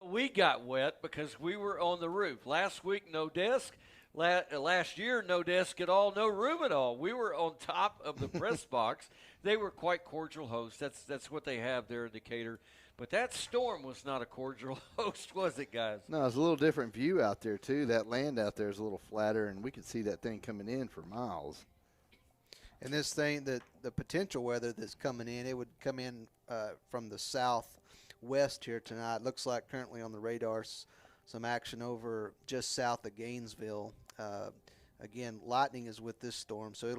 we got wet because we were on the roof. Last week, no desk. Last year, no desk at all, no room at all. We were on top of the press box. They were quite cordial hosts. That's what they have there in Decatur. But that storm was not a cordial host, was it, guys? No, it's a little different view out there, too. That land out there is a little flatter, and we could see that thing coming in for miles. And this thing, the potential weather that's coming in, it would come in from the southwest here tonight. Looks like currently on the radar some action over just south of Gainesville. Again, lightning is with this storm, so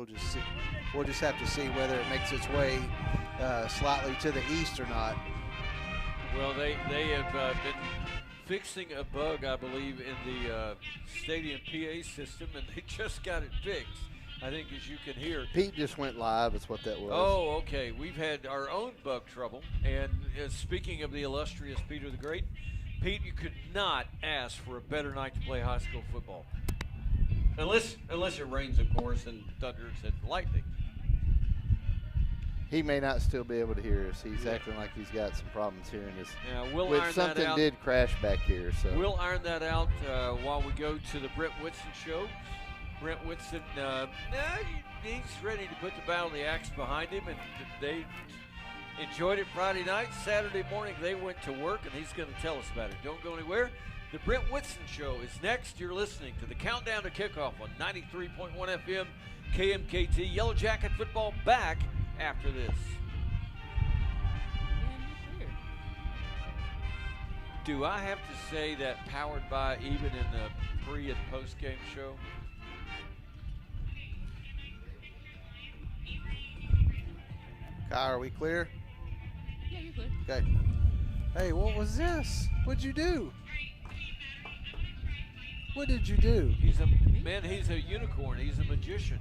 we'll just have to see whether it makes its way slightly to the east or not. Well, they have been fixing a bug, I believe, in the stadium PA system, and they just got it fixed. I think, as you can hear. Pete just went live. That's what that was. Oh, okay. We've had our own bug trouble. And speaking of the illustrious Peter the Great, Pete, you could not ask for a better night to play high school football. Unless it rains, of course, and thunders and lightning. He may not still be able to hear us. He's acting like he's got some problems hearing us. Yeah, we'll iron that out. Something did crash back here. So we'll iron that out while we go to the Brent Whitson show. Brent Whitson, he's ready to put the battle of the axe behind him, and they enjoyed it Friday night. Saturday morning, they went to work, and he's going to tell us about it. Don't go anywhere. The Brent Whitson show is next. You're listening to the Countdown to Kickoff on 93.1 FM, KMKT. Yellow Jacket football back after this. Do I have to say that powered by even in the pre- and post-game show? Kyle, are we clear? Yeah, you're clear. Okay. Hey, what was this? What'd you do? What did you do? He's a unicorn. He's a magician.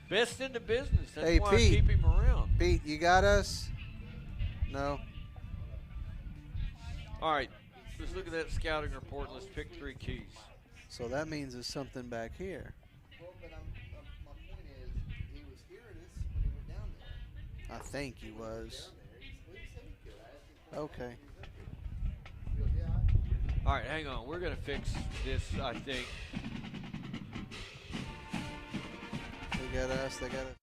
Best in the business. That's Hey, why Pete. I keep him around. Pete, you got us? No. All right. Let's look at that scouting report and let's pick 3 keys. So that means there's something back here. Well, but my point is, he was hearing us when he went down there. I think he was. Okay. All right, hang on. We're going to fix this, I think. They got us. They got us.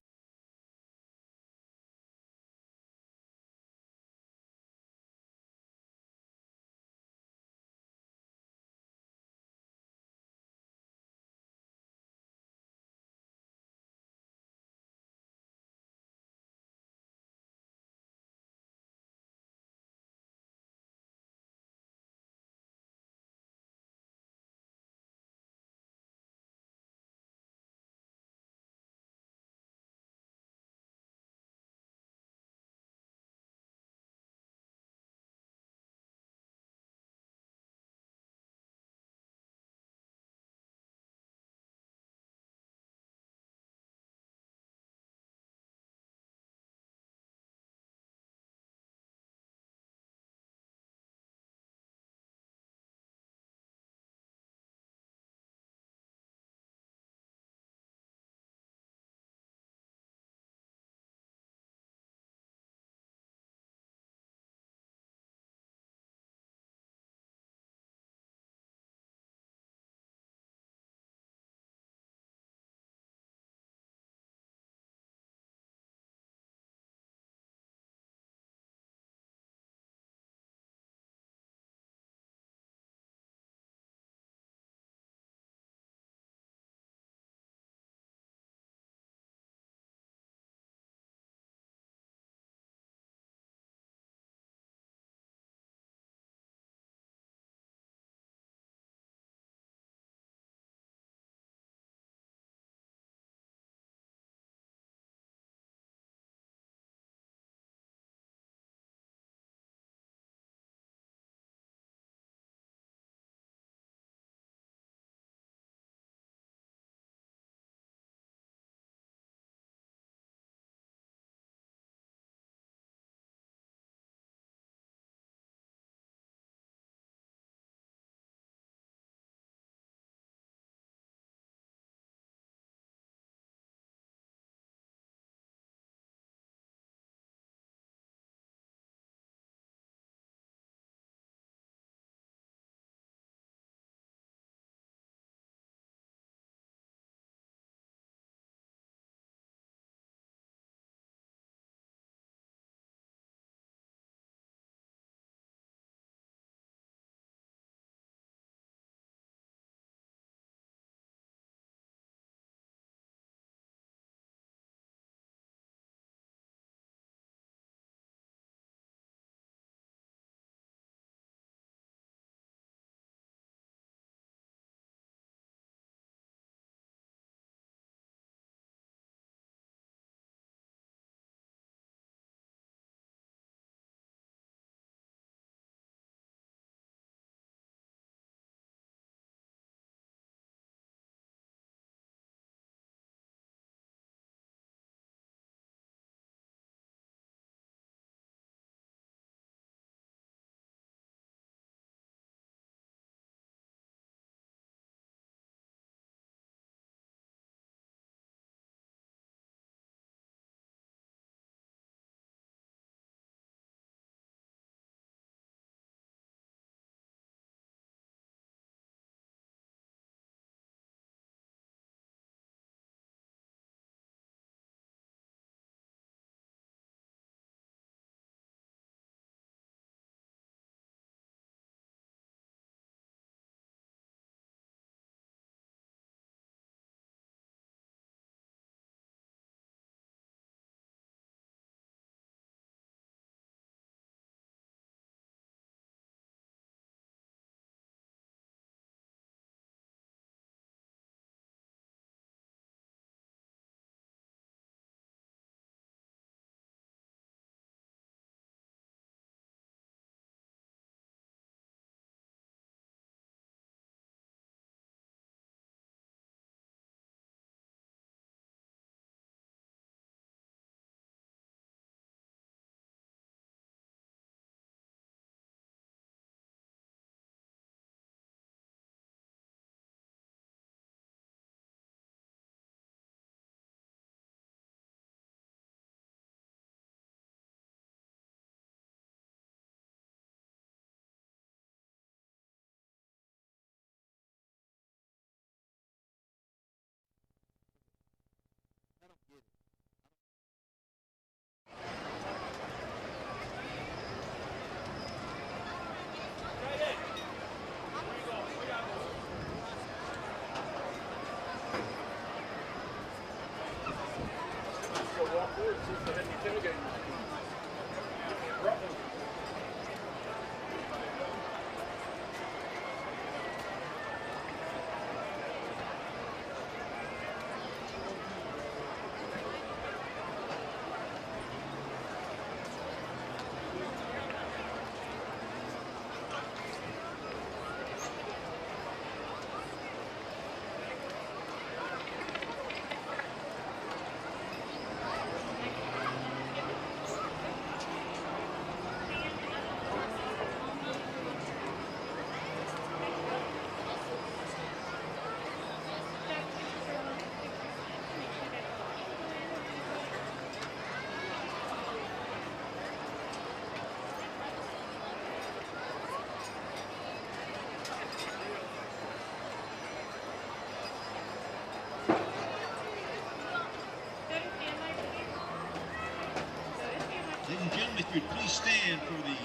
Ladies and gentlemen, if you'd please stand for the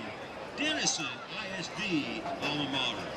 Denison ISD alma mater.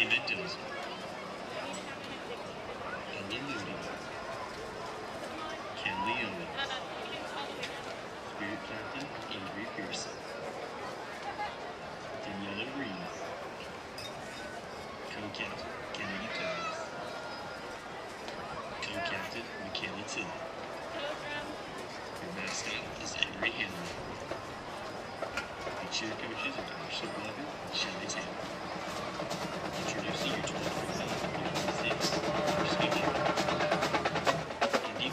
Mendoza, Ellen Moody, Ken Leone, Spirit Captain Andrea Pearson, Daniela Reed, Co-Captain Kennedy Thomas, Co-Captain Michaela Till. Your mascot is Henry Hanley. The cheer coaches are Ashley Glover and Shelley Taylor. Introducing your 2026 Varsity Indy.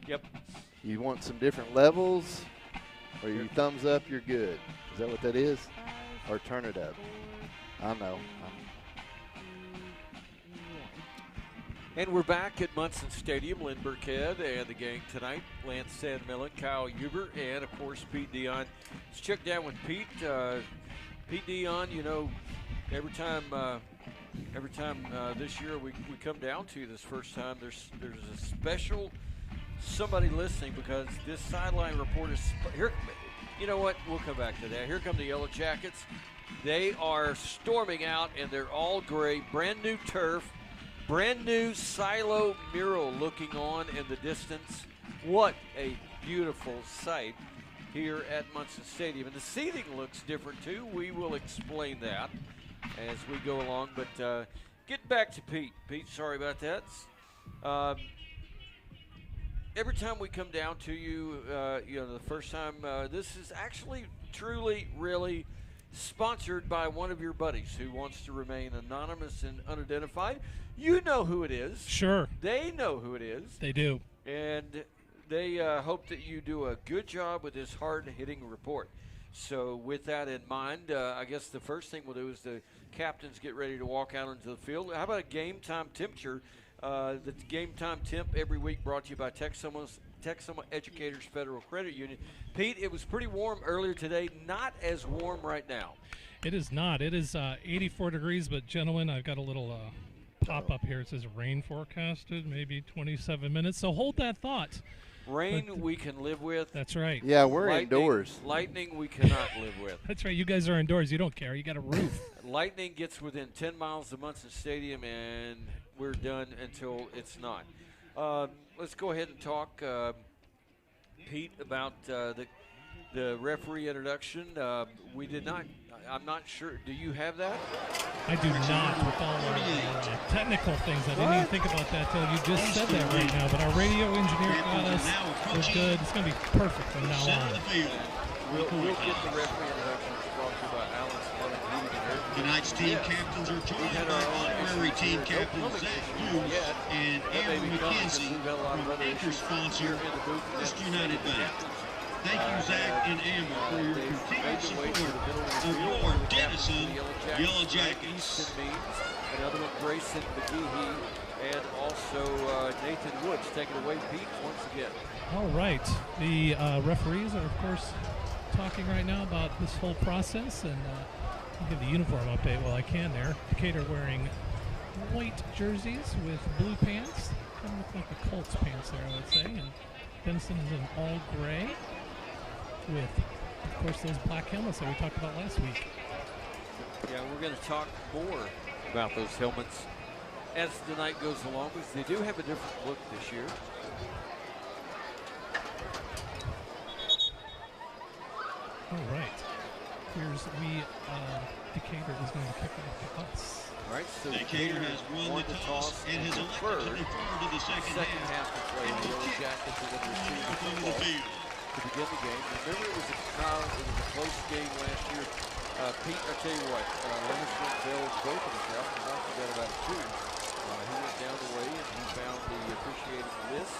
Yep. You want some different levels, or you thumbs up, you're good. Is that what that is? Or turn it up. I know. And we're back at Munson Stadium. Lynn Burkhead and the gang tonight. Lance Sandmillen, Kyle Huber, and, of course, Pete Dion. Let's check down with Pete. Pete Dion, you know, every time this year we come down to this first time, there's a special somebody listening because this sideline report is here. You know what? We'll come back to that. Here come the Yellow Jackets. They are storming out, and they're all gray. Brand new turf. Brand new silo mural looking on in the distance. What a beautiful sight here at Munson Stadium. And the seating looks different too. We will explain that as we go along. But get back to Pete. Pete, sorry about that. Every time we come down to you, the first time, this is actually truly, really sponsored by one of your buddies who wants to remain anonymous and unidentified. You know who it is. Sure. They know who it is. They do. And they hope that you do a good job with this hard-hitting report. So with that in mind, I guess the first thing we'll do is the captains get ready to walk out into the field. How about a game-time temperature? The game-time temp every week brought to you by Texoma Educators Federal Credit Union. Pete, it was pretty warm earlier today. Not as warm right now. It is not. It is 84 degrees, but gentlemen, I've got a little pop up here. It says rain forecasted, maybe 27 minutes. So hold that thought. Rain we can live with. That's right. Yeah, we're indoors. Lightning we cannot live with. That's right. You guys are indoors. You don't care. You got a roof. Lightning gets within 10 miles of Munson Stadium, and we're done until it's not. Let's go ahead and talk, Pete, about the referee introduction. We did not. I'm not sure. Do you have that? I do not. With all our technical things, I didn't even think about that till you just said that right now. But our radio engineer got us. We're good. It's going to be perfect from now on. We'll get the referee introduction brought to you by Alan Spartan Heating and Air. Tonight's team captains are joined by honorary team captains Zach Hughes and Amber McKenzie from anchor sponsor First United Bank. Thank you, Zach and Amber, for your continued support of your Denison Yellow Jackets. Another one, Grayson McGehee, and also Nathan Woods. Take it away, Pete, once again. All right. The referees are, of course, talking right now about this whole process, and I'll give the uniform update while I can there. Decatur wearing white jerseys with blue pants. Kind of look like the Colts pants there, I would say. And Denison is in all gray with, of course, those black helmets that we talked about last week. Yeah, we're going to talk more about those helmets as the night goes along, because they do have a different look this year. All right. Decatur is going to kick off to us. All right, so Decatur has won the toss and has elected to defer to the second half to play. The Yellow Jackets are going to receive the football to begin the game. Remember, it was a close game last year. Pete, I'll tell you what, Leonard bailed both of us out. He also got about two. He went down the way and he found the officiating list.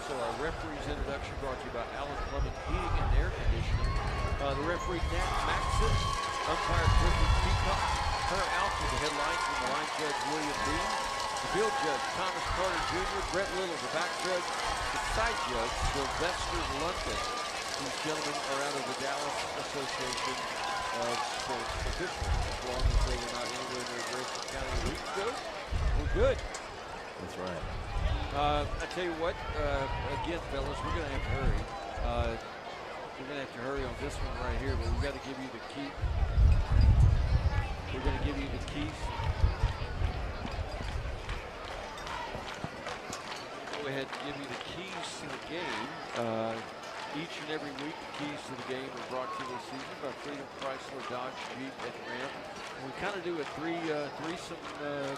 So our referee's introduction brought to you by Allen Plumbing, Heating, and Air Conditioning. The referee, Nat Maxson, umpire Clifford Peacock, her out to the headlights, and the line judge, William Bean. The field judge, Thomas Carter Jr., Brett Little, the back judge, the side judge, Sylvester London. These gentlemen are out of the Dallas Association of Sports Officials. As long as they were not anywhere near Grayson County a week ago, we're good. That's right. I tell you what, again, fellas, we're going to have to hurry. We're going to have to hurry on this one right here, but we've got to give you the key. We're going to give you the keys. Go ahead and give you the keys to the game. Each and every week, the keys to the game are brought to you this season by Freedom Chrysler, Dodge, Jeep, and Ram. We kind of do a threesome,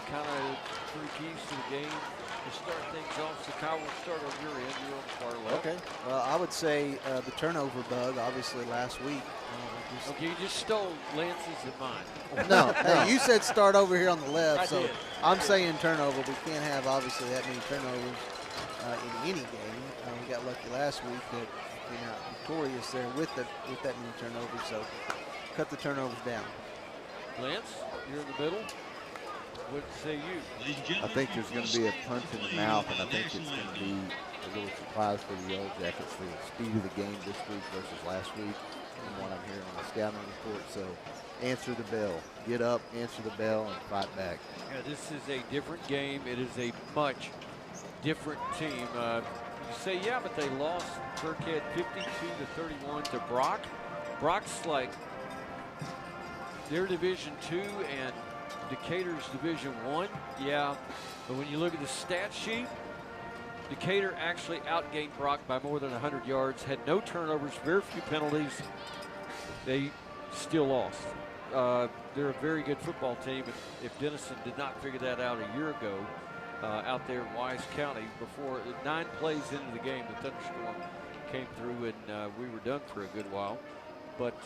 kind of three keys to the game to start things off. So Kyle, we'll start on your end. You're on the far left. Okay. Well, I would say the turnover bug, obviously, last week. Okay, you just stole Lance's and mine. No, hey, you said start over here on the left, I so did. I'm saying turnover. We can't have, obviously, that many turnovers. in any game. We got lucky last week that came out victorious there with that many turnovers. So cut the turnovers down. Lance, you're in the middle. What say you? I think there's going to be a punch in the mouth, and I think it's going to be a little surprise for the Yellow Jackets, the speed of the game this week versus last week, from what I'm hearing on the scouting report. So answer the bell. Get up, answer the bell, and fight back. Yeah, this is a different game. It is a much different team. You say, yeah, but they lost Burkhead 52-31 to Brock. Brock's like their Division II and Decatur's Division I. Yeah, but when you look at the stat sheet, Decatur actually outgained Brock by more than 100 yards, had no turnovers, very few penalties. They still lost. They're a very good football team. If Denison did not figure that out a year ago out there in Wise County, before 9 plays into the game, the thunderstorm came through and we were done for a good while. But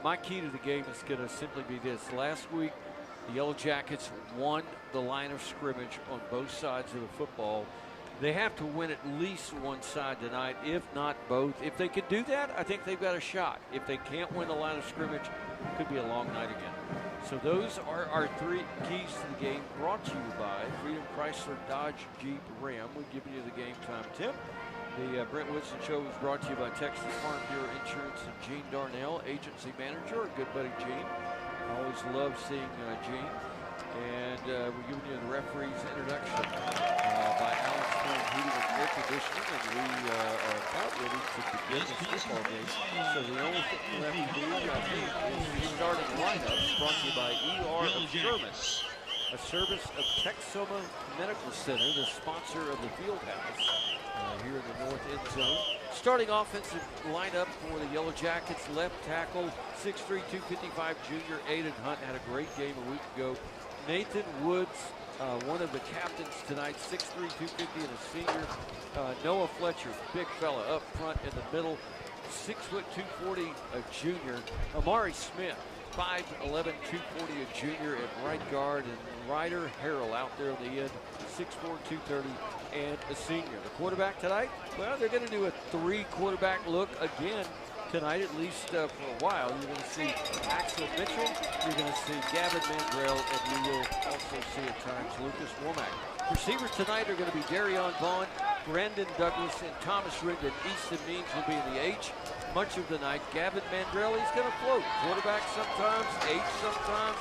my key to the game is going to simply be this. Last week, the Yellow Jackets won the line of scrimmage on both sides of the football. They have to win at least one side tonight, if not both. If they could do that, I think they've got a shot. If they can't win the line of scrimmage, it could be a long night again. So those are our 3 keys to the game, brought to you by Freedom Chrysler Dodge Jeep Ram. We're giving you the game time tip. The Brent Woodson Show was brought to you by Texas Farm Bureau Insurance and Gene Darnell, agency manager, our good buddy Gene. Always love seeing Gene. And we're giving you the referee's introduction by Alan Stone Heating and Air Conditioning. And we are about ready to begin this football game. So the only thing left to do, I think, is the starting lineup brought to you by ER of Sherman, a service of Texoma Medical Center, the sponsor of the field house here in the north end zone. Starting offensive lineup for the Yellow Jackets, left tackle, 6'3", 255 junior Aiden Hunt, had a great game a week ago. Nathan Woods, one of the captains tonight, 6'3", 250 and a senior. Noah Fletcher, big fella up front in the middle, 6', 240, a junior. Amari Smith, 5'11", 240, a junior at right guard, and Ryder Harrell out there on the end, 6'4", 230, and a senior. The quarterback tonight, well, they're going to do a 3-quarterback look again tonight, at least for a while. You're going to see Axel Mitchell, you're going to see Gavin Mandrell, and you will also see at times Lucas Womack. Receivers tonight are going to be Darion Vaughn, Brandon Douglas, and Thomas Rigdon. Easton Means will be in the H much of the night. Gavin Mandrell, he's going to float. Quarterback sometimes, H sometimes,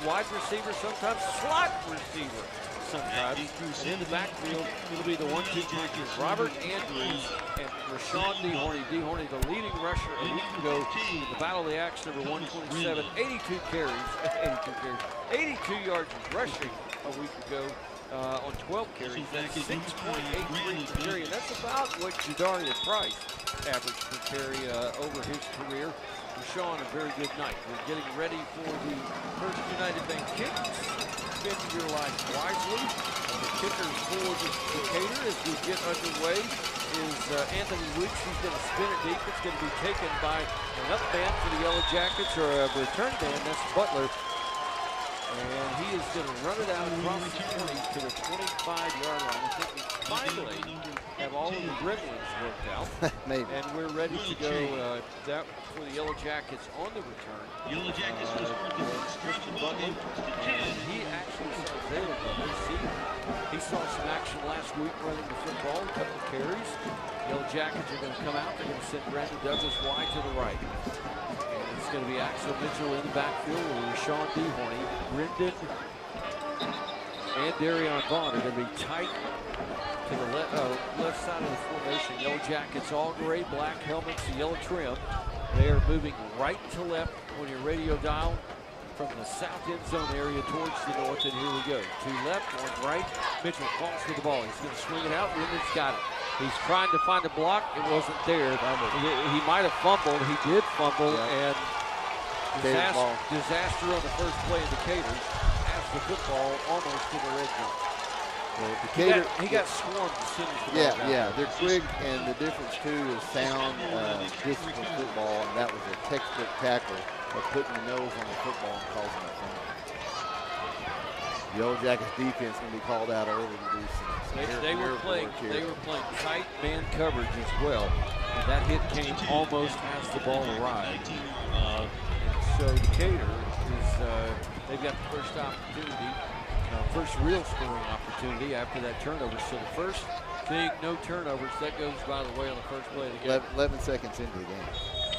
wide receiver sometimes, slot receiver sometimes. And in the backfield, it'll be the 1-2 punches, Robert Andrews and Rashawn DeHorney. DeHorney, the leading rusher a week ago in the Battle of the Axe, number 127, 82 yards rushing a week ago on 12 carries. That's 6.83 per carry, and that's about what Jadarian Price averaged per carry over his career. Rashawn, a very good night. We're getting ready for the First United Bank kicks. Spend your life wisely. The kickers for Decatur as we get underway is Anthony Weeks. He's going to spin it deep. It's going to be taken by an up man for the Yellow Jackets, or a return man. That's Butler. And he is going to run it out across the 20 to the 25-yard line. I think we finally have all of the gremlins worked out. Maybe. And we're ready to go that for the Yellow Jackets on the return. Yellow Jackets will start the first drive of the ball. And he actually saw Zayla Butler. He saw some action last week running the football, a couple of carries. Yellow Jackets are going to come out. They're going to send Brandon Douglas wide to the right. It's going to be Axel Mitchell in the backfield with Rashawn DeHorney, Brendan, and Darion Vaughn are going to be tight to the left side of the formation. Yellow Jackets, all gray, black helmets, yellow trim. They are moving right to left on your radio dial from the south end zone area towards the north, and here we go. Two left, one right. Mitchell falls for the ball. He's going to swing it out. Brendan's got it. He's trying to find a block. It wasn't there. He might have fumbled. He did fumble, and disaster on the first play of Decatur as the football almost to the red zone. Well, Decatur, he got swarmed as soon as the ball got yeah, out. they're quick, and the difference too is sound, disciplined football, and that was a textbook tackle of putting the nose on the football and causing a fumble. Yellow Jackets defense going to be called out early to do some They were playing tight man coverage as well. And that hit came almost as the ball arrived. And so Decatur is, they've got the first opportunity, first real scoring opportunity after that turnover. So the first thing, no turnovers, that goes by the way on the first play of the game. 11 seconds into the game.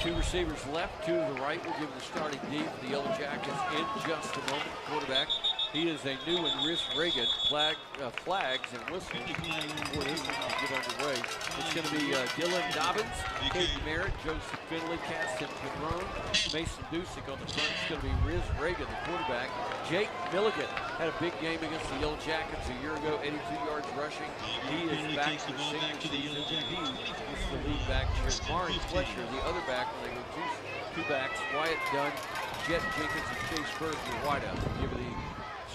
2 receivers left, 2 to the right. We'll give the starting D for the Yellow Jackets in just a moment. Quarterback, he is a new one, Riz Reagan. Flags and whistles before this one can get underway. It's going to be Dylan Dobbins, Caden Merritt, Joseph Finley, Caston Padron, Mason Dusick on the front. It's going to be Riz Reagan, the quarterback. Jake Milligan had a big game against the Yellow Jackets a year ago, 82 yards rushing. He is back to the senior season. He is the lead back. Mari Fletcher, the other back, when they go two backs. Wyatt Dunn, Jet Jenkins, and Chase Berg, the wideout. We'll give the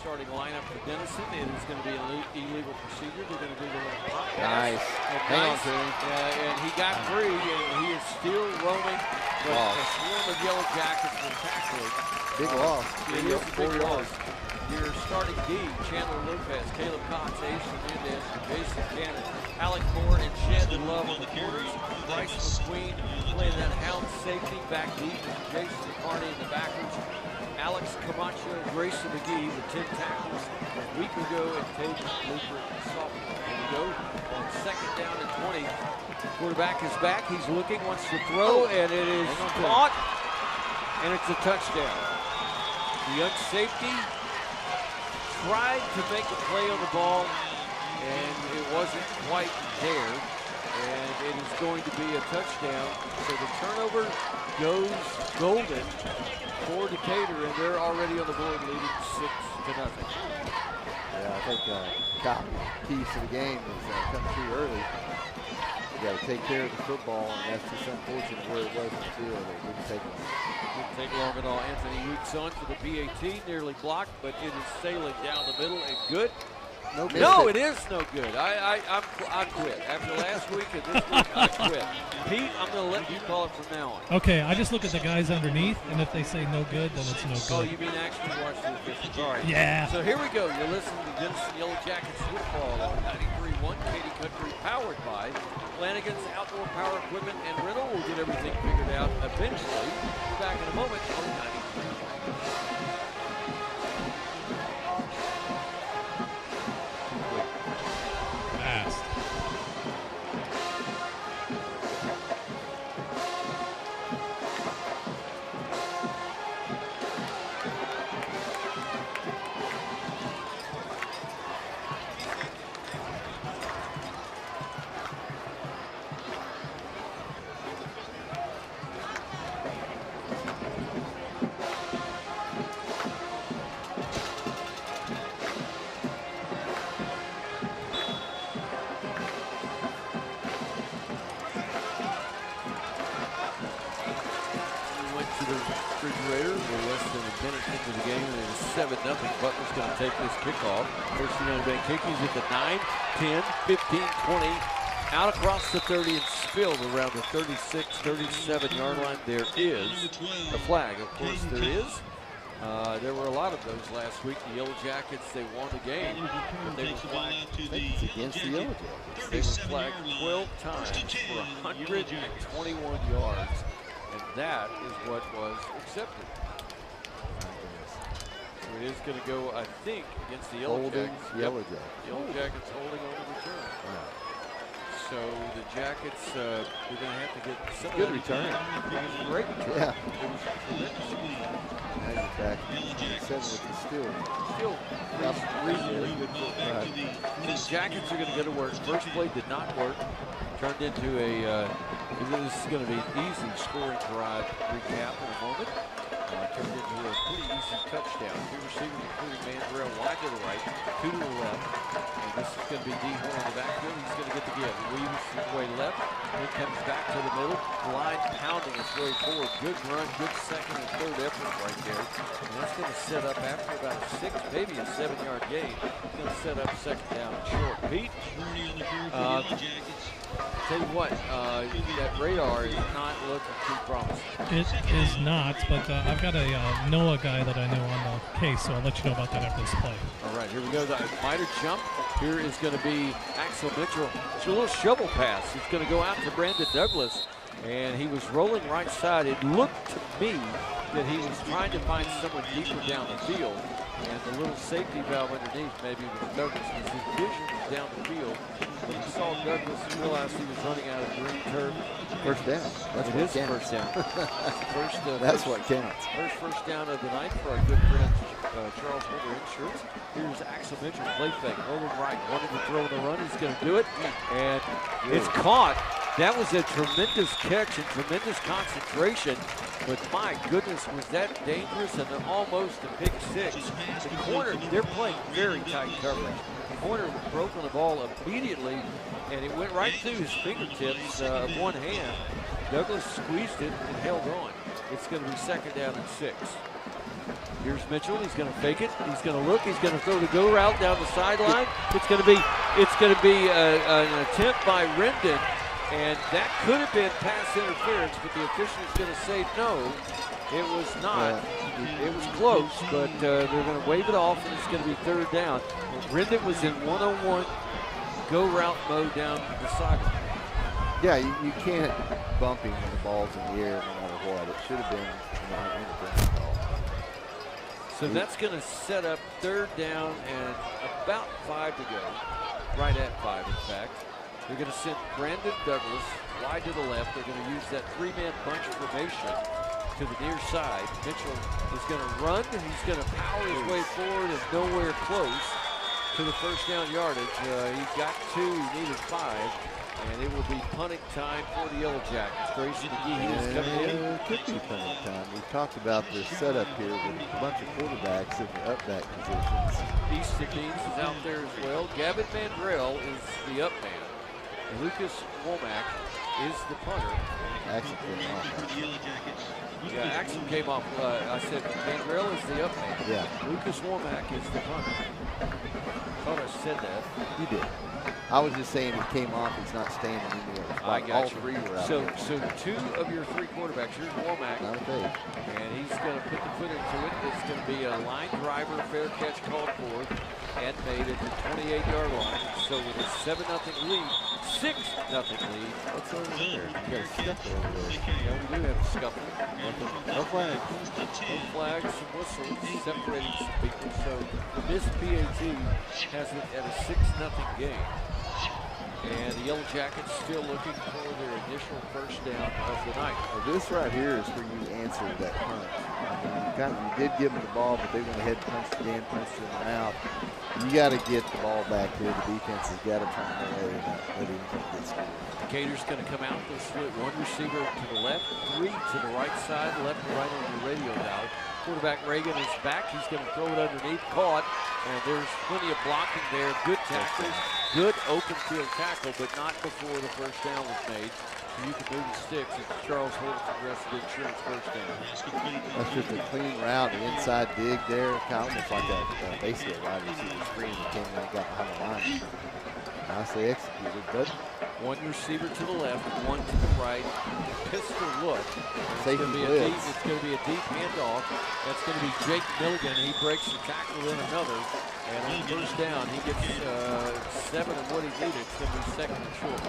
starting lineup for Denison. It is going to be an illegal procedure. They're going to do the little pop pass. Nice. Hang on to him. And he got free, and he is still roaming. But a swarm of Yellow Jackets will tackle him. Big loss. It is a big loss. Your starting D, Chandler Lopez, Caleb Cox, Ace Hernandez, Jason Cannon, Alec Moore, and Shed Love on the quarters. Bryce McQueen playing that hound safety back deep. Jason McCarty in the backwards. Alex Camacho, Grayson McGee, the 10 tackles a week ago, and Tate Luper, sophomore. Here we go on second down and 20. Quarterback is back. He's looking, wants to throw, and it is caught, and it's a touchdown. The young safety tried to make a play on the ball, and it wasn't quite there, and it is going to be a touchdown. So the turnover goes golden for Decatur, and they're already on the board leading 6-0. Yeah, I think keys to the game is coming through early. You got to take care of the football, and that's just unfortunate where it was in the field. It didn't take long at all. Anthony Weeks on for the PAT, nearly blocked, but it is sailing down the middle and good. No, it is no good. I quit. After last week and this week, I quit. Pete, I'm going to let you call it from now on. Okay, I just look at the guys underneath, and if they say no good, then it's no good. Oh, you mean actually watch the officials? All right. Yeah. So here we go. You're listening to Denison Yellow Jackets football on 93.1 Katy Country, powered by Flanagan's Outdoor Power Equipment and Rental. We'll get everything figured out eventually. Back in a moment on 93.1. Fast. Into the game, and it is 7-0. Butler's going to take this kickoff. First United Bank Kickies at the 9, 10, 15, 20, out across the 30 and spilled around the 36, 37-yard line. There is a flag. Of course, there is. There were a lot of those last week. The Yellow Jackets, they won the game, but they were flagged. against the Yellow Jackets. They were flagged 12 times for 121 yards, and that is what was accepted. So it is going to go, I think, against the Yellow Jackets. Yellow Jackets. Yellow Jackets holding on the return. Wow. So the Jackets, they're going to have to get some Good return. It was a great return. Yeah. It was tremendous. Now you're back. 7 with the still Reasonably good football. Right. The Jackets are going to go to work. First play did not work. Turned into a, this is going to be an easy scoring drive recap in a moment. Turned into a pretty easy touchdown. 2 receivers, including Mandrell wide to the right, 2 to the left, and This is going to be D-Horn in the backfield. He's going to get the give. Weaves his way left. Then comes back to the middle. Line pounding its way forward. Good run, good second and third effort right there. And that's going to set up after about a 6, maybe a 7-yard gain. It's going to set up second down and short. Pete, tell you what, that radar is not looking too promising. It is not, but I've got a Noah guy that I know on the case, so I'll let you know about that after this play. All right, here we go. The miter jump. Here is going to be Axel Mitchell. It's a little shovel pass. It's going to go out to Brandon Douglas, and he was rolling right side. It looked to me that he was trying to find someone deeper down the field, and the little safety valve underneath maybe was Douglas. His vision was down the field. When he saw Douglas and realized he was running out of green turf. First down. That's what counts. First down. That's what counts. First down of the night for our good friend Charles Holder Insurance. Here's Axel Mitchell, play fake, rolling right, wanted to throw the run. He's going to do it, and it's caught. That was a tremendous catch and tremendous concentration. But my goodness, was that dangerous and almost a pick six. The corner, they're playing very tight coverage. The corner broke on the ball immediately, and it went right through his fingertips of one hand. Douglas squeezed it and held on. It's going to be second down and 6. Here's Mitchell. He's going to fake it. He's going to look. He's going to throw the go route down the sideline. It's going to be an attempt by Rendon. And that could have been pass interference, but the official is going to say no. It was not. It was close, but they're going to wave it off, and it's going to be third down. Rendon was in 1-on-1 go route mode down the sideline. Yeah, you can't bump him when the ball's in the air no matter what. It should have been an interference ball. So that's going to set up third down and about 5 to go. Right at 5, in fact. They're going to send Brandon Douglas wide to the left. They're going to use that 3-man bunch formation to the near side. Mitchell is going to run, and he's going to power his way forward and nowhere close to the first down yardage. He got 2, he needed 5, and it will be punting time for the Yellow Jackets. Grayson McGee is coming in. It could be punting time. We've talked about the setup here with a bunch of quarterbacks in the up-back positions. Easton Deans is out there as well. Gavin Mandrell is the up man. Lucas Womack is the punter. Axel came off. Yeah, Axel came off. I said Mandrell is the up man. Yeah. Lucas Womack is the punter. Thought I said that. You did. I was just saying he came off. He's not standing anywhere. I got All you. 3 were out So there. 2 of your 3 quarterbacks. Here's Womack. Not a fake. And he's going to put the foot into it. It's going to be a line driver, fair catch called for, and made at the 28-yard line. So with a 7-0 lead, 6-0 lead. What's over there? You got a scuffle over there. Yeah, we do have a scuffle. No flag. No flags and whistles separating some people. So this PAT has it at a 6-0 game. And the Yellow Jackets still looking for their initial first down of the night. Well, this right here is where you answered that punch. I mean, you did give them the ball, but they went ahead and punched again, punched it in the mouth. You got to get the ball back here. The defense has got to turn away and not let anything get scored. Decatur's going to come out. They'll split 1 receiver to the left, 3 to the right side, left and right on your radio dial. Quarterback Reagan is back. He's going to throw it underneath, caught, and there's plenty of blocking there. Good tackle, good open field tackle, but not before the first down was made. So you can move the sticks. It's Charles Holt's Varsity Insurance first down. That's just a clean route, the inside dig there, kind of almost like a basically a wide receiver screen that came in and got behind the line. Nicely executed, but 1 receiver to the left, 1 to the right. Pistol look. It's going to be a deep handoff. That's going to be Jake Milligan. He breaks the tackle in another. And on first down, he gets 7 of what he needed. It's going to be second and short.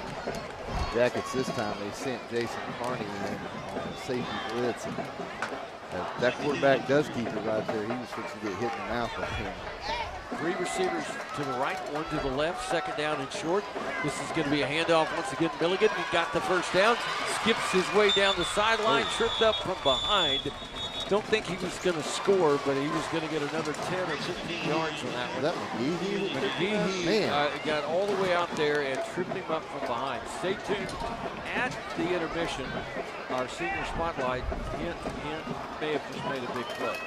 Jackets this time, they sent Jason Carney in on a safety blitz. And that quarterback does keep it right there. He was fixing to get hit in the mouth right here. 3 receivers to the right, 1 to the left, second down and short. This is going to be a handoff once again. Milligan, he got the first down, skips his way down the sideline, tripped up from behind. Don't think he was going to score, but he was going to get another 10 or 15 yards on that one. Was that McGee? McGee got all the way out there and tripped him up from behind. Stay tuned at the intermission. Our senior spotlight, hint, may have just made a big play.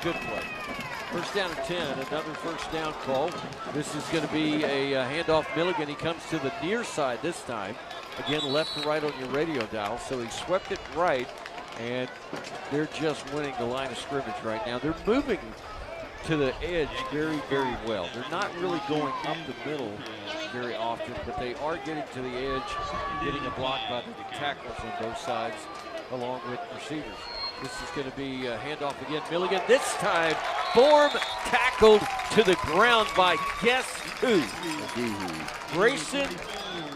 Good play. First down and 10, another first down call. This is going to be a handoff. Milligan, he comes to the near side this time. Again, left to right on your radio dial. So he swept it right, and they're just winning the line of scrimmage right now. They're moving to the edge very, very well. They're not really going up the middle very often, but they are getting to the edge, getting a block by the tackles on both sides, along with receivers. This is going to be a handoff again. Milligan, this time, form tackled to the ground by guess who? Grayson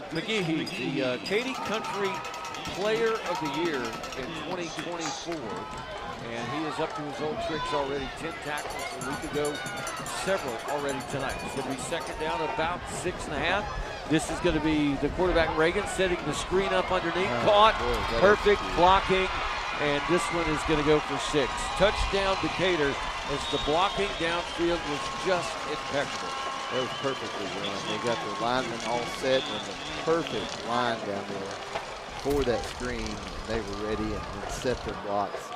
McGehee, the Katy Country Player of the Year in 2024. And he is up to his old tricks already. 10 tackles a week ago, several already tonight. It's going to be second down, about 6.5. This is going to be the quarterback, Reagan, setting the screen up underneath. Caught, perfect blocking. And this one is going to go for 6. Touchdown Decatur, as the blocking downfield was just impeccable. That was perfectly run. They got the linemen all set and the perfect line down there for that screen. They were ready and set their blocks.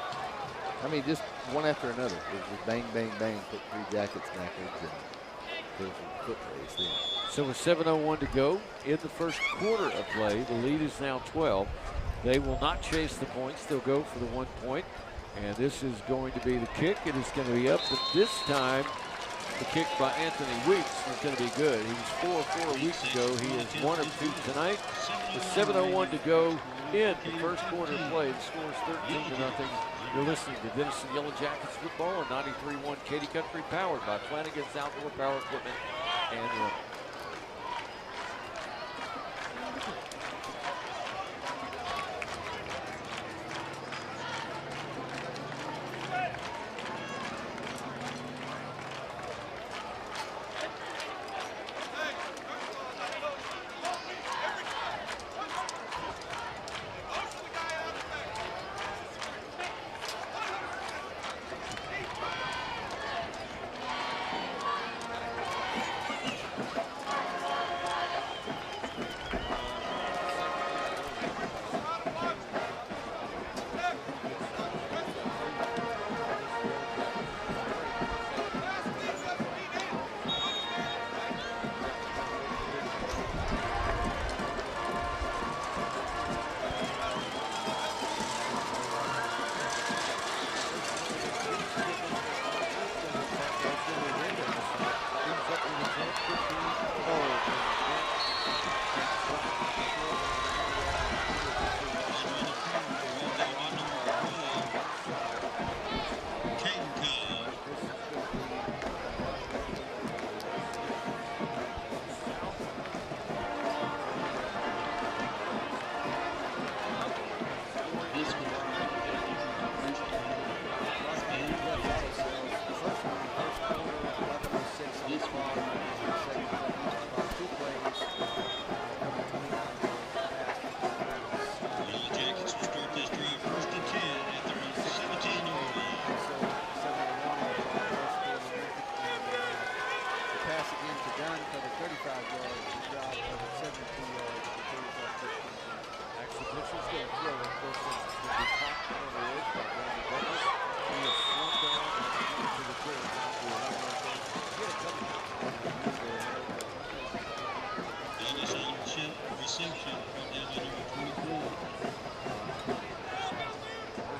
I mean, just one after another. It was just bang, bang, bang, put 3 Jackets backwards, and there was a foot race then. So with 7:01 to go in the first quarter of play, the lead is now 12. They will not chase the points. They'll go for the 1 point. And this is going to be the kick. It is going to be up, but this time the kick by Anthony Weeks is going to be good. He was 4 of 4 a week ago. He is 1 of 2 tonight. With 7:01 to go in the first quarter of play, the score is 13-0. You're listening to Denison Yellow Jackets football on 93.1 Katy Country, powered by Flanagan's Outdoor Power Equipment and Run.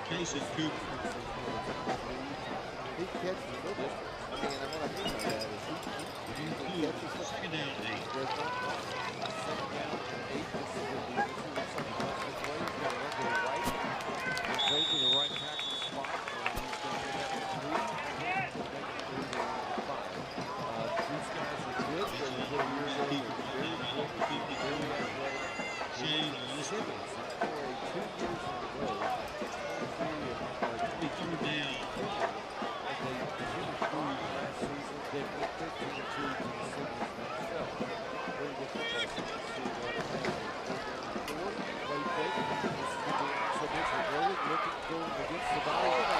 Casey Cooper. He catches the football. I mean, and what I mean by that is he catches the Second down and 8. does not block. Second down and 8. This is going to be this way. He's going to run to the right. He'll go to the right tackle spot. And he's going to get that to 3. And make it through the 5. These guys are good. They're a little years old. They're very quick. Very athletic. Shane Simmons, for 2 years in a row, 23rd down.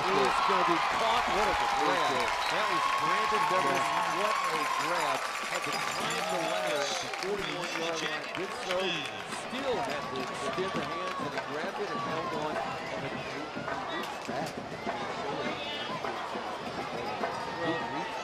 It's going to be caught. What a grab. That was Brandon Douglas. What a grab. Had to climb the ladder at the 41-yard line. Did so. Still had to extend the hands, and he grabbed it and held on. And he reached back. He reached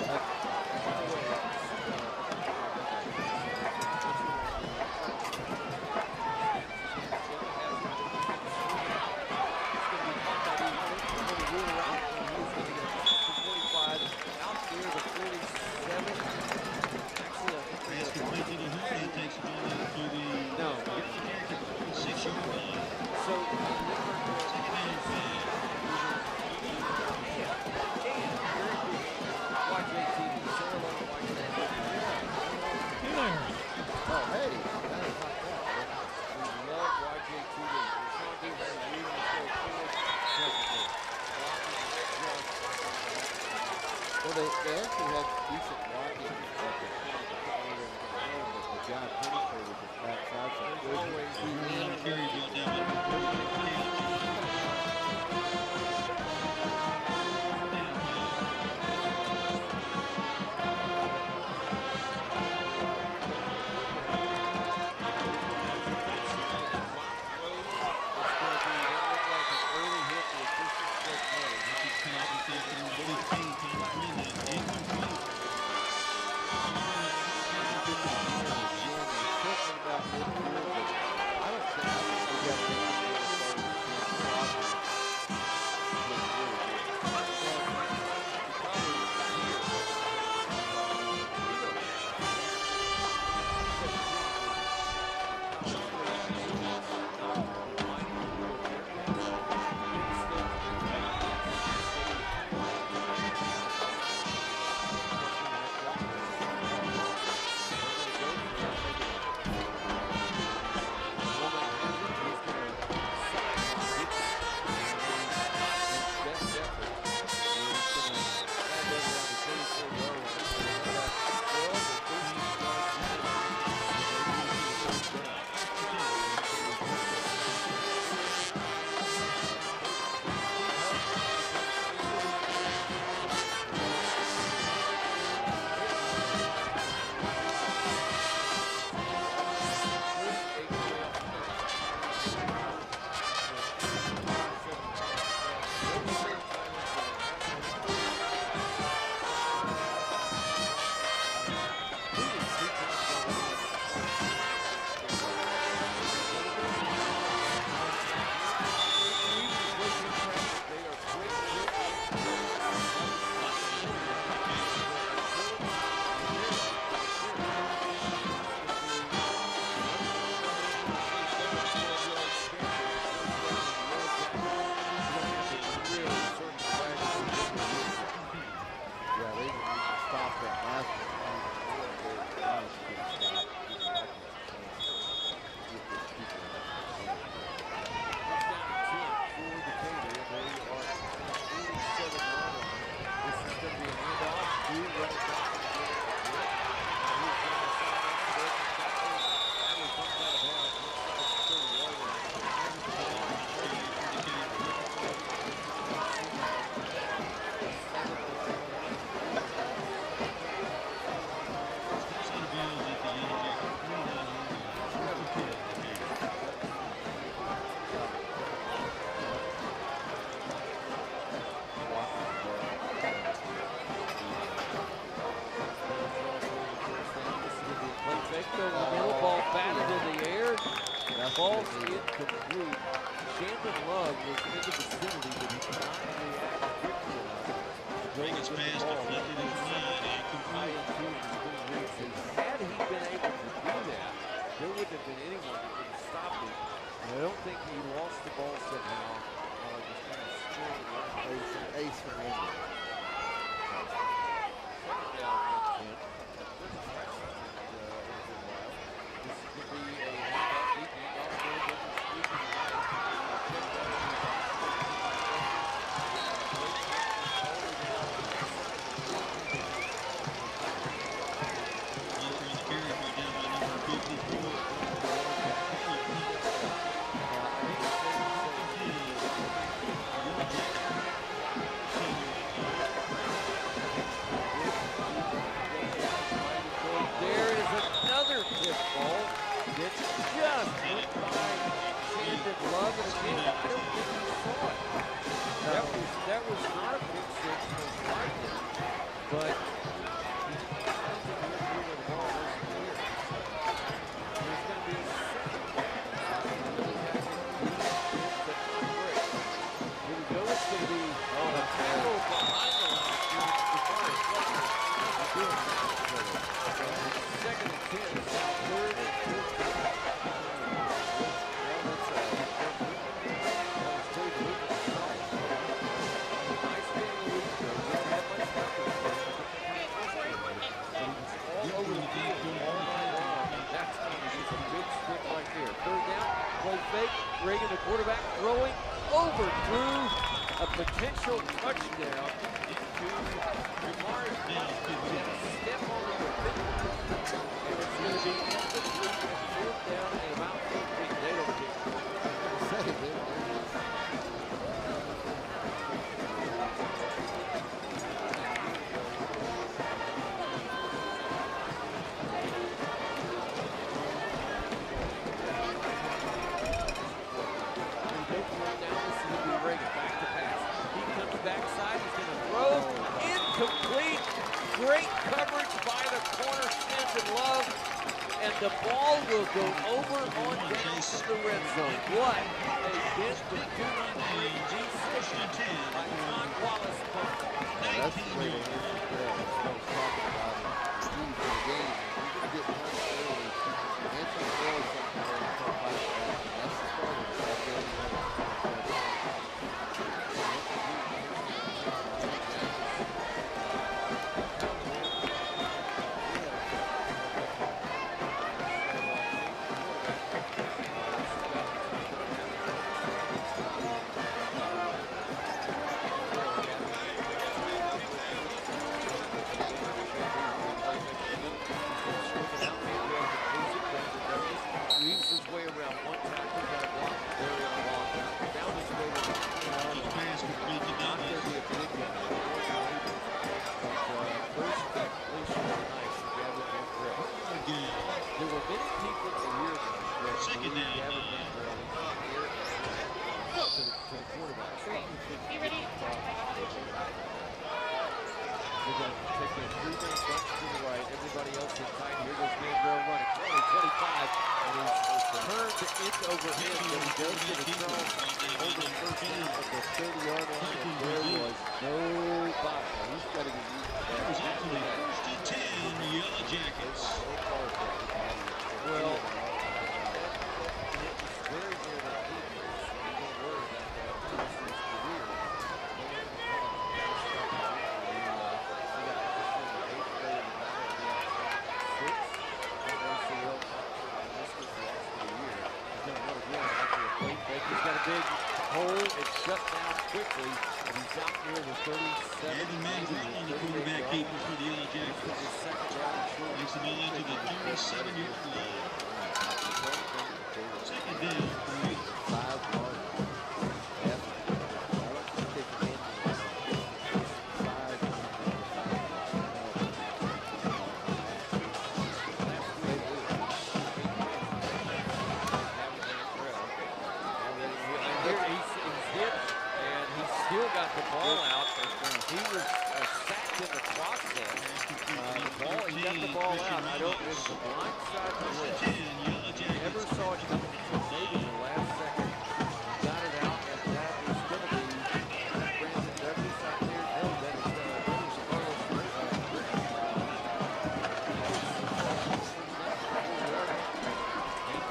Picked over the middle, ball batted in the air. Ball's incomplete. Shandon Love was in the vicinity, but he could not react quickly enough. Biggest pass deflected into the line and complete. Had he been able to do that, there wouldn't have been anyone that could have stopped him. And I don't think he lost the ball somehow. Just kind of straight around. Ace from Indy. Potential touchdown to Jamar. Step on the and it's going to be incomplete. Fourth down and about 15. They don't get it. Backside, he's going to throw. Incomplete. Great coverage by the corner, Shandon Love. And the ball will go over on down to the red zone. What a bit to do decision by John Wallace. That's the way they used to play. That's what I was talking about. The key to the game. You get punched early. Answer the ball somewhere and come back. That's the start of it. He was sacked in the process. He got the ball out. I don't, it was a blind side to First list. and 10, Yellow Jackets. Never saw it coming until maybe the last second. Got it out, and that is going to be Brandon Douglas out there. No, that is Carlos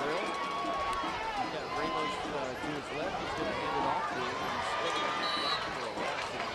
Grill. He's got Ramos to his left. He's going to hand it off to him, and he's spinning on the block for a last second.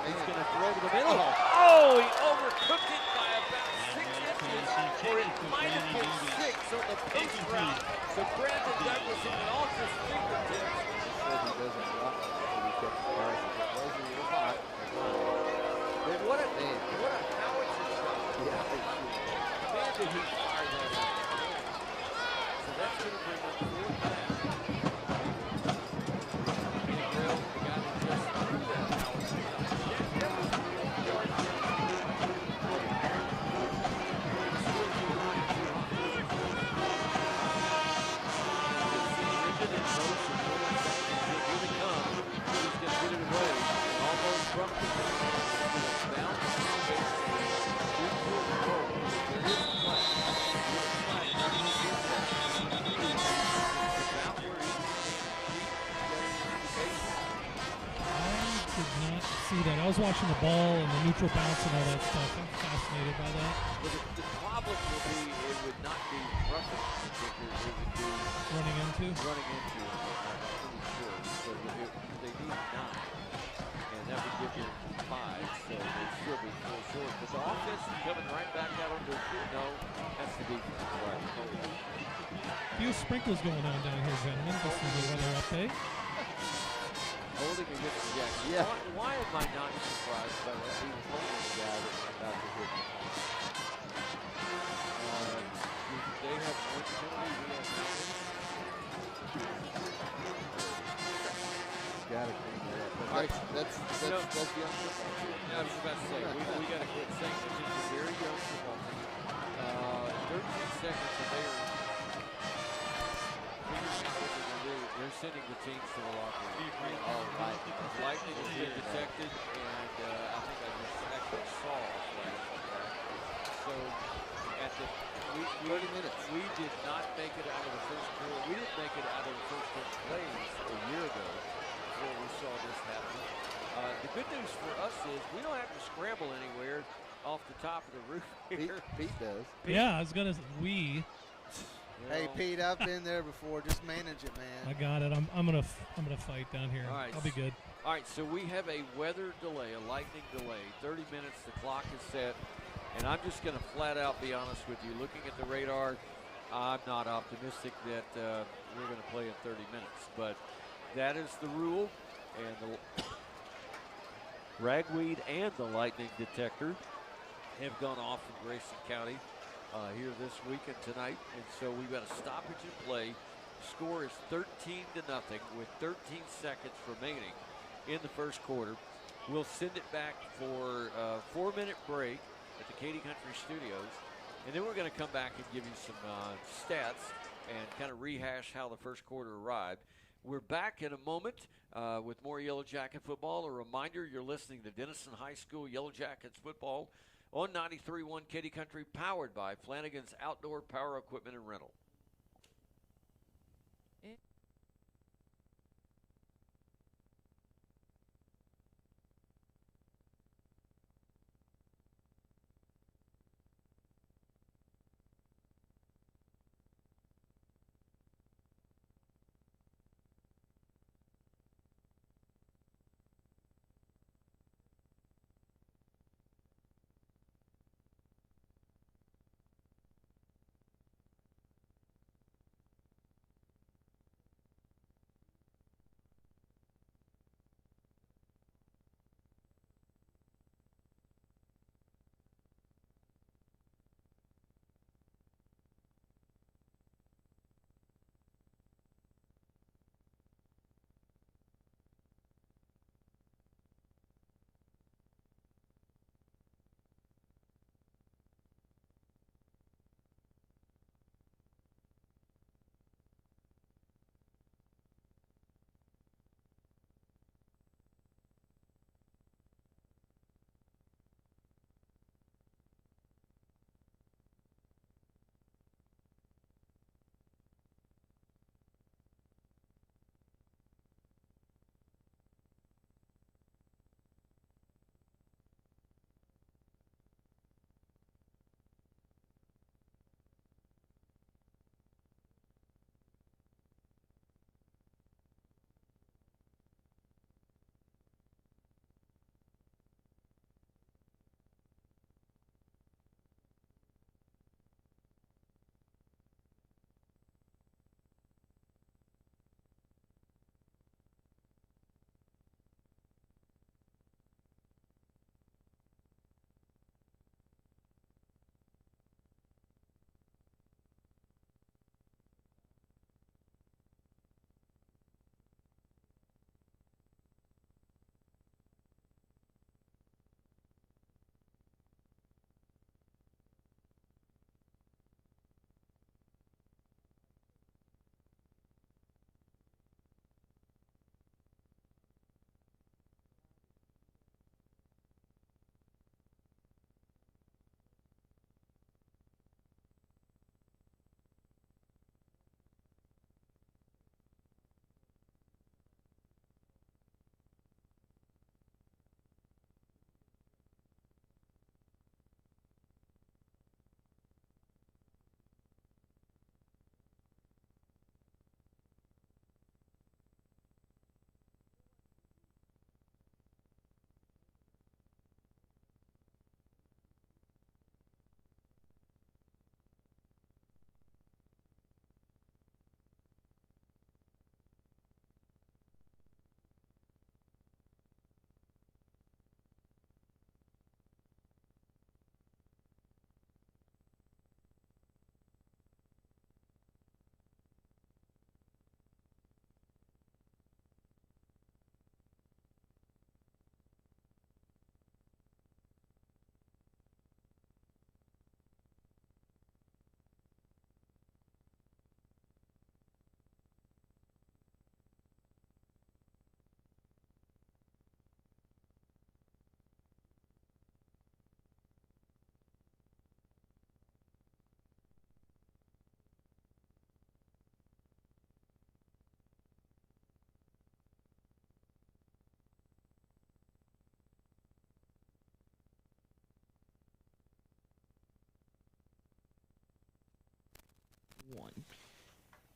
He's going to throw to the middle. Oh, he overcooked it by about 6 inches, or it might have been 6 on the post route. So Brandon Douglas in it off his fingertips. He said he doesn't want to be kept the pass. If it was a little hot, Man, what a howitzer shot. yeah, Man, did he fire that out. So that's going to bring up 4th down. Grill, the guy that just threw that howitzer shot. That was a real yard down. Rigid in motion. He's going to come. He's going to get it away. Almost from the bounce. See that. I was watching the ball and the neutral bounce and all that stuff. I'm fascinated by that. But the problem will be it would not be roughing the kicker. It would be Running into. running into it. I'm pretty sure. So they need 9, and that would give you 5. So they'd still be 4 short. But the offense is coming right back out onto the field. No, that's the defense. Right. Few sprinkles going on down here, gentlemen. Just a little weather update. Holding against the Jackets. Yeah. Why am I not surprised by that? He was holding the guy that was about to hit him. They have one penalty. We have nothing. got to clean that up. But All right. that's young football. I was about to say, we got to quit saying this is a very young football team. 13 seconds and they are figuring out what they're going to do. They're sending the teams to the locker room. All right. Lightning has been detected, and I think I just actually saw a flash on that. So at the 30 minutes. We did not make it out of the first quarter. We didn't make it out of the first 10 plays a year ago before we saw this happen. The good news for us is we don't have to scramble anywhere off the top of the roof here. Pete does. Yeah, I was gonna. We. Hey, Pete, I've been there before. Just manage it, man. I got it. I'm gonna fight down here. All right. I'll be good. All right, so we have a weather delay, a lightning delay. 30 minutes, the clock is set. And I'm just going to flat out be honest with you. Looking at the radar, I'm not optimistic that we're going to play in 30 minutes. But that is the rule. And the ragweed and the lightning detector have gone off in Grayson County here this week and tonight. And so we've got a stoppage in play. Score is 13-0 with 13 seconds remaining in the first quarter. We'll send it back for a 4-minute break at the Katy Country Studios, and then we're going to come back and give you some stats and kind of rehash how the first quarter arrived. We're back in a moment with more Yellow Jacket football. A reminder, you're listening to Denison High School Yellow Jackets football on 93.1 Katy Country, powered by Flanagan's Outdoor Power Equipment and Rental.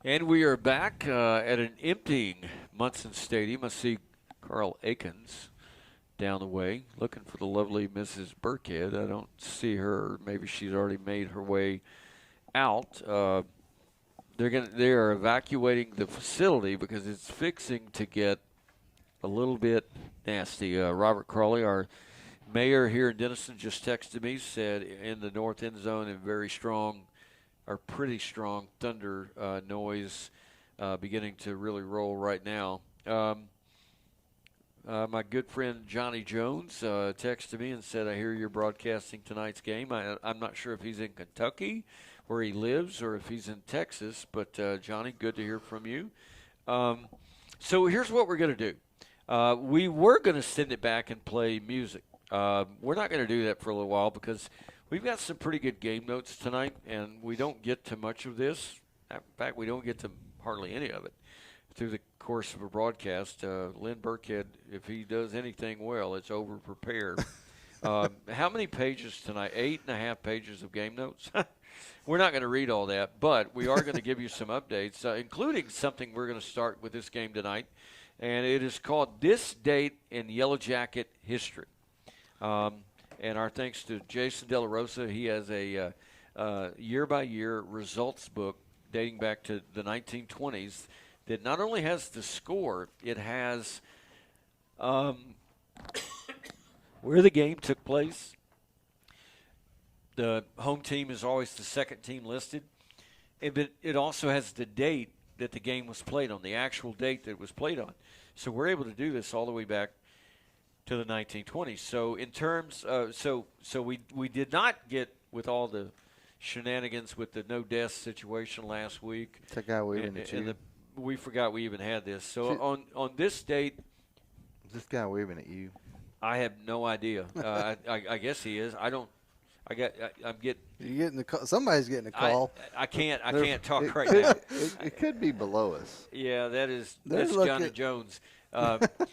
And we are back at an emptying Munson Stadium. I see Carl Akins down the way looking for the lovely Mrs. Burkhead. I don't see her. Maybe she's already made her way out. They are evacuating the facility because it's fixing to get a little bit nasty. Robert Crawley, our mayor here in Denison, just texted me, said in the north end zone and very strong, or pretty strong thunder noise beginning to really roll right now. My good friend Johnny Jones texted me and said, I hear you're broadcasting tonight's game. I'm not sure if he's in Kentucky where he lives or if he's in Texas, but Johnny, good to hear from you. So here's what we're going to do. We were going to send it back and play music. We're not going to do that for a little while because we've got some pretty good game notes tonight, and we don't get to much of this. In fact, we don't get to hardly any of it through the course of a broadcast. Lynn Burkhead, if he does anything well, it's over-prepared. How many pages tonight? 8.5 pages of game notes? We're not going to read all that, but we are going to give you some updates, including something we're going to start with this game tonight, and it is called This Date in Yellow Jacket History. And our thanks to Jason De La Rosa. He has a year-by-year results book dating back to the 1920s that not only has the score, it has where the game took place. The home team is always the second team listed. But it also has the date that the game was played on, the actual date that it was played on. So we're able to do this all the way back to the 1920s. So in terms, so we did not get with all the shenanigans with the no death situation last week. That guy waving at you. We forgot we even had this. So on this date, is this guy waving at you? I have no idea. I guess he is. I don't. I'm getting. You're getting the call. Somebody's getting a call. I can't talk right now. It could be below us. Yeah, that's Johnny Jones.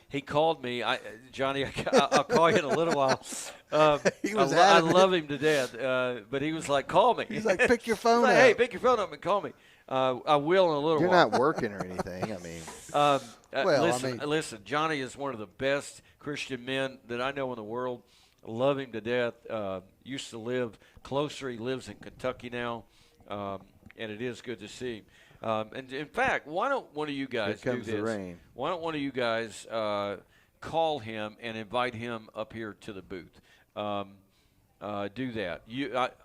He called me. Johnny, I'll call you in a little while. I love him to death, but he was like, call me. He's like, pick your phone up. Hey, pick your phone up and call me. I will in a little You're while. You're not working or anything. I mean. Listen, Johnny is one of the best Christian men that I know in the world. Love him to death. Used to live closer. He lives in Kentucky now, and it is good to see him. And in fact, why don't one of you guys do this? Here comes the rain. Why don't one of you guys call him and invite him up here to the booth? Do that.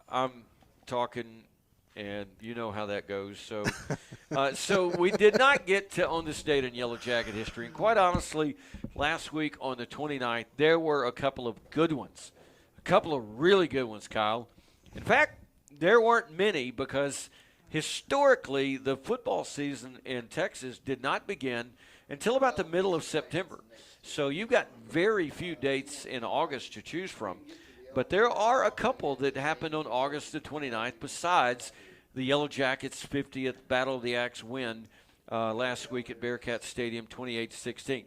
I'm talking, and you know how that goes. So, so we did not get to on this date in Yellow Jacket history. And quite honestly, last week on the 29th, there were a couple of good ones, a couple of really good ones, Kyle. In fact, there weren't many because historically, the football season in Texas did not begin until about the middle of September. So you've got very few dates in August to choose from. But there are a couple that happened on August the 29th besides the Yellow Jackets' 50th Battle of the Axe win last week at Bearcat Stadium, 28-16.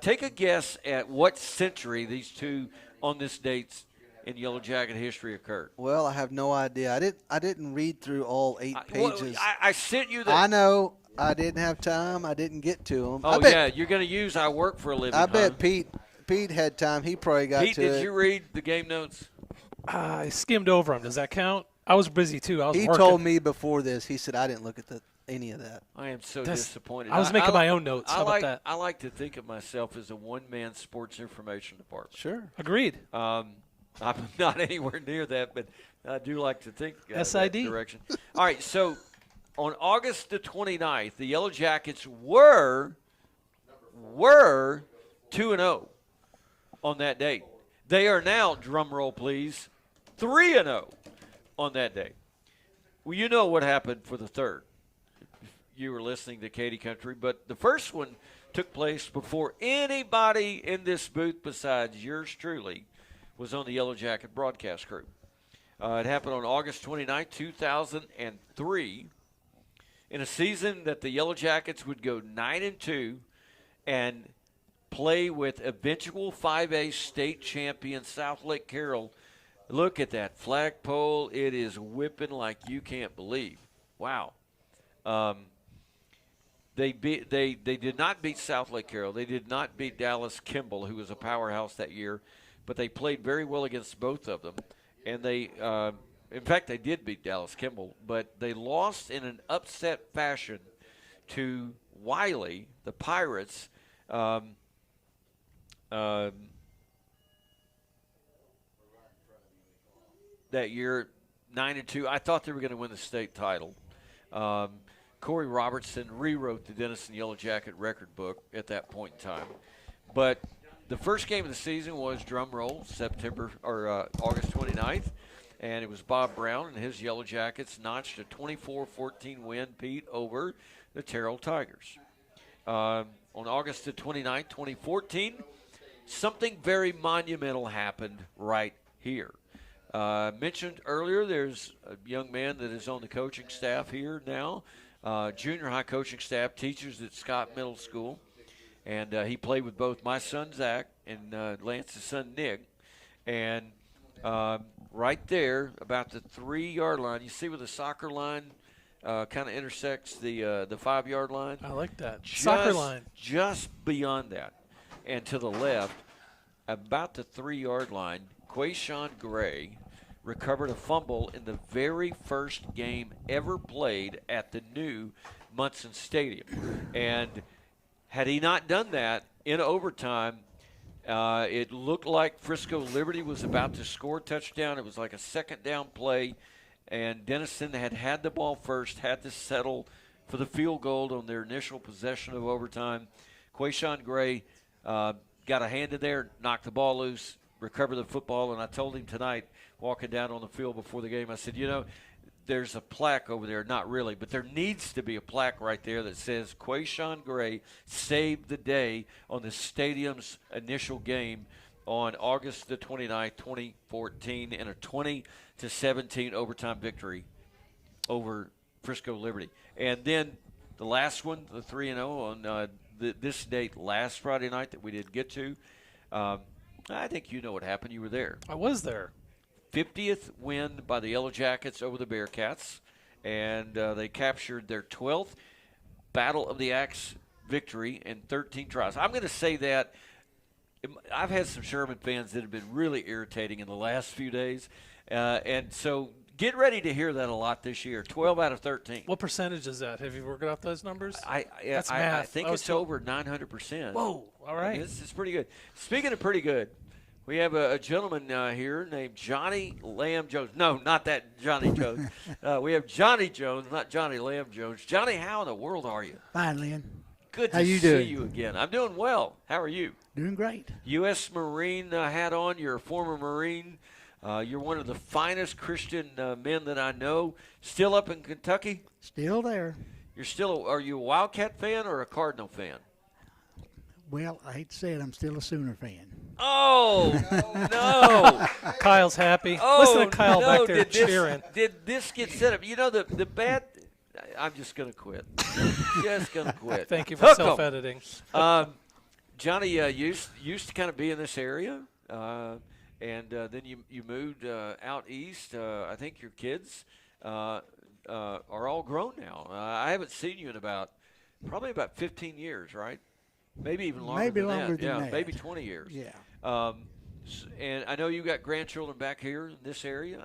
Take a guess at what century these two on this dates in Yellow Jacket history occurred. Well, I have no idea. I didn't read through all 8 pages. I sent you the. I know. I didn't have time. I didn't get to them. Oh, yeah. You're going to use I work for a living. I bet Pete had time. He probably got to it. Pete, did you read the game notes? I skimmed over them. Does that count? I was busy, too. I was working. He told me before this. He said, I didn't look at any of that. I am so disappointed. I was making my own notes. How about that? I like to think of myself as a one-man sports information department. Sure. Agreed. I'm not anywhere near that, but I do like to think SID. that direction. All right, so on August the 29th, the Yellow Jackets were 2-0 on that date. They are now, drum roll please, 3-0 on that date. Well, you know what happened for the third. You were listening to Katy Country, but the first one took place before anybody in this booth besides yours truly was on the Yellow Jacket broadcast crew. It happened on August 29, 2003, in a season that the Yellow Jackets would go 9-2 and play with eventual 5A state champion South Lake Carroll. Look at that flagpole. It is whipping like you can't believe. Wow. They did not beat South Lake Carroll. They did not beat Dallas Kimball, who was a powerhouse that year, but they played very well against both of them. And they, in fact, they did beat Dallas Kimball, but they lost in an upset fashion to Wiley, the Pirates. That year, 9-2. I thought they were going to win the state title. Corey Robertson rewrote the Denison Yellow Jacket record book at that point in time. But the first game of the season was, drum roll, August 29th, and it was Bob Brown and his Yellow Jackets notched a 24-14 win, Pete, over the Terrell Tigers. On August the 29th, 2014, something very monumental happened right here. Mentioned earlier, there's a young man that is on the coaching staff here now, junior high coaching staff, teaches at Scott Middle School, and he played with both my son Zach and Lance's son Nick. And right there, about the 3-yard line, you see where the soccer line kind of intersects the 5-yard line? I like that. Soccer line. Just beyond that, and to the left, about the 3-yard line, Quayshawn Gray recovered a fumble in the very first game ever played at the new Munson Stadium. And had he not done that in overtime, it looked like Frisco Liberty was about to score a touchdown. It was like a second down play, and Denison had the ball first, had to settle for the field goal on their initial possession of overtime. Quayshawn Gray got a hand in there, knocked the ball loose, recover the football, and I told him tonight, walking down on the field before the game, I said, there's a plaque over there. Not really, but there needs to be a plaque right there that says Quayshawn Gray saved the day on the stadium's initial game on August the 29th, 2014, in a 20-17 overtime victory over Frisco Liberty. And then the last one, the 3-0 on this date last Friday night that we didn't get to, I think you know what happened. You were there. I was there. 50th win by the Yellow Jackets over the Bearcats, and they captured their 12th Battle of the Axe victory in 13 tries. I'm going to say that I've had some Sherman fans that have been really irritating in the last few days, and so get ready to hear that a lot this year. 12 out of 13. What percentage is that? Have you worked out those numbers? That's math. I think it's over 900%. Whoa, all right. It's pretty good. Speaking of pretty good, we have a gentleman here named Johnny Lamb Jones. No, not that Johnny Jones. We have Johnny Jones, not Johnny Lamb Jones. Johnny, how in the world are you? Fine, Lynn. Good to see you again. I'm doing well. How are you? Doing great. U.S. Marine hat on. You're a former Marine. You're one of the finest Christian men that I know. Still up in Kentucky? Still there. Are you a Wildcat fan or a Cardinal fan? Well, I hate to say it, I'm still a Sooner fan. Oh, no. Kyle's happy. Oh, listen to Kyle back there cheering. Did this get set up? The bad – I'm just going to quit. Just going to quit. Thank you for self-editing. Johnny used to kind of be in this area, and then you moved out east. I think your kids are all grown now. I haven't seen you in probably about 15 years, right? Maybe even longer maybe than longer that. than that. Maybe 20 years. Yeah. And I know you got grandchildren back here in this area.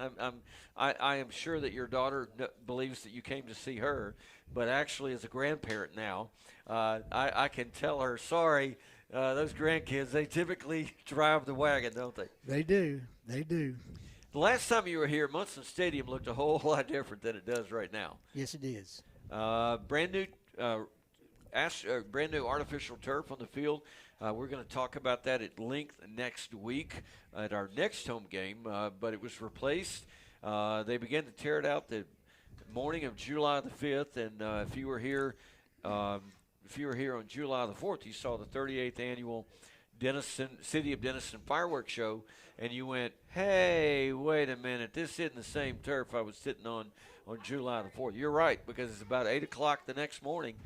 I am sure that your daughter believes that you came to see her, but actually as a grandparent now, I can tell her, sorry, those grandkids, they typically drive the wagon, don't they? They do. They do. The last time you were here, Munson Stadium looked a whole lot different than it does right now. Yes, it is. Brand new artificial turf on the field. We're going to talk about that at length next week at our next home game, but it was replaced. They began to tear it out the morning of July the 5th, and if you were here on July the 4th, you saw the 38th annual City of Denison fireworks show, and you went, hey, wait a minute, this isn't the same turf I was sitting on July the 4th. You're right, because it's about 8 o'clock the next morning.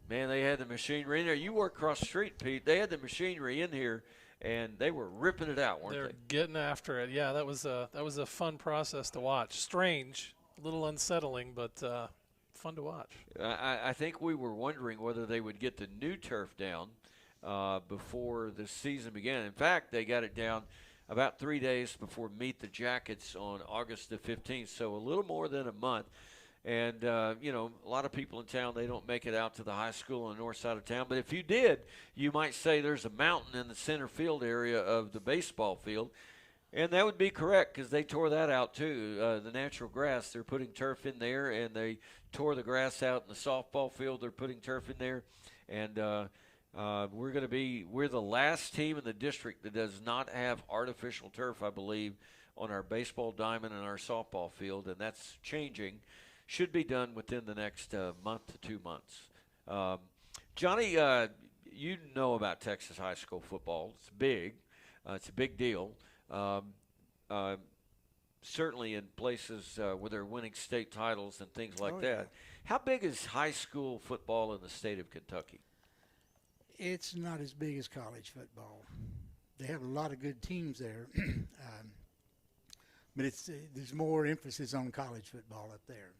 Man, they had the machinery in there. You work across the street, Pete. They had the machinery in here, and they were ripping it out, weren't they? They're getting after it. Yeah, that was a fun process to watch. Strange, a little unsettling, but fun to watch. I think we were wondering whether they would get the new turf down before the season began. In fact, they got it down about 3 days before Meet the Jackets on August the 15th, so a little more than a month. And, a lot of people in town, they don't make it out to the high school on the north side of town. But if you did, you might say there's a mountain in the center field area of the baseball field. And that would be correct because they tore that out too. The natural grass, they're putting turf in there, and they tore the grass out in the softball field. They're putting turf in there. And we're the last team in the district that does not have artificial turf, I believe, on our baseball diamond and our softball field, and that's changing. Should be done within the next month to 2 months. Johnny, you know about Texas high school football. It's big. It's a big deal. Certainly in places where they're winning state titles and things like that. Yeah. How big is high school football in the state of Kentucky? It's not as big as college football. They have a lot of good teams there, but there's more emphasis on college football up there,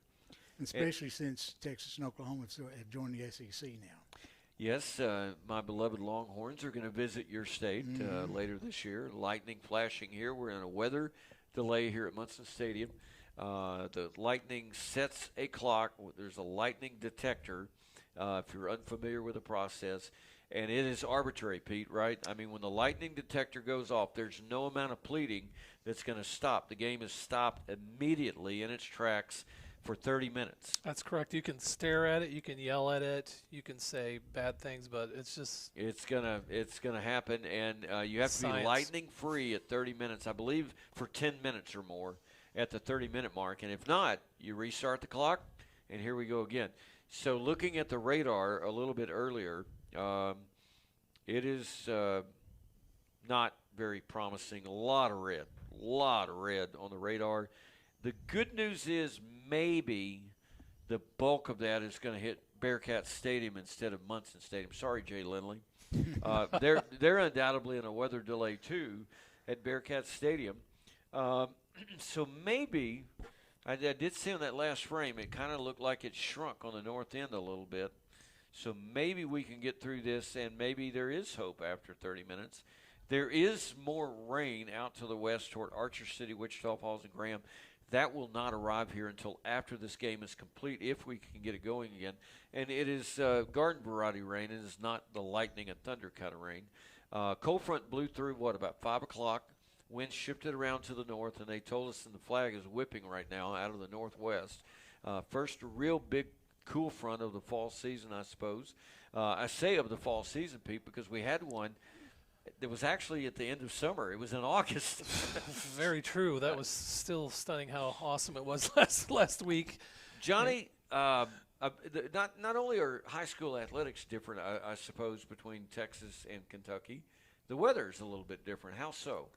especially since Texas and Oklahoma have joined the SEC now. Yes, my beloved Longhorns are going to visit your state later this year. Lightning flashing here. We're in a weather delay here at Munson Stadium. The lightning sets a clock. There's a lightning detector, if you're unfamiliar with the process. And it is arbitrary, Pete, right? I mean, when the lightning detector goes off, there's no amount of pleading that's going to stop. The game is stopped immediately in its tracks for 30 minutes. That's correct. You can stare at it, you can yell at it, you can say bad things, but it's just it's gonna happen, and you have to be lightning free at 30 minutes, I believe, for 10 minutes or more at the 30-minute mark. And if not, you restart the clock, and here we go again. So looking at the radar a little bit earlier, it is not very promising. A lot of red on the radar. The good news is maybe the bulk of that is going to hit Bearcat Stadium instead of Munson Stadium. Sorry, Jay Lindley. They're undoubtedly in a weather delay too at Bearcat Stadium. So maybe I did see on that last frame, it kind of looked like it shrunk on the north end a little bit. So maybe we can get through this, and maybe there is hope after 30 minutes. There is more rain out to the west toward Archer City, Wichita Falls, and Graham. That will not arrive here until after this game is complete, if we can get it going again. And it is garden variety rain. It is not the lightning and thunder kind of rain. Cold front blew through, about 5 o'clock. Winds shifted around to the north, and they told us the flag is whipping right now out of the northwest. First real big cool front of the fall season, I suppose. I say of the fall season, Pete, because we had one that was actually at the end of summer. It was in August. Very true. That was still stunning how awesome it was last week. Johnny, not only are high school athletics different, I suppose, between Texas and Kentucky, the weather's a little bit different. How so?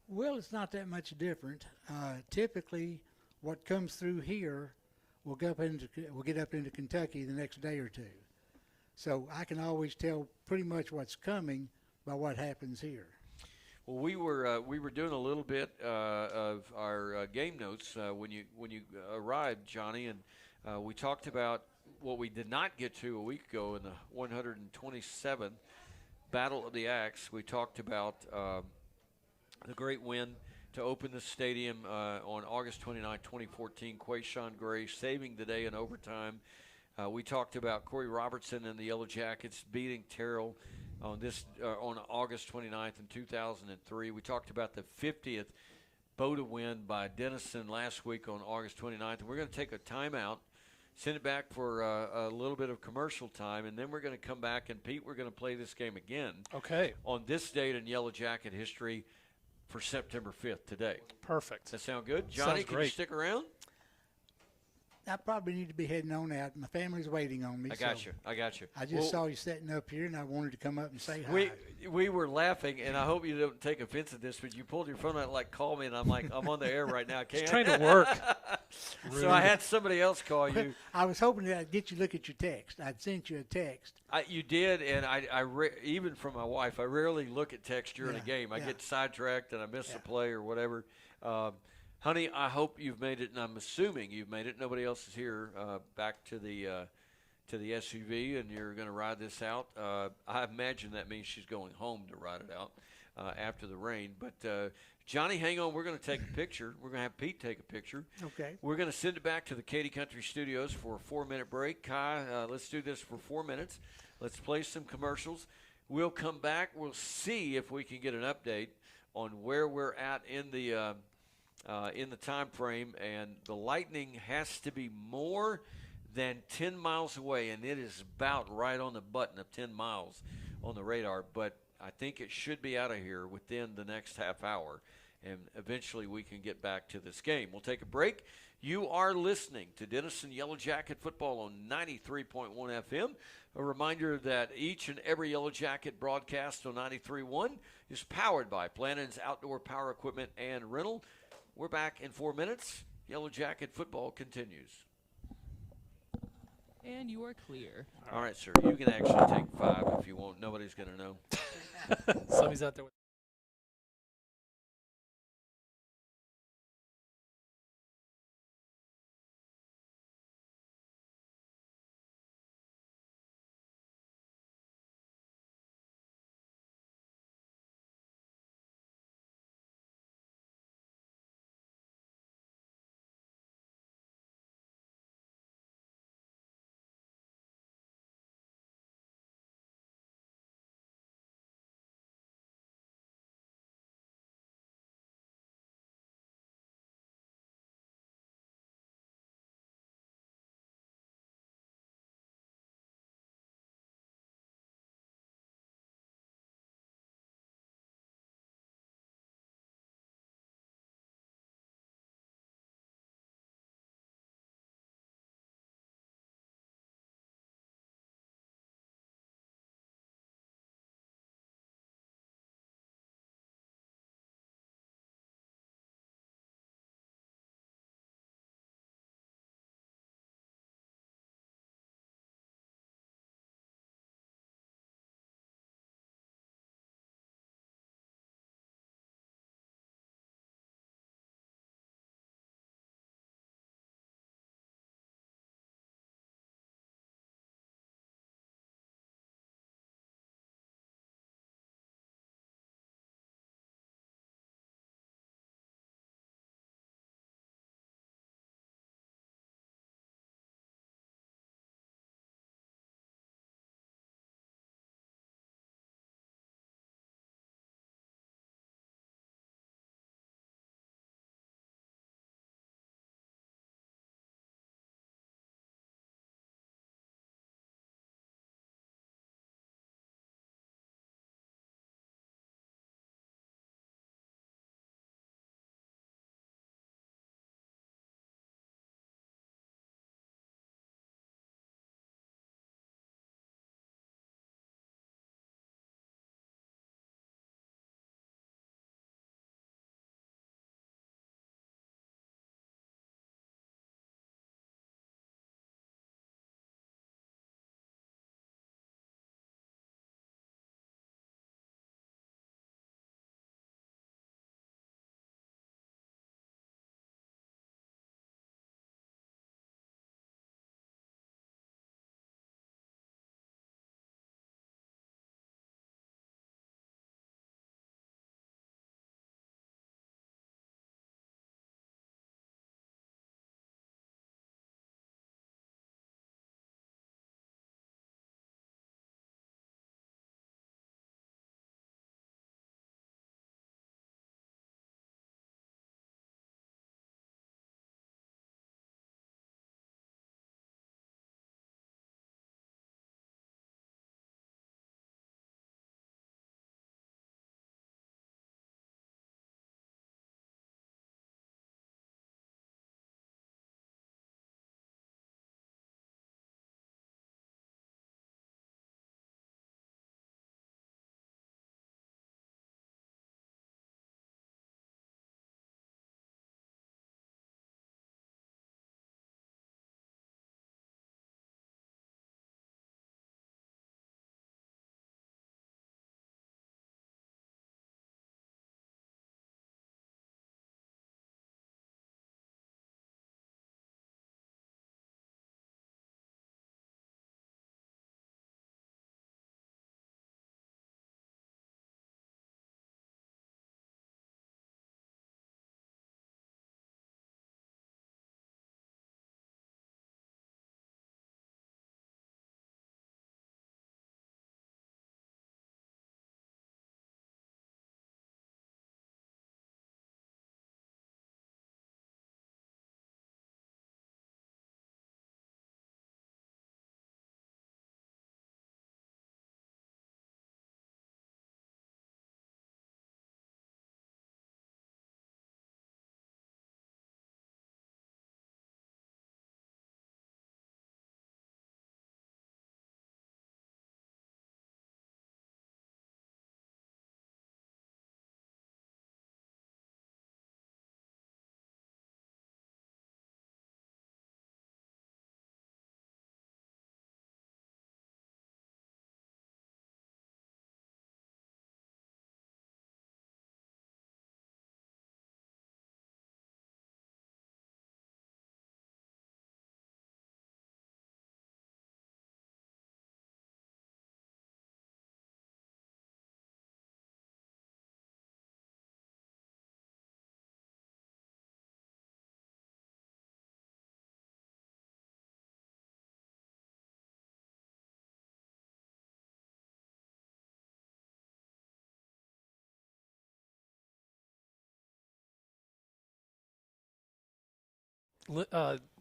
Well, it's not that much different. Typically, what comes through here will get up into Kentucky the next day or two. So I can always tell pretty much what's coming by what happens here. Well, we were doing a little bit of our game notes when you arrived, Johnny, and we talked about what we did not get to a week ago in the 127th Battle of the Axe. We talked about the great win to open the stadium on August 29, 2014. Quayshawn Gray saving the day in overtime. We talked about Corey Robertson and the Yellow Jackets beating Terrell on August 29th in 2003. We talked about the 50th Boda win by Denison last week on August 29th. And we're going to take a timeout, send it back for a little bit of commercial time, and then we're going to come back. And, Pete, we're going to play this game again. Okay. On this date in Yellow Jacket history for September 5th today. Perfect. Does that sound good? Johnny, Sounds can great. you stick around? I probably need to be heading on out. My family's waiting on me. I got you. I just saw you sitting up here, and I wanted to come up and say hi. We were laughing, and I hope you don't take offense at this, but you pulled your phone out like, call me, and I'm like, I'm on the air right now. I can't. It's trying to work. So I had somebody else call you. I was hoping that I'd get you to look at your text. I'd sent you a text. You did, and even from my wife, I rarely look at text during a game. I get sidetracked, and I miss a play or whatever. Honey, I hope you've made it, and I'm assuming you've made it. Nobody else is here. Back to the SUV, and you're going to ride this out. I imagine that means she's going home to ride it out after the rain. But Johnny, hang on. We're going to take a picture. We're going to have Pete take a picture. Okay. We're going to send it back to the Katy Country Studios for a 4-minute break. Kai, let's do this for 4 minutes. Let's play some commercials. We'll come back. We'll see if we can get an update on where we're at in the time frame. And the Lightning has to be more than 10 miles away, and it is about right on the button of 10 miles on the radar. But I think it should be out of here within the next half hour, and eventually we can get back to this game. We'll take a break. You are listening to Denison Yellow Jacket football on 93.1 FM. A reminder that each and every Yellow Jacket broadcast on 93.1 is powered by Plannon's Outdoor Power Equipment and Rental. We're back in 4 minutes. Yellow Jacket football continues. And you are clear. All right, sir. You can actually take 5 if you want. Nobody's going to know. Somebody's out there with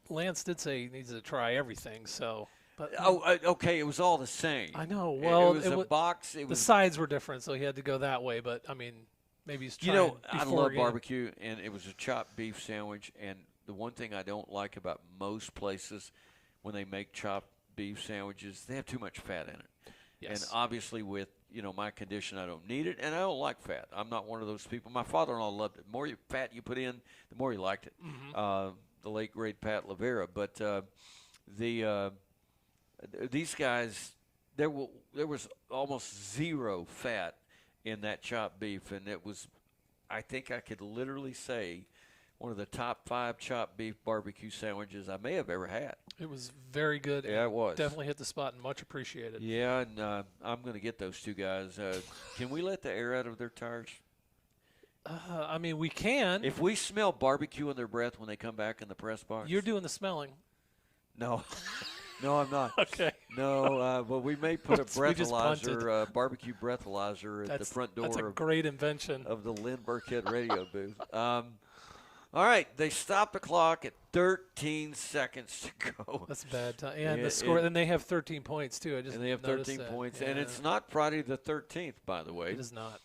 Lance did say he needs to try everything, so. But okay, it was all the same. I know. Well, it was a box. The sides were different, so he had to go that way. But I mean, maybe he's trying. I love barbecue, and it was a chopped beef sandwich. And the one thing I don't like about most places when they make chopped beef sandwiches, they have too much fat in it. Yes. And obviously, with my condition, I don't need it, and I don't like fat. I'm not one of those people. My father-in-law loved it. The more fat you put in, the more he liked it. Mm-hmm. The late great Pat Lavera, but these guys, there was almost zero fat in that chopped beef, and it was, I think I could literally say, one of the top 5 chopped beef barbecue sandwiches I may have ever had. It was very good. Yeah, it was. Definitely hit the spot and much appreciated. Yeah, and I'm going to get those two guys. Can we let the air out of their tires? I mean, we can. If we smell barbecue in their breath when they come back in the press box. You're doing the smelling. No. No, I'm not. Okay. No, but we may put a breathalyzer, barbecue breathalyzer at the front door. That's a great invention. Of the Lynn Burkhead radio booth. All right, they stopped the clock at 13 seconds to go. That's a bad time. And the score, and they have 13 points, too. And they have 13 points. Yeah. And it's not Friday the 13th, by the way. It is not.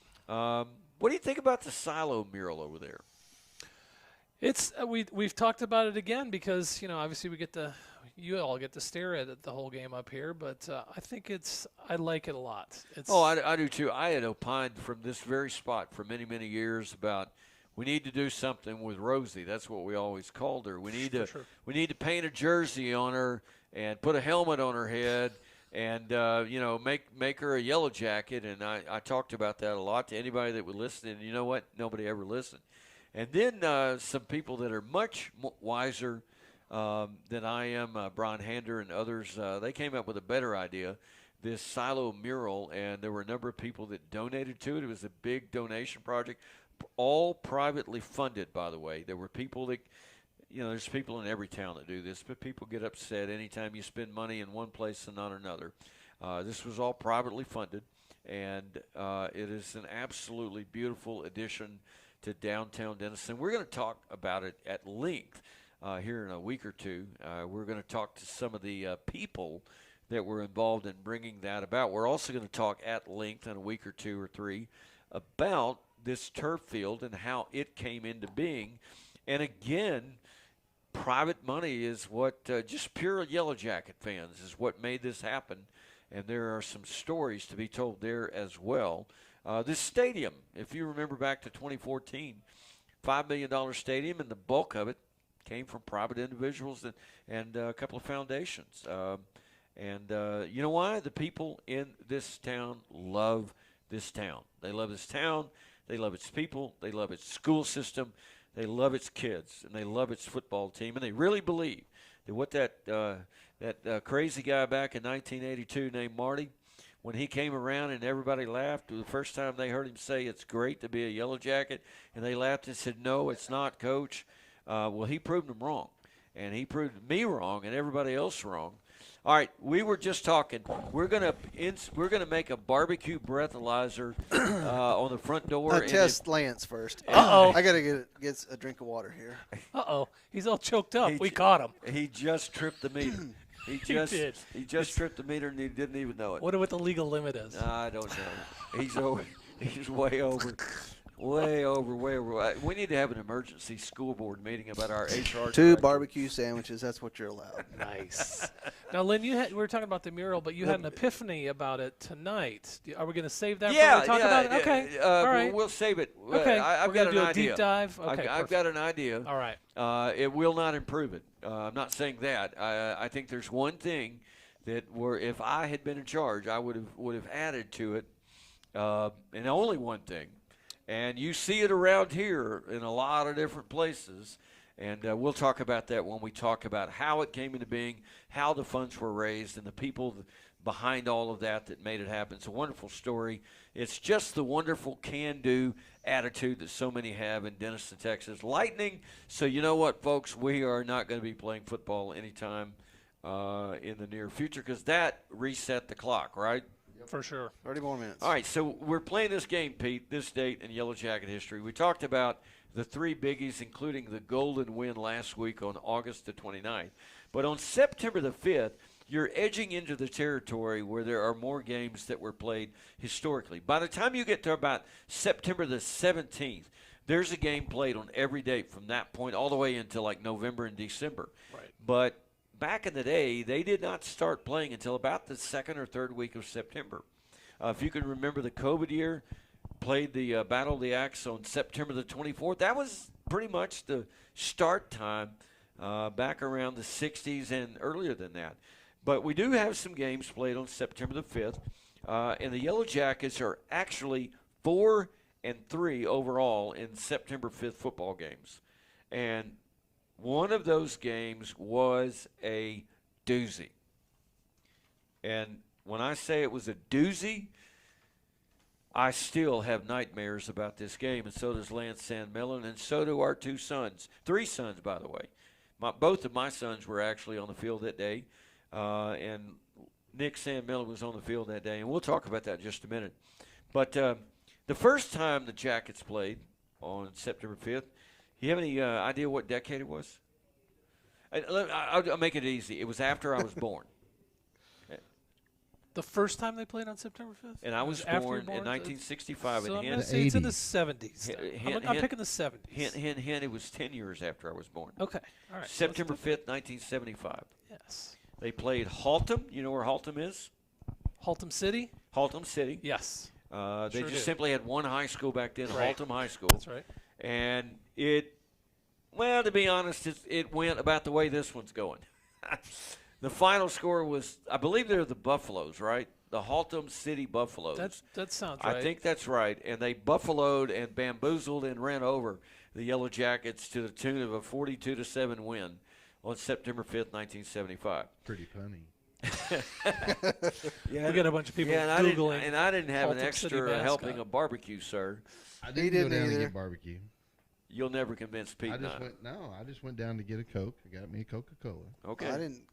What do you think about the silo mural over there? It's we've talked about it again because, obviously you all get to stare at it the whole game up here, but I think I like it a lot. I do too. I had opined from this very spot for many, many years about we need to do something with Rosie. That's what we always called her. We need to paint a jersey on her and put a helmet on her head and make her a yellow jacket. And I talked about that a lot to anybody that would listen. And you know what? Nobody ever listened. And then some people that are much wiser than I am, Brian Hander and others, they came up with a better idea, this silo mural, and there were a number of people that donated to it. It was a big donation project, all privately funded, by the way. There were people that, there's people in every town that do this, but people get upset anytime you spend money in one place and not another. This was all privately funded, and it is an absolutely beautiful addition to downtown Denison. We're going to talk about it at length here in a week or two. We're going to talk to some of the people that were involved in bringing that about. We're also going to talk at length in a week or 2 or 3 about this turf field and how it came into being. And again, private money is what, just pure Yellow Jacket fans is what made this happen. And there are some stories to be told there as well. This stadium, if you remember back to 2014, $5 million stadium, and the bulk of it came from private individuals and a couple of foundations. You know why? The people in this town love this town. They love this town. They love its people. They love its school system. They love its kids, and they love its football team. And they really believe that what that crazy guy back in 1982 named Marty, when he came around and everybody laughed, the first time they heard him say it's great to be a Yellow Jacket, and they laughed and said, "No, it's not, Coach." Well, he proved them wrong, and he proved me wrong and everybody else wrong. All right, we were just talking. We're gonna make a barbecue breathalyzer on the front door. Test Lance first. Uh-oh. I gotta get a drink of water here. Uh-oh, he's all choked up. We caught him. He just tripped the meter. He just tripped the meter and he didn't even know it. Wonder what the legal limit is. I don't know. He's over. He's way over. Way over. We need to have an emergency school board meeting about our HR. 2 barbecue sandwiches. That's what you're allowed. Nice. Now, Lynn, we were talking about the mural, but you had an epiphany about it tonight. Are we going to save that? Yeah, for talk about it? Okay. All right. We'll save it. Okay. I've got an idea. Deep dive. Okay. I've got an idea. All right. It will not improve it. I'm not saying that. I think there's one thing that if I had been in charge, I would have added to it, and only one thing. And you see it around here in a lot of different places. And we'll talk about that when we talk about how it came into being, how the funds were raised, and the people behind all of that made it happen. It's a wonderful story. It's just the wonderful can-do attitude that so many have in Denison, Texas. Lightning. So you know what, folks? We are not going to be playing football anytime in the near future because that reset the clock, right? For sure. 30 more minutes. All right, so we're playing this game, Pete, this date in Yellow Jacket history. We talked about the three biggies, including the Golden win last week on August the 29th. But on September the 5th, you're edging into the territory where there are more games that were played historically. By the time you get to about September the 17th, there's a game played on every date from that point all the way into like November and December. Right. But back in the day, they did not start playing until about the second or third week of September. If you can remember the COVID year, played the Battle of the Axe on September the 24th. That was pretty much the start time back around the 60s and earlier than that. But we do have some games played on September the 5th, and the Yellow Jackets are actually 4-3 overall in September 5th football games. And one of those games was a doozy. And when I say it was a doozy, I still have nightmares about this game, and so does Lance Sandmelon, and so do our two sons. 3 sons, by the way. Both of my sons were actually on the field that day, and Nick Sandmelon was on the field that day, and we'll talk about that in just a minute. But the first time the Jackets played on September 5th, you have any idea what decade it was? I'll make it easy. It was after I was born. The first time they played on September 5th? And I was born in 1965. So and I'm going to say it's in the 70s. I'm picking the 70s. Hint, it was 10 years after I was born. Okay. All right. September 5th, 1975. Yes. They played Haltom. You know where Haltom is? Haltom City? Haltom City. Yes. They just simply had one high school back then, Right. Haltom High School. That's right. And well, to be honest, it went about the way this one's going. The final score was, I believe they're the Buffaloes, right? The Haltom City Buffaloes. That sounds right. I think that's right. And they buffaloed and bamboozled and ran over the Yellow Jackets to the tune of a 42-7 win on September 5th, 1975. Pretty funny. Yeah, we got a bunch of people Googling. And I didn't have an Haltom City extra helping mascot. of barbecue, sir. I didn't go down to get barbecue. You'll never convince Pete. I just went down to get a Coke. I got me a Coca-Cola. Okay.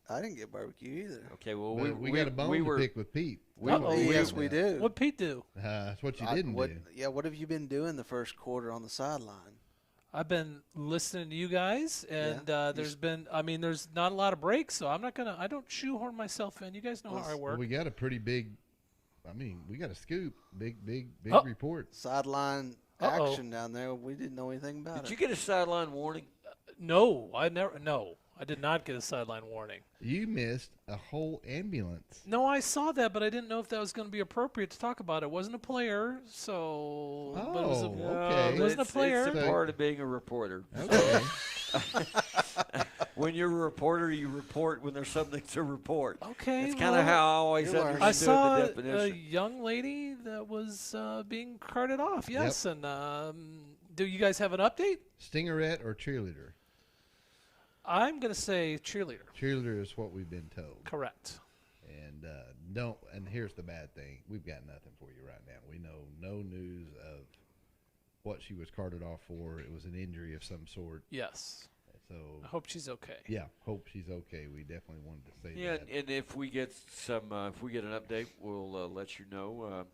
I didn't get barbecue either. Okay, well we got a bone to pick with Pete. Yes, we do. What'd Pete do? That's what you didn't do. Yeah, what have you been doing the first quarter on the sideline? I've been listening to you guys, and there's not a lot of breaks, so I don't shoehorn myself in. You guys know how I work. Well, we got a pretty big, we got a scoop, big report. Sideline action down there. We didn't know anything about it. Did you get a sideline warning? No, I did not get a sideline warning. You missed a whole ambulance. No, I saw that, but I didn't know if that was going to be appropriate to talk about. It wasn't a player, so. Oh, but okay. It wasn't a player. It's a part of being a reporter. Okay. When you're a reporter, you report when there's something to report. Okay. It's kind of how I always understood I saw the definition. a young lady that was being carted off. Yes, and do you guys have an update? Stingerette or cheerleader? I'm going to say cheerleader. Cheerleader is what we've been told. Correct. And and here's the bad thing. We've got nothing for you right now. We know no news of what she was carted off for. It was an injury of some sort. Yes. So I hope she's okay. Yeah, hope she's okay. We definitely wanted to say that. Yeah, and if we get if we get an update, we'll let you know.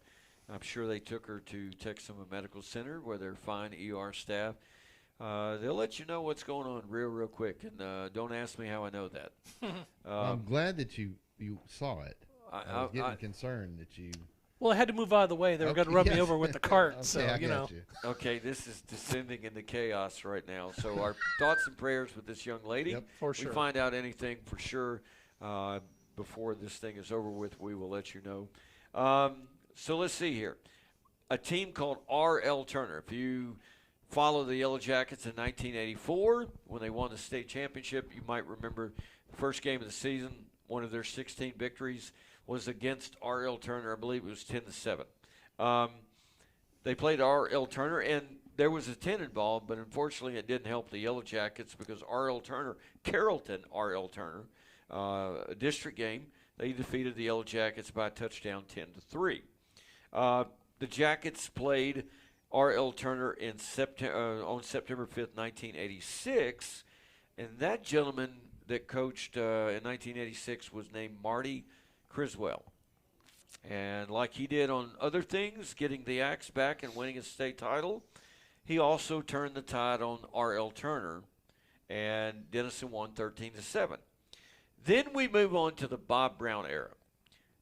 I'm sure they took her to Texoma Medical Center where they're fine ER staff. They'll let you know what's going on real quick, and don't ask me how I know that. I'm glad that you saw it. I was getting concerned that you. Well, I had to move out of the way. They were going to run me over with the cart, okay, so you know. Okay, this is descending into chaos right now. So our thoughts and prayers with this young lady. Yep, for sure. We find out anything for sure before this thing is over with. We will let you know. So let's see here. A team called R.L. Turner. If you follow the Yellow Jackets in 1984 when they won the state championship, you might remember the first game of the season. One of their 16 victories was against R.L. Turner. I believe it was 10-7. They played R.L. Turner, and there was a 10 involved, but unfortunately it didn't help the Yellow Jackets because R.L. Turner, Carrollton R.L. Turner, a district game, they defeated the Yellow Jackets by a touchdown 10-3. The Jackets played R.L. Turner on September 5th, 1986, and that gentleman that coached in 1986 was named Marty Criswell. And like he did on other things, getting the Axe back and winning a state title, he also turned the tide on R.L. Turner, and Denison won 13-7. Then we move on to the Bob Brown era.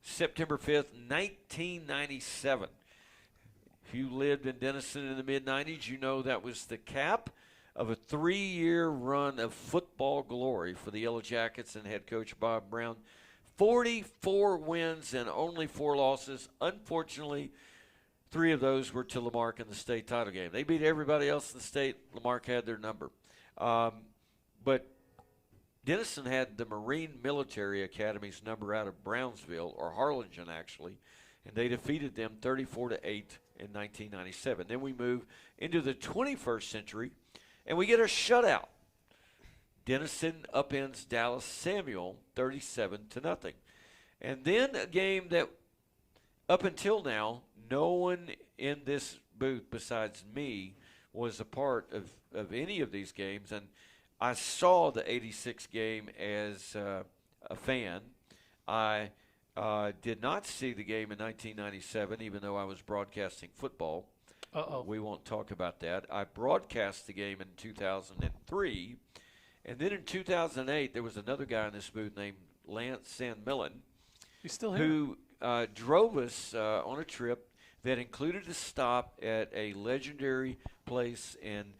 September 5th, 1997. If you lived in Denison in the mid-90s, you know that was the cap of a 3-year run of football glory for the Yellow Jackets and head coach Bob Brown. 44 wins and only 4 losses. Unfortunately, 3 of those were to Lamarck in the state title game. They beat everybody else in the state. Lamarck had their number. But Denison had the Marine Military Academy's number out of Brownsville, or Harlingen actually, and they defeated them 34-8 in 1997. Then we move into the 21st century, and we get a shutout. Denison upends Dallas Samuel 37-0. And then a game that up until now, no one in this booth besides me was a part of any of these games. And I saw the 86 game as a fan. I did not see the game in 1997, even though I was broadcasting football. We won't talk about that. I broadcast the game in 2003. And then in 2008, there was another guy in this booth named Lance Sandmillan. He's still here. Who drove us on a trip that included a stop at a legendary place in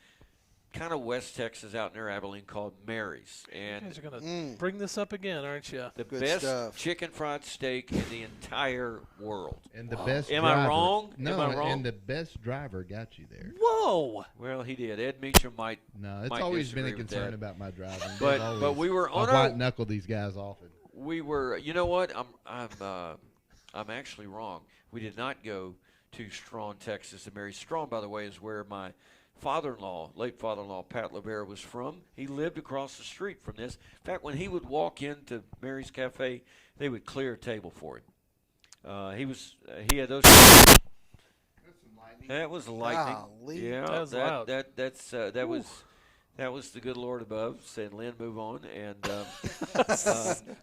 kind of West Texas out near Abilene called Mary's. And you guys are going to bring this up again, aren't you? the Good best stuff. chicken fried steak in the entire world. And the best Am driver, I wrong? No, Am I wrong? and the best driver got you there. Whoa! Well, he did. Ed Meacham might. No, it's might always been a disagree with concern that. about my driving. But we were on I our. white knuckle these guys often. We were. You know what? I'm actually wrong. We did not go to Strawn, Texas. And Mary Strawn, by the way, is where my father-in-law, late father-in-law, Pat LaBear, was from. He lived across the street from this. In fact, when he would walk into Mary's Cafe, they would clear a table for him. He had those. That was lightning. Golly. Yeah, That was loud. That was the good Lord above saying, "Lynn, move on." And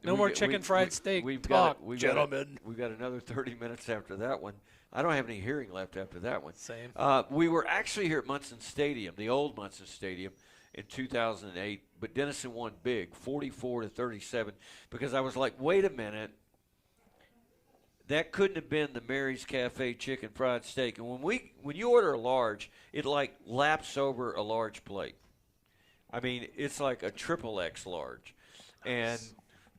No more chicken fried steak We've talk, got gentlemen. we've got another 30 minutes after that one. I don't have any hearing left after that one. Same. We were actually here at Munson Stadium, the old Munson Stadium, in 2008, but Denison won big, 44-37, because I was like, wait a minute. That couldn't have been the Mary's Cafe chicken fried steak. And when you order a large, it like laps over a large plate. I mean, it's like a triple X large. And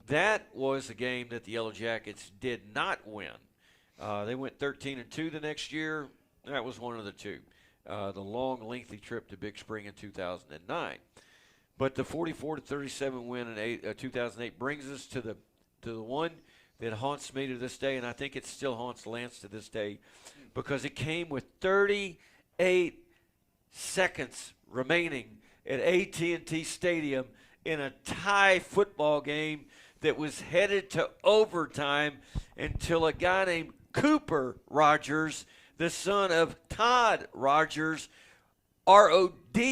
that was a game that the Yellow Jackets did not win. They went 13-2 the next year. That was one of the two. The long, lengthy trip to Big Spring in 2009. But the 44-37 win in 2008 brings us to the one that haunts me to this day, and I think it still haunts Lance to this day, because it came with 38 seconds remaining at AT&T Stadium in a tie football game that was headed to overtime until a guy named Cooper Rogers, the son of Todd Rogers, Rodgers,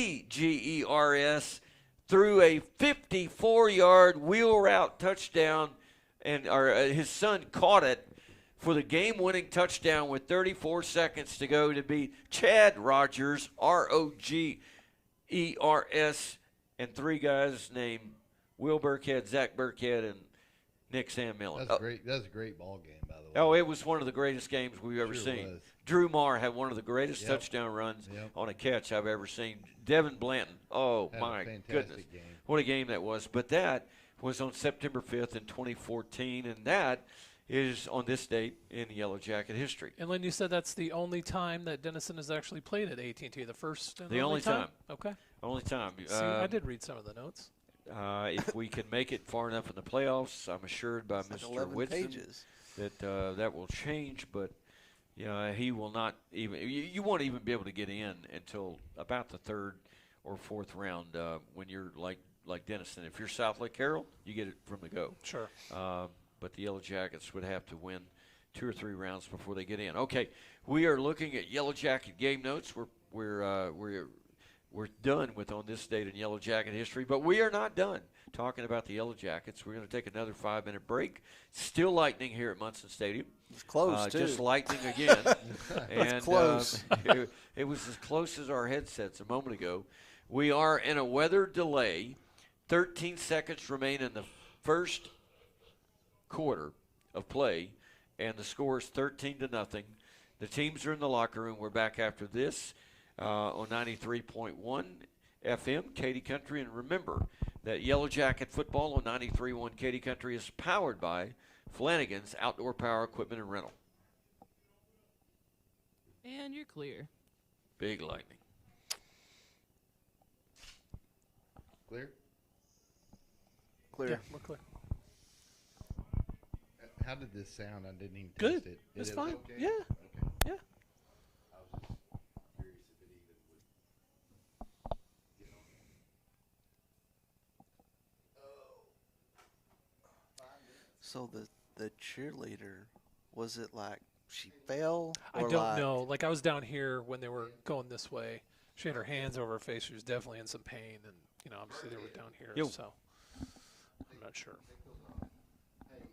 threw a 54-yard wheel route touchdown, and his son caught it for the game-winning touchdown with 34 seconds to go to beat Chad Rogers, Rogers, and 3 guys named Will Burkhead, Zach Burkhead, and Nick Sam Millen. That's great. That's a great ball game, by the way. Oh, it was one of the greatest games we've ever seen. Was. Drew Marr had one of the greatest touchdown runs on a catch I've ever seen. Devin Blanton, Had my a fantastic goodness, game. what a game that was. But that was on September 5th in 2014, and that is on this date in Yellow Jacket history. And Lynn, you said that's the only time that Denison has actually played at AT&T. The first and The only time. Okay. Only time. See, I did read some of the notes. If we can make it far enough in the playoffs, I'm assured by Like Mr. 11 Whitson pages. that that will change, but he will not even. You won't even be able to get in until about the 3rd or 4th round when you're like Denison. If you're South Lake Carroll, you get it from the go. Sure. But the Yellow Jackets would have to win 2 or 3 rounds before they get in. Okay, we are looking at Yellow Jacket game notes. we're done with On This Date in Yellow Jacket history, but we are not done talking about the Yellow Jackets. We're going to take another 5-minute break. Still lightning here at Munson Stadium. It's close, too. Just lightning again. It's close. It was as close as our headsets a moment ago. We are in a weather delay. 13 seconds remain in the first quarter of play, and the score is 13-0. The teams are in the locker room. We're back after this on 93.1 FM, Katy Country. And remember that Yellow Jacket football on 93.1 Katy Country is powered by Flanagan's Outdoor Power Equipment and Rental. And you're clear. Big lightning. Clear? Clear. Yeah, we're clear. How did this sound? I didn't even Good. test it. It's It is fine. okay? Yeah. Okay. Yeah. I was just curious if it even would get on. So the cheerleader, was it like she fell? I or don't like, know. Like, I was down here when they were going this way. She had her hands over her face. She was definitely in some pain. And, obviously they were down here. Yo. So I'm not sure. Hey,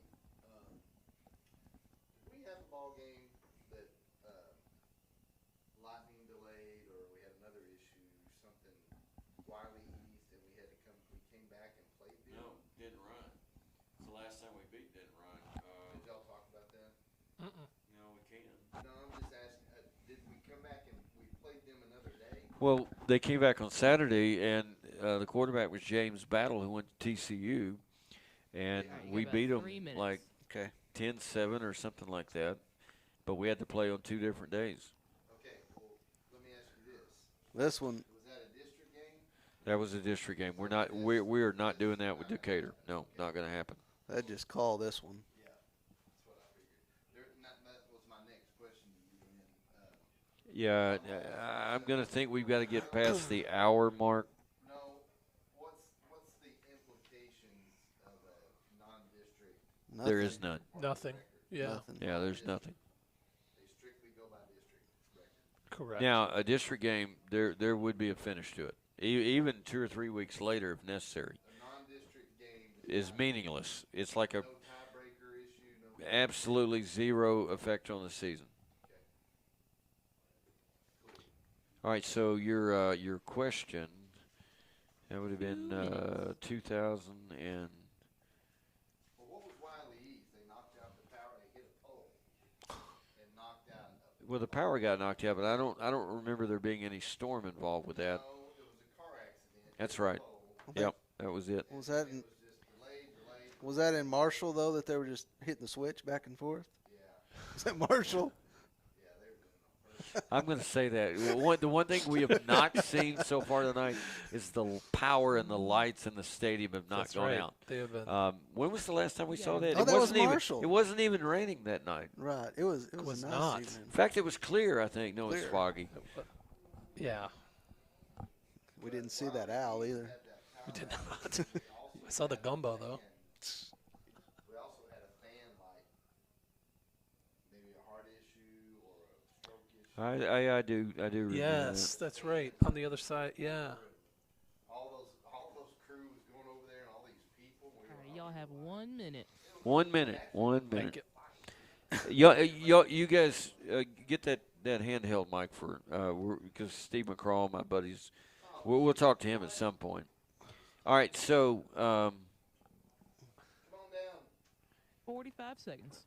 did we have a ball game that lightning delayed, or we had another issue, something Wiley East, and we came back and played them? No, didn't run. It's the last time we beat didn't run. Did y'all talk about that? No, we can't. No, I'm just asking, did we come back and we played them another day? Well, they came back on Saturday, and the quarterback was James Battle, who went to TCU, and we beat them like 10-7 or something like that. But we had to play on 2 different days. Okay, well, let me ask you this. This one, Was that a district game? That was a district game. We are not doing that with Decatur. No, not going to happen. they just call this one. Yeah, that's what I figured. That was my next question to you. And Yeah, I'm going to think we've got to get past the hour mark. no, what's the implications of a non-district? There is none. Nothing. Yeah. Nothing. Yeah, there's nothing. They strictly go by district record. Correct. Now, a district game, there would be a finish to it. Even 2 or 3 weeks later, if necessary, A non-district game is meaningless. It's like a no tiebreaker issue. No. absolutely zero effect on the season. All right, so your question, that would have been 2000 and Well, what was Wiley East? They knocked out the power. They hit a pole and knocked out. well, the power got knocked out, but I don't remember there being any storm involved with that. No, it was a car accident. That's right. Yep, that was it. Was that in, It was just delayed. was that in Marshall though, that they were just hitting the switch back and forth? Yeah, Is that Marshall? yeah, they were doing it. I'm going to say that. The one thing we have not seen so far tonight is the power and the lights in the stadium have not That's gone right. out. They have been. When was the last time we saw that? Oh, It that was wasn't even. Marshall. It wasn't even raining that night. Right. It was was a nice not. evening. In fact, it was clear. I think. No, it's Clear. foggy. Yeah. We didn't see that owl either. We did not. I saw the gumbo, though. We also had a fan like maybe a heart issue or a stroke issue. I do remember Yes, that's right. On the other side, yeah. All those crews going over there and all these people. We All were right, y'all have 1 minute. that. 1 minute. 1 Thank minute. you. You guys get that handheld mic for because Steve McCraw, my buddies, we'll talk to him at some point. All right, so come on down. 45 seconds.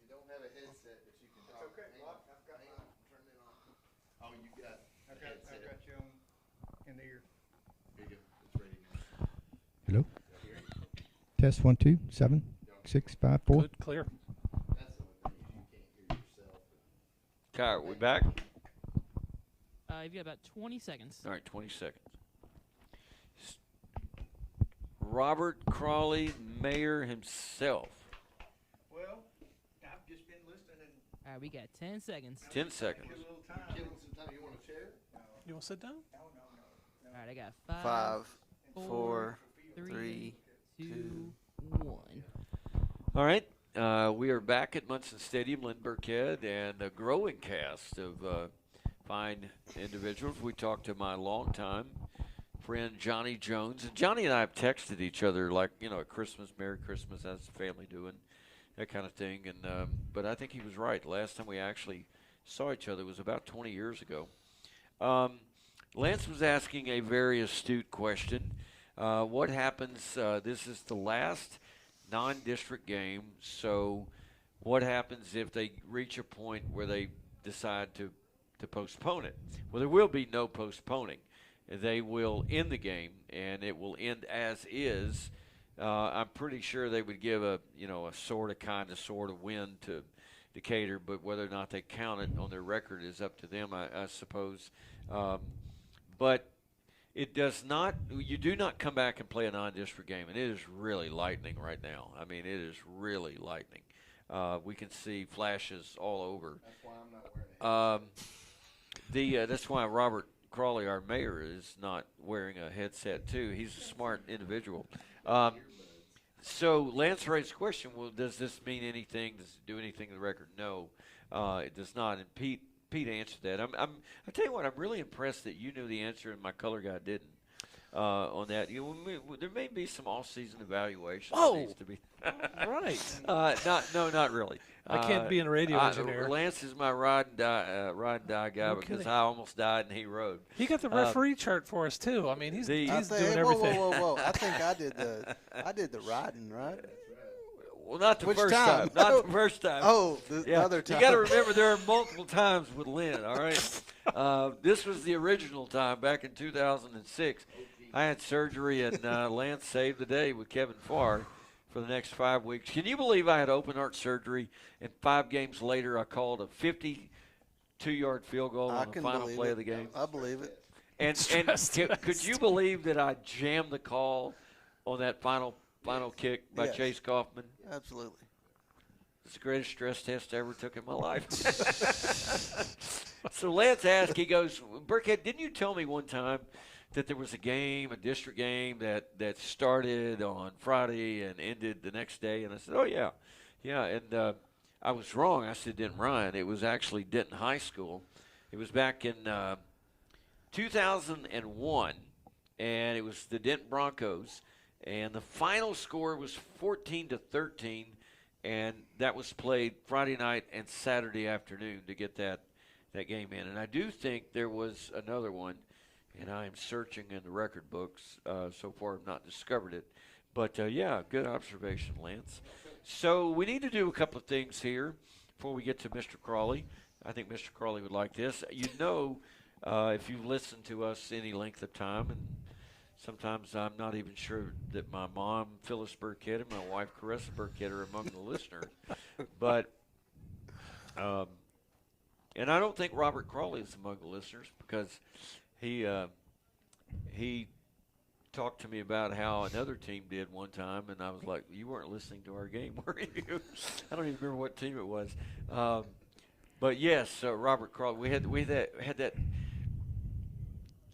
You don't have a headset, but you can talk. Okay, I've got it. Turn it on. Oh, you got. I've got you on in the ear. Here you go. It's ready now. Hello. Test 1 2 7 6 5 4. Good, clear. That's the one thing you can't hear yourself. Kai, are we back? You've got about 20 seconds. All right, 20 seconds. Robert Crawley, mayor himself. Well, I've just been listening and All right, we got 10 seconds. 10 seconds. a little time. Give them some time. You want a chair? You want to sit down? All right, I got 5, 5, 4, 3, 2, 1. All right, we are back at Munson Stadium, Lynn Burkhead, and a growing cast of fine individuals. We talked to my longtime friend Johnny Jones, and Johnny and I have texted each other like, at Christmas, Merry Christmas, how's the family doing, that kind of thing. And but I think he was right. Last time we actually saw each other was about 20 years ago. Lance was asking a very astute question. What happens? This is the last non-district game, so what happens if they reach a point where they decide to postpone it? Well, there will be no postponing. They will end the game, and it will end as is. I'm pretty sure they would give a sort of win to Decatur, but whether or not they count it on their record is up to them, I suppose. But it does not. You do not come back and play a non-district game, and it is really lightning right now. I mean, it is really lightning. We can see flashes all over. That's why I'm not wearing a headset. That's why Robert Crawley, our mayor, is not wearing a headset too. He's a smart individual. So Lance raised the question: well, does this mean anything? Does it do anything to the record? No, it does not. And Pete answered that. I tell you what, I'm really impressed that you knew the answer and my color guy didn't. On that, there may be some off-season evaluation. Oh, that needs to be right. Not really. I can't be a radio engineer. Lance is my ride and die guy because I almost died and he rode. He got the referee chart for us too. I mean, he's doing everything. Whoa! I think I did the riding, right? Well, not the Which first time? Not the first time. Oh, the other time. You got to remember there are multiple times with Lynn. All right. This was the original time back in 2006. I had surgery, and Lance saved the day with Kevin Farr for the next 5 weeks. Can you believe I had open heart surgery, and 5 games later I called a 52-yard field goal on the final play of the game? I believe it. And could you believe that I jammed the call on that final kick by Chase Kaufman? Absolutely. It's the greatest stress test I ever took in my life. So Lance asked, he goes, Burkhead, didn't you tell me one time that there was a district game that started on Friday and ended the next day? And I said, oh, yeah. Yeah, and I was wrong. I said Denton Ryan. It was actually Denton High School. It was back in 2001, and it was the Denton Broncos. And the final score was 14-13, and that was played Friday night and Saturday afternoon to get that game in. And I do think there was another one, and I am searching in the record books. So far, I've not discovered it. But, yeah, good observation, Lance. So we need to do a couple of things here before we get to Mr. Crawley. I think Mr. Crawley would like this. If you've listened to us any length of time, and sometimes I'm not even sure that my mom, Phyllis Burkhead, and my wife, Caressa Burkhead, are among the listeners. But, and I don't think Robert Crawley is among the listeners because he talked to me about how another team did one time, and I was like, you weren't listening to our game, were you? I don't even remember what team it was. But, yes, Robert Crawley. We had that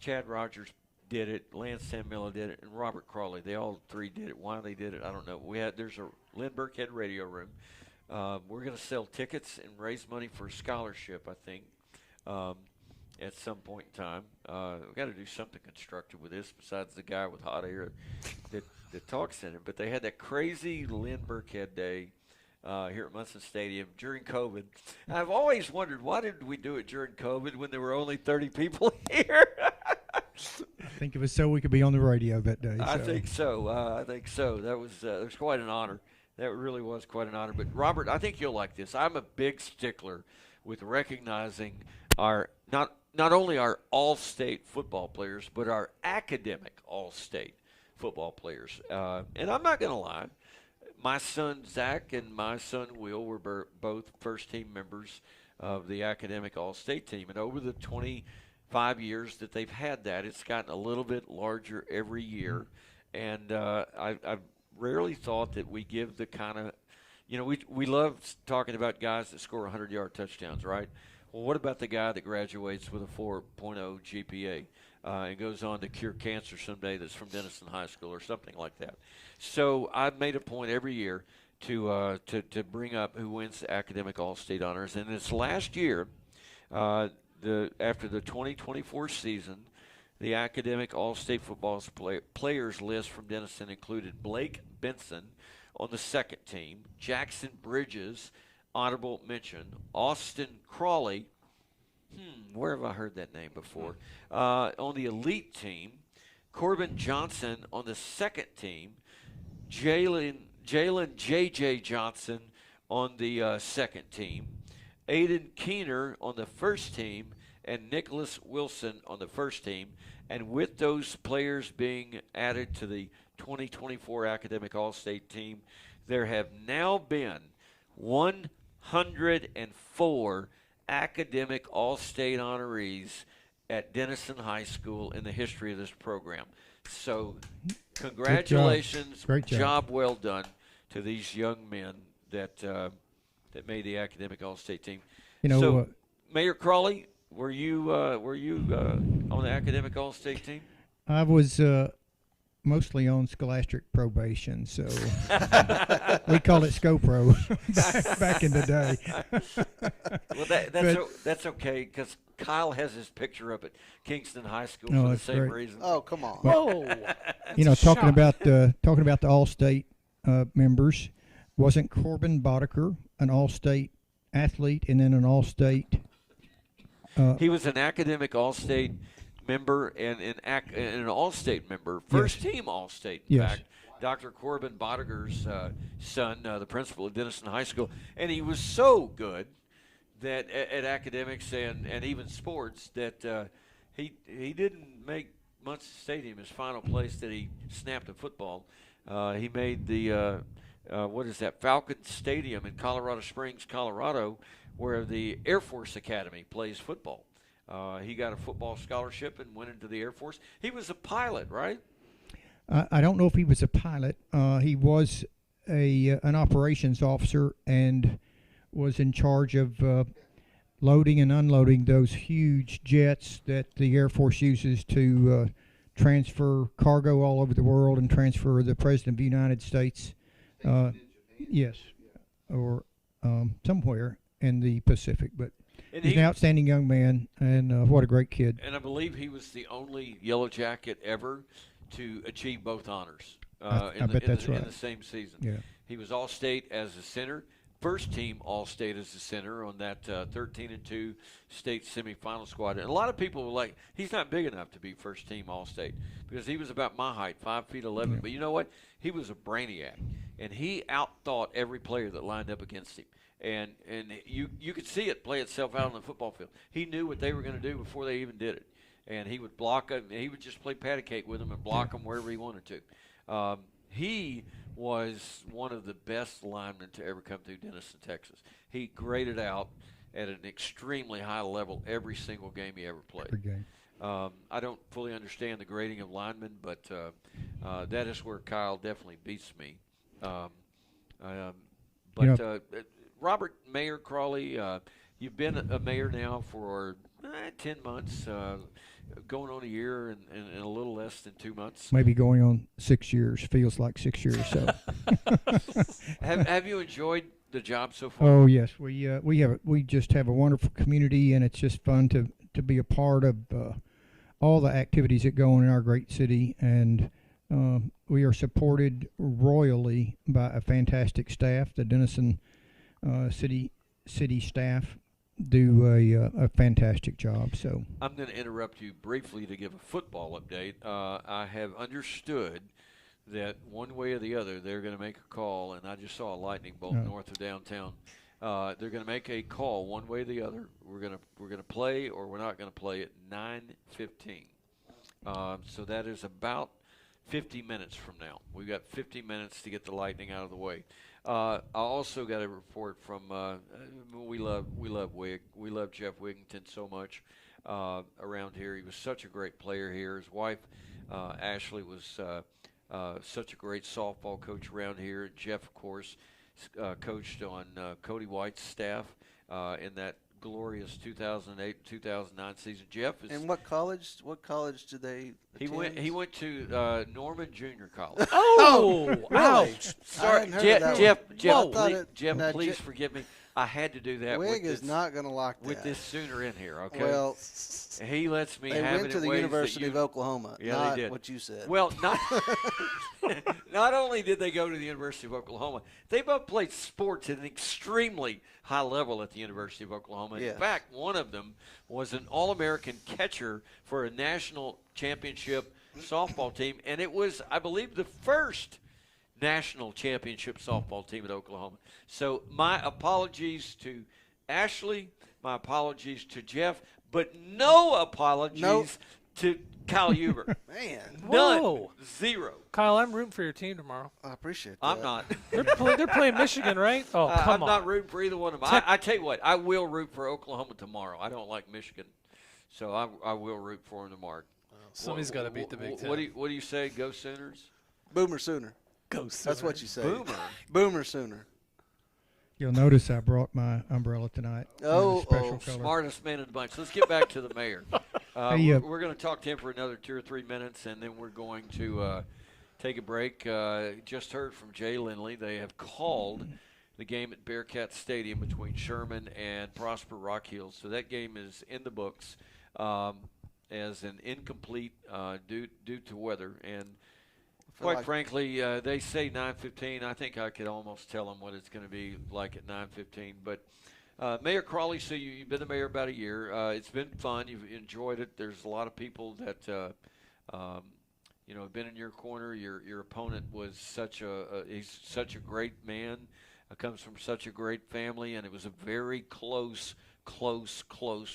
Chad Rogers did it, Lance Sanmilla did it, and Robert Crawley. They all three did it. Why they did it, I don't know. There's a Lynn Burkhead radio room. We're going to sell tickets and raise money for a scholarship, I think, at some point in time. We've got to do something constructive with this besides the guy with hot air that talks in it. But they had that crazy Lynn Burkhead day here at Munson Stadium during COVID. I've always wondered, why did we do it during COVID when there were only 30 people here? I think it was so we could be on the radio that day. I think so. That was quite an honor. That really was quite an honor. But, Robert, I think you'll like this. I'm a big stickler with recognizing our not only our all-state football players, but our academic all-state football players. And I'm not going to lie. My son, Zach, and my son, Will, were both first-team members of the academic all-state team. And over the 25 years that they've had that, it's gotten a little bit larger every year. And I've rarely thought that we give the kind of, we love talking about guys that score 100-yard touchdowns, right? Well, what about the guy that graduates with a 4.0 GPA and goes on to cure cancer someday that's from Denison High School or something like that? So I've made a point every year to bring up who wins the academic all-state honors. And this last year, after the 2024 season, the academic All-State football players list from Denison included Blake Benson on the second team, Jackson Bridges, honorable mention, Austin Crawley, where have I heard that name before, on the elite team, Corbin Johnson on the second team, Jalen J.J. Johnson on the second team, Aiden Keener on the first team, and Nicholas Wilson on the first team. And with those players being added to the 2024 academic All-State team, there have now been 104 academic All-State honorees at Denison High School in the history of this program. So congratulations, Great job. well done to these young men that made the academic All-State team. You know, so, Mayor Crawley, were you on the academic All-State team? I was mostly on scholastic probation, so we called it ScoPro back in the day. Well, that's okay, because Kyle has his picture up at Kingston High School for the same reason. Oh, come on! Whoa! Talking about the All-State members, wasn't Corbin Boddicker an All-State athlete and then an All-State? He was an academic All-State member and an All-State member, first team All-State. In fact, Dr. Corbin Boddiger's son, the principal at Denison High School, and he was so good that at academics and even sports that he didn't make Munson Stadium his final place that he snapped a football. He made the Falcon Stadium in Colorado Springs, Colorado, where the Air Force Academy plays football. He got a football scholarship and went into the Air Force. He was a pilot, right? I don't know if he was a pilot. He was an operations officer and was in charge of loading and unloading those huge jets that the Air Force uses to transfer cargo all over the world and transfer the President of the United States. Yes, or somewhere in the Pacific, but he's an outstanding young man, and what a great kid. And I believe he was the only Yellow Jacket ever to achieve both honors I bet that's right. in the same season. Yeah. He was All-State as a center, first team All-State as a center on that 13-2 state semifinal squad. And a lot of people were like, he's not big enough to be first team All-State because he was about my height, 5'11". Yeah. But you know what? He was a brainiac, and he out-thought every player that lined up against him. And you could see it play itself out on the football field. He knew what they were going to do before they even did it. And he would block them. He would just play patty cake with them and block them wherever he wanted to. He was one of the best linemen to ever come through Denison, Texas. He graded out at an extremely high level every single game he ever played. Every game. I don't fully understand the grading of linemen, but that is where Kyle definitely beats me. Robert, Mayor Crawley, you've been a mayor now for 10 months, going on a year and a little less than 2 months. Maybe going on 6 years. Feels like 6 years. So, have you enjoyed the job so far? Oh yes, we just have a wonderful community, and it's just fun to be a part of all the activities that go on in our great city, and we are supported royally by a fantastic staff. The Denison city staff do a fantastic job. So I'm going to interrupt you briefly to give a football update. I have understood that one way or the other they're going to make a call, and I just saw a lightning bolt north of downtown. They're going to make a call one way or the other. We're going to play or we're not going to play at 9:15. So that is about 50 minutes from now. We've got 50 minutes to get the lightning out of the way. I also got a report from we love Wig. We love Jeff Wigington so much around here. He was such a great player here. His wife Ashley was such a great softball coach around here. Jeff, of course, coached on Cody White's staff in that glorious 2008-2009 season. Jeff is. And what college did they attend? He went to Norman Junior College. Oh, ouch! Sorry, Jeff. Please Forgive me. I had to do that. Wig is not going to lock that. With this Sooner in here, okay? Well, he lets me they have went it to in the ways University that of Oklahoma. Yeah, not they did. what you said. Well, not only did they go to the University of Oklahoma, they both played sports at an extremely high level at the University of Oklahoma. Yes. In fact, one of them was an All-American catcher for a national championship softball team, and it was, I believe, the first national championship softball team at Oklahoma. So my apologies to Ashley, my apologies to Jeff, but no apologies to Kyle Huber. Man. None. Whoa. Zero. Kyle, I'm rooting for your team tomorrow. I appreciate that. I'm not. They're playing Michigan, right? Oh, come I'm on. not rooting for either one of them. I tell you what, I will root for Oklahoma tomorrow. I don't like Michigan, so I will root for them tomorrow. Somebody's got to beat the Big Ten. What do you say? Go Sooners? Boomer Sooner. Go Sooners. That's what you say. Boomer. Boomer Sooner. You'll notice I brought my umbrella tonight. Special color. Smartest man in the bunch. Let's get back to the mayor. Hey, we're going to talk to him for another 2 or 3 minutes, and then we're going to take a break. Just heard from Jay Lindley. They have called the game at Bearcat Stadium between Sherman and Prosper Rock Hills. So that game is in the books as an incomplete due to weather. And quite frankly, they say 9:15. I think I could almost tell them what it's going to be like at 9:15. But Mayor Crawley, so you've been the mayor about a year. It's been fun. You've enjoyed it. There's a lot of people that have been in your corner. Your opponent was he's such a great man. Comes from such a great family, and it was a very close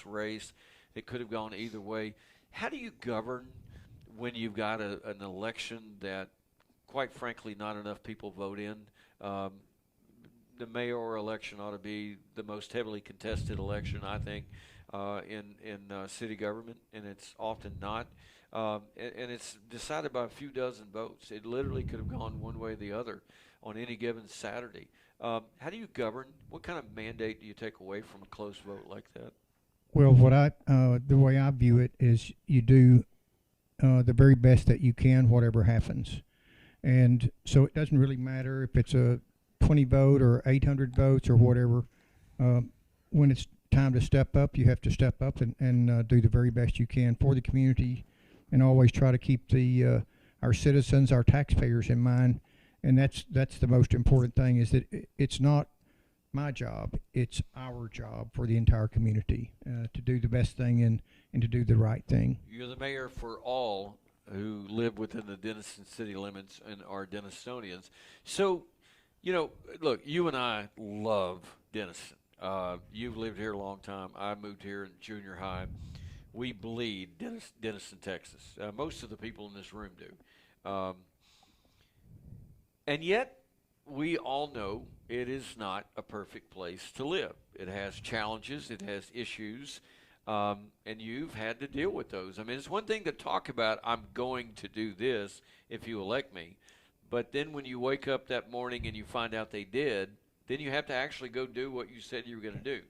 race. It could have gone either way. How do you govern when you've got an election that, quite frankly, not enough people vote in? The mayoral election ought to be the most heavily contested election, I think, in city government, and it's often not. And it's decided by a few dozen votes. It literally could have gone one way or the other on any given Saturday. How do you govern? What kind of mandate do you take away from a close vote like that? Well, the way I view it is you do the very best that you can, whatever happens. And so it doesn't really matter if it's a 20 vote or 800 votes or whatever. When it's time to step up, you have to step up and do the very best you can for the community, and always try to keep our citizens, our taxpayers in mind. And that's the most important thing, is that it's not my job, it's our job for the entire community to do the best thing and to do the right thing. You're the mayor for all who live within the Denison city limits and are Denisonians. So, look, you and I love Denison. You've lived here a long time. I moved here in junior high. We bleed Denison, Texas. Most of the people in this room do. And yet, we all know it is not a perfect place to live. It has challenges. It has issues. And you've had to deal with those. I mean, it's one thing to talk about, I'm going to do this if you elect me. But then when you wake up that morning and you find out they did, then you have to actually go do what you said you were going to do.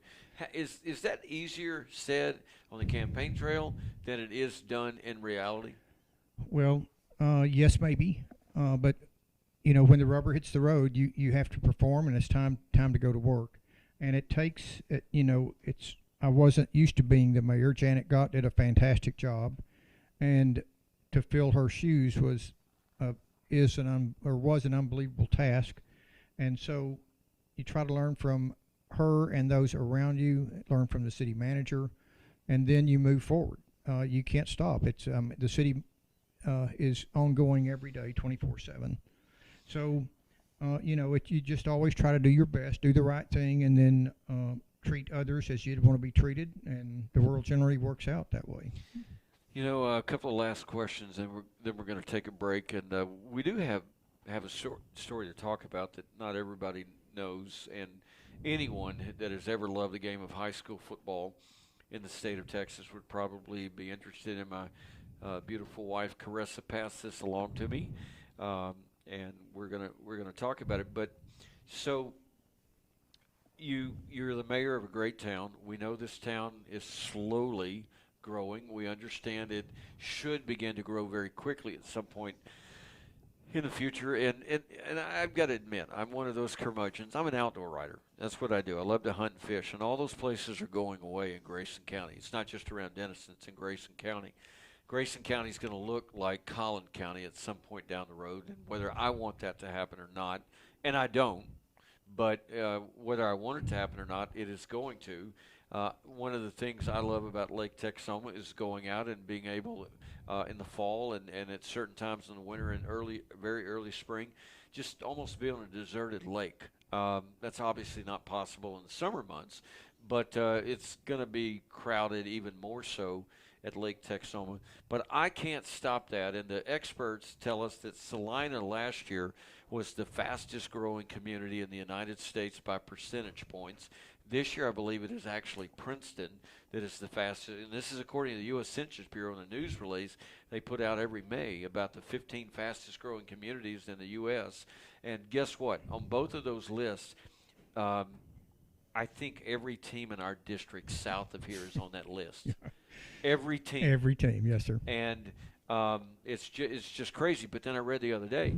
Is that easier said on the campaign trail than it is done in reality? Well, yes, maybe. But, when the rubber hits the road, you have to perform, and it's time to go to work. And it takes, I wasn't used to being the mayor. Janet Gott did a fantastic job, and to fill her shoes was an unbelievable task. And so you try to learn from her and those around you, learn from the city manager, and then you move forward. You can't stop. It's the city is ongoing every day, 24/7. So, you just always try to do your best, do the right thing, and then treat others as you'd want to be treated, and the world generally works out that way. A couple of last questions, and then we're going to take a break. And we do have a short story to talk about that not everybody knows, and anyone that has ever loved the game of high school football in the state of Texas would probably be interested in. My beautiful wife Carissa passed this along to me, and we're gonna talk about it. But so you're the mayor of a great town. We know this town is slowly growing. We understand it should begin to grow very quickly at some point. in the future. And I've got to admit, I'm one of those curmudgeons. I'm an outdoor rider. That's what I do. I love to hunt and fish, and all those places are going away in Grayson County. It's not just around Denison. It's in Grayson County. Grayson County is going to look like Collin County at some point down the road, and whether I want that to happen or not, and I don't, but whether I want it to happen or not, it is going to. One of the things I love about Lake Texoma is going out and being able in the fall and at certain times in the winter and very early spring, just almost be on a deserted lake. That's obviously not possible in the summer months, but it's going to be crowded even more so at Lake Texoma. But I can't stop that, and the experts tell us that Salina last year was the fastest growing community in the United States by percentage points. This year, I believe it is actually Princeton that is the fastest, and this is according to the U.S. Census Bureau in the news release they put out every May about the 15 fastest growing communities in the U.S. And guess what? On both of those lists, I think every team in our district south of here is on that list. Every team. Every team, yes, sir. And it's just crazy. But then I read the other day,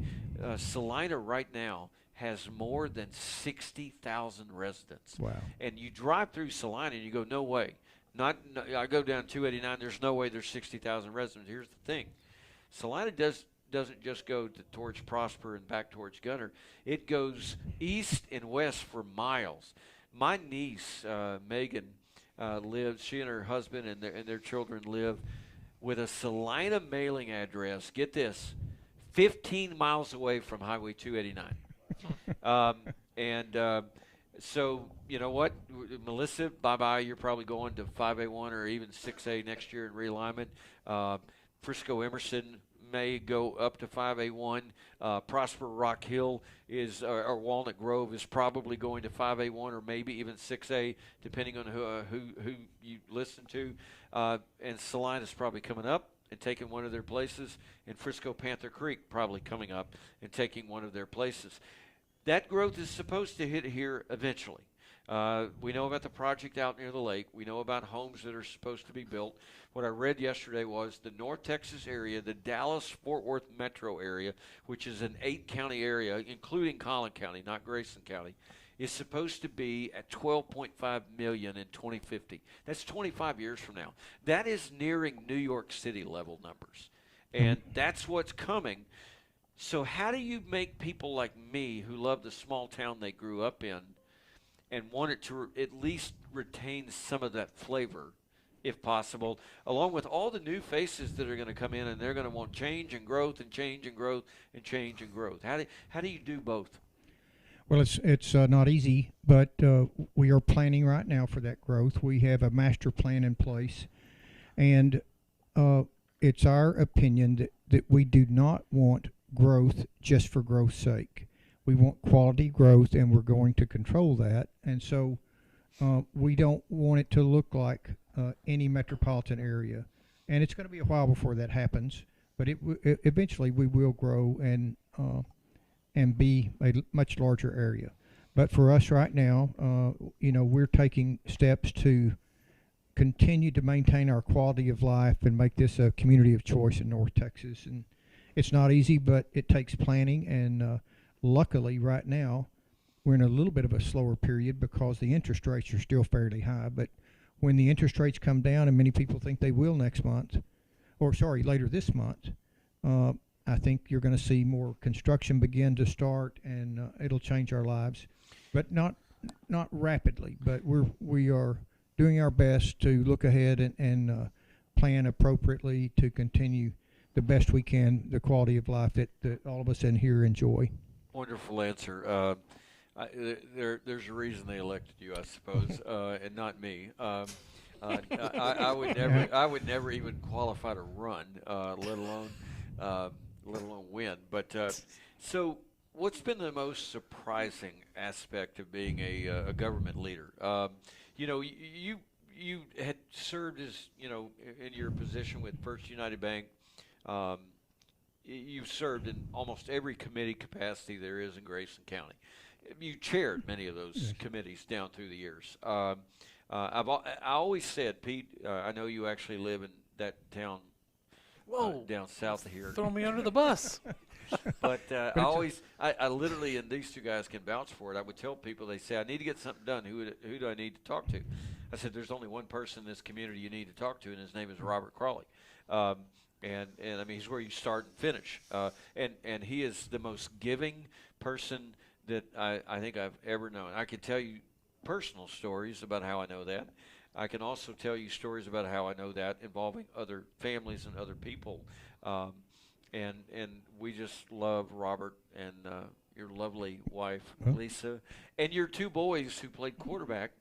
Salina right now has more than 60,000 residents. Wow. And you drive through Salina and you go, no way. I go down 289, there's no way there's 60,000 residents. Here's the thing. Salina doesn't just go towards Prosper and back towards Gunter. It goes east and west for miles. My niece, Megan, lives, she and her husband and their children live with a Salina mailing address, get this, 15 miles away from Highway 289. So, you know what, Melissa, bye-bye. You're probably going to 5A1 or even 6A next year in realignment. Frisco Emerson may go up to 5A1. Prosper Rock Hill or Walnut Grove is probably going to 5A1 or maybe even 6A, depending on who you listen to. And Salina's probably coming up and taking one of their places, and Frisco Panther Creek probably coming up and taking one of their places. That growth is supposed to hit here eventually. We know about the project out near the lake. We know about homes that are supposed to be built. What I read yesterday was the North Texas area, the Dallas-Fort Worth metro area, which is an 8-county area, including Collin County, not Grayson County, is supposed to be at $12.5 million in 2050. That's 25 years from now. That is nearing New York City level numbers, and that's what's coming. So how do you make people like me who love the small town they grew up in and want it to at least retain some of that flavor, if possible, along with all the new faces that are going to come in and they're going to want change and growth and change and growth and change and growth? How do you do both? Well, it's not easy, but we are planning right now for that growth. We have a master plan in place, and it's our opinion that we do not want growth just for growth's sake. We want quality growth, and we're going to control that. And so we don't want it to look like any metropolitan area. And it's going to be a while before that happens, but eventually we will grow and be a much larger area. But for us right now, we're taking steps to continue to maintain our quality of life and make this a community of choice in North Texas. And it's not easy, but it takes planning, and luckily right now we're in a little bit of a slower period because the interest rates are still fairly high. But when the interest rates come down, and many people think they will later this month, I think you're going to see more construction begin to start, and it'll change our lives, but not rapidly. But we are doing our best to look ahead and plan appropriately to continue the best we can, the quality of life that all of us in here enjoy. Wonderful answer. There's a reason they elected you, I suppose, and not me. I would never even qualify to run, let alone win. But so, what's been the most surprising aspect of being a government leader? You had served as in your position with First United Bank. You've served in almost every committee capacity there is in Grayson County. You chaired many of those committees down through the years. I always said, Pete, I know you actually live in that town down south of here. Throw me under the bus. But I literally, and these two guys can vouch for it, I would tell people, they say, I need to get something done. Who do I need to talk to? I said, there's only one person in this community you need to talk to, and his name is Robert Crawley. And I mean, he's where you start and finish. And he is the most giving person that I think I've ever known. I can tell you personal stories about how I know that. I can also tell you stories about how I know that involving other families and other people. And we just love Robert and your lovely wife, Lisa, and your two boys who played quarterback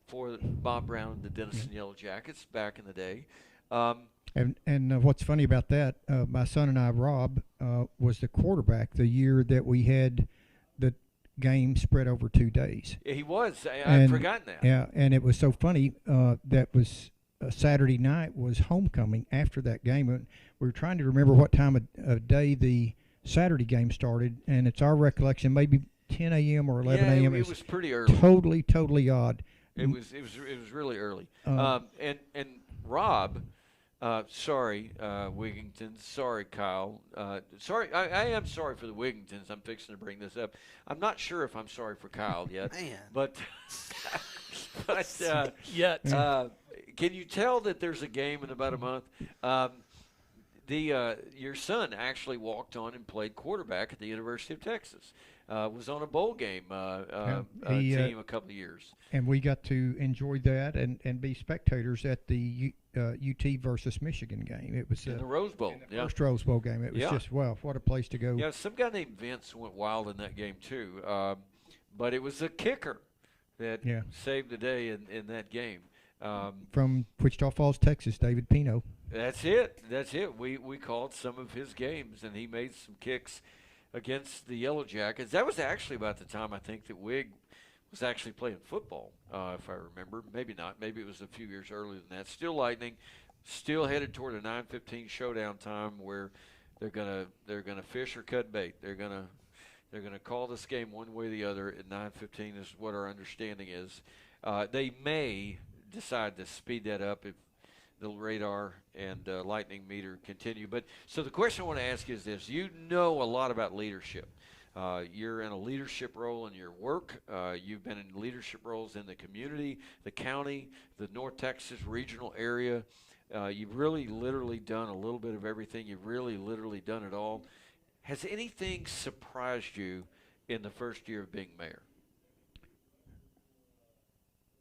for Bob Brown and the Denison Yellow Jackets back in the day. And what's funny about that, my son and I, Rob, was the quarterback the year that we had the game spread over 2 days. He was. I'd forgotten that. Yeah, and it was so funny. That was Saturday night was homecoming after that game. And we were trying to remember what time of day the Saturday game started, and it's our recollection maybe 10 a.m. or 11 a.m. It was pretty early. Totally odd. It was really early. And Rob, sorry, Wigington. Sorry, Kyle. Sorry, I am sorry for the Wigingtons. I'm fixing to bring this up. I'm not sure if I'm sorry for Kyle yet. Man. But Yet. Can you tell that there's a game in about a month? Your son actually walked on and played quarterback at the University of Texas. Was on a bowl game team a couple of years. And we got to enjoy that and be spectators at the UT versus Michigan game. It was in the Rose Bowl. First Rose Bowl game. It was just, wow, what a place to go. Yeah, some guy named Vince went wild in that game too. But it was a kicker that saved the day in that game. From Wichita Falls, Texas, David Pino. That's it. We called some of his games, and he made some kicks against the Yellow Jackets. That was actually about the time I think that Wig was actually playing football, if I remember. Maybe not. Maybe it was a few years earlier than that. Still Lightning, still headed toward a 9:15 showdown time where they're gonna fish or cut bait. They're gonna call this game one way or the other at 9:15 is what our understanding is. They may decide to speed that up if the radar and lightning meter continue. But so the question I want to ask is this: you know a lot about leadership. You're in a leadership role in your work. You've been in leadership roles in the community, the county, the North Texas regional area. You've really literally done a little bit of everything. You've really literally done it all. Has anything surprised you in the first year of being mayor?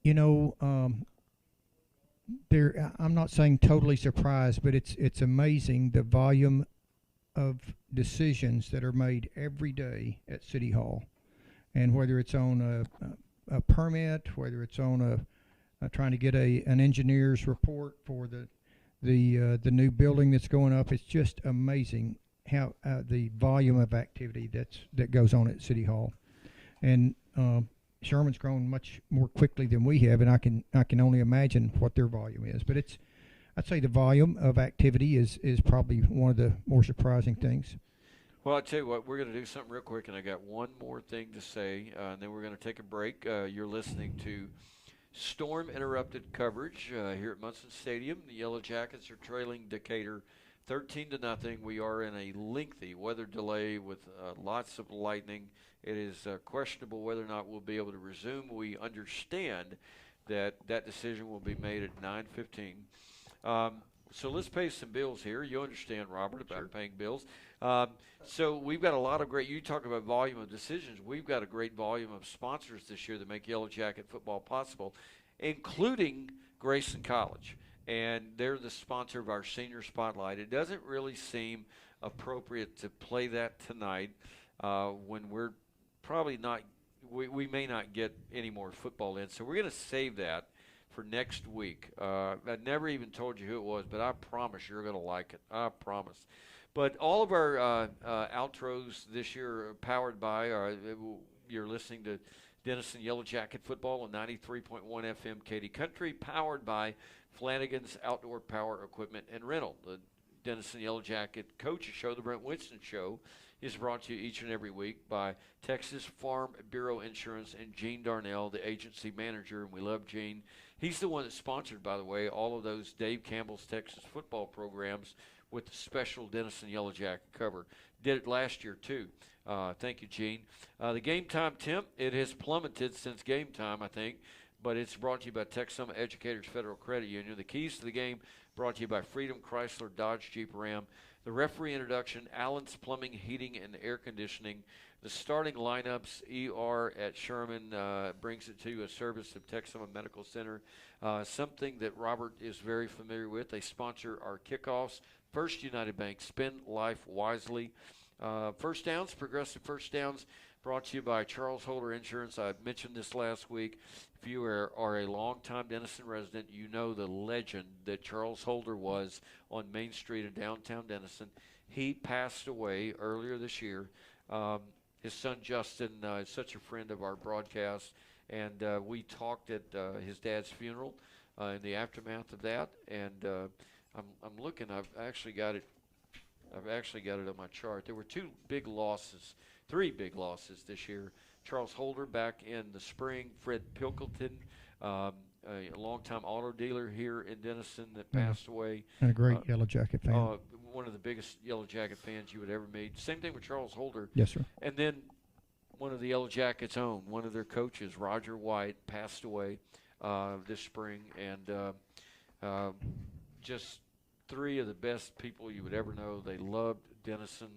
You know, I'm not saying totally surprised, but it's amazing the volume of decisions that are made every day at City Hall, and whether it's on a permit, whether it's on trying to get an engineer's report for the new building that's going up. It's just amazing how the volume of activity that goes on at City Hall, and Sherman's grown much more quickly than we have, and I can only imagine what their volume is. But I'd say the volume of activity is probably one of the more surprising things. Well, I'll tell you what, we're going to do something real quick, and I got one more thing to say, and then we're going to take a break. You're listening to storm-interrupted coverage here at Munson Stadium. The Yellow Jackets are trailing Decatur 13-0. We are in a lengthy weather delay with lots of lightning. It is questionable whether or not we'll be able to resume. We understand that decision will be made at 9:15. So let's pay some bills here. You understand, Robert, about paying bills. So we've got a lot of great – you talk about volume of decisions. We've got a great volume of sponsors this year that make Yellow Jacket football possible, including Grayson College. And they're the sponsor of our Senior Spotlight. It doesn't really seem appropriate to play that tonight when we're probably not – we may not get any more football in. So we're going to save that for next week. I never even told you who it was, but I promise you're going to like it. I promise. But all of our outros this year are powered by you're listening to Denison Yellow Jacket Football on 93.1 FM Katy Country, powered by Flanagan's Outdoor Power Equipment and Rental. The Denison Yellow Jacket Coaches Show, the Brent Winston Show, is brought to you each and every week by Texas Farm Bureau Insurance and Gene Darnell, the agency manager, and we love Gene. He's the one that sponsored, by the way, all of those Dave Campbell's Texas football programs with the special Denison Yellow Jacket cover. Did it last year, too. Thank you, Gene. The game time temp, it has plummeted since game time, I think, but it's brought to you by Texoma Educators Federal Credit Union. The keys to the game brought to you by Freedom Chrysler Dodge Jeep Ram. The referee introduction, Allen's Plumbing, Heating, and Air Conditioning. The starting lineups, ER at Sherman brings it to you, a service of Texoma Medical Center, something that Robert is very familiar with. They sponsor our kickoffs. First United Bank, spend life wisely. First downs, progressive first downs, brought to you by Charles Holder Insurance. I mentioned this last week. If you are a longtime Denison resident, you know the legend that Charles Holder was on Main Street in downtown Denison. He passed away earlier this year. His son Justin is such a friend of our broadcast, and we talked at his dad's funeral in the aftermath of that. And I'm looking. I've actually got it on my chart. There were three big losses this year. Charles Holder back in the spring. Fred Pilkington, a longtime auto dealer here in Denison that passed away. And a great Yellow Jacket fan. One of the biggest Yellow Jacket fans you would ever meet. Same thing with Charles Holder. Yes, sir. And then one of the Yellow Jackets' own, one of their coaches, Roger White, passed away this spring. And just three of the best people you would ever know. They loved Denison.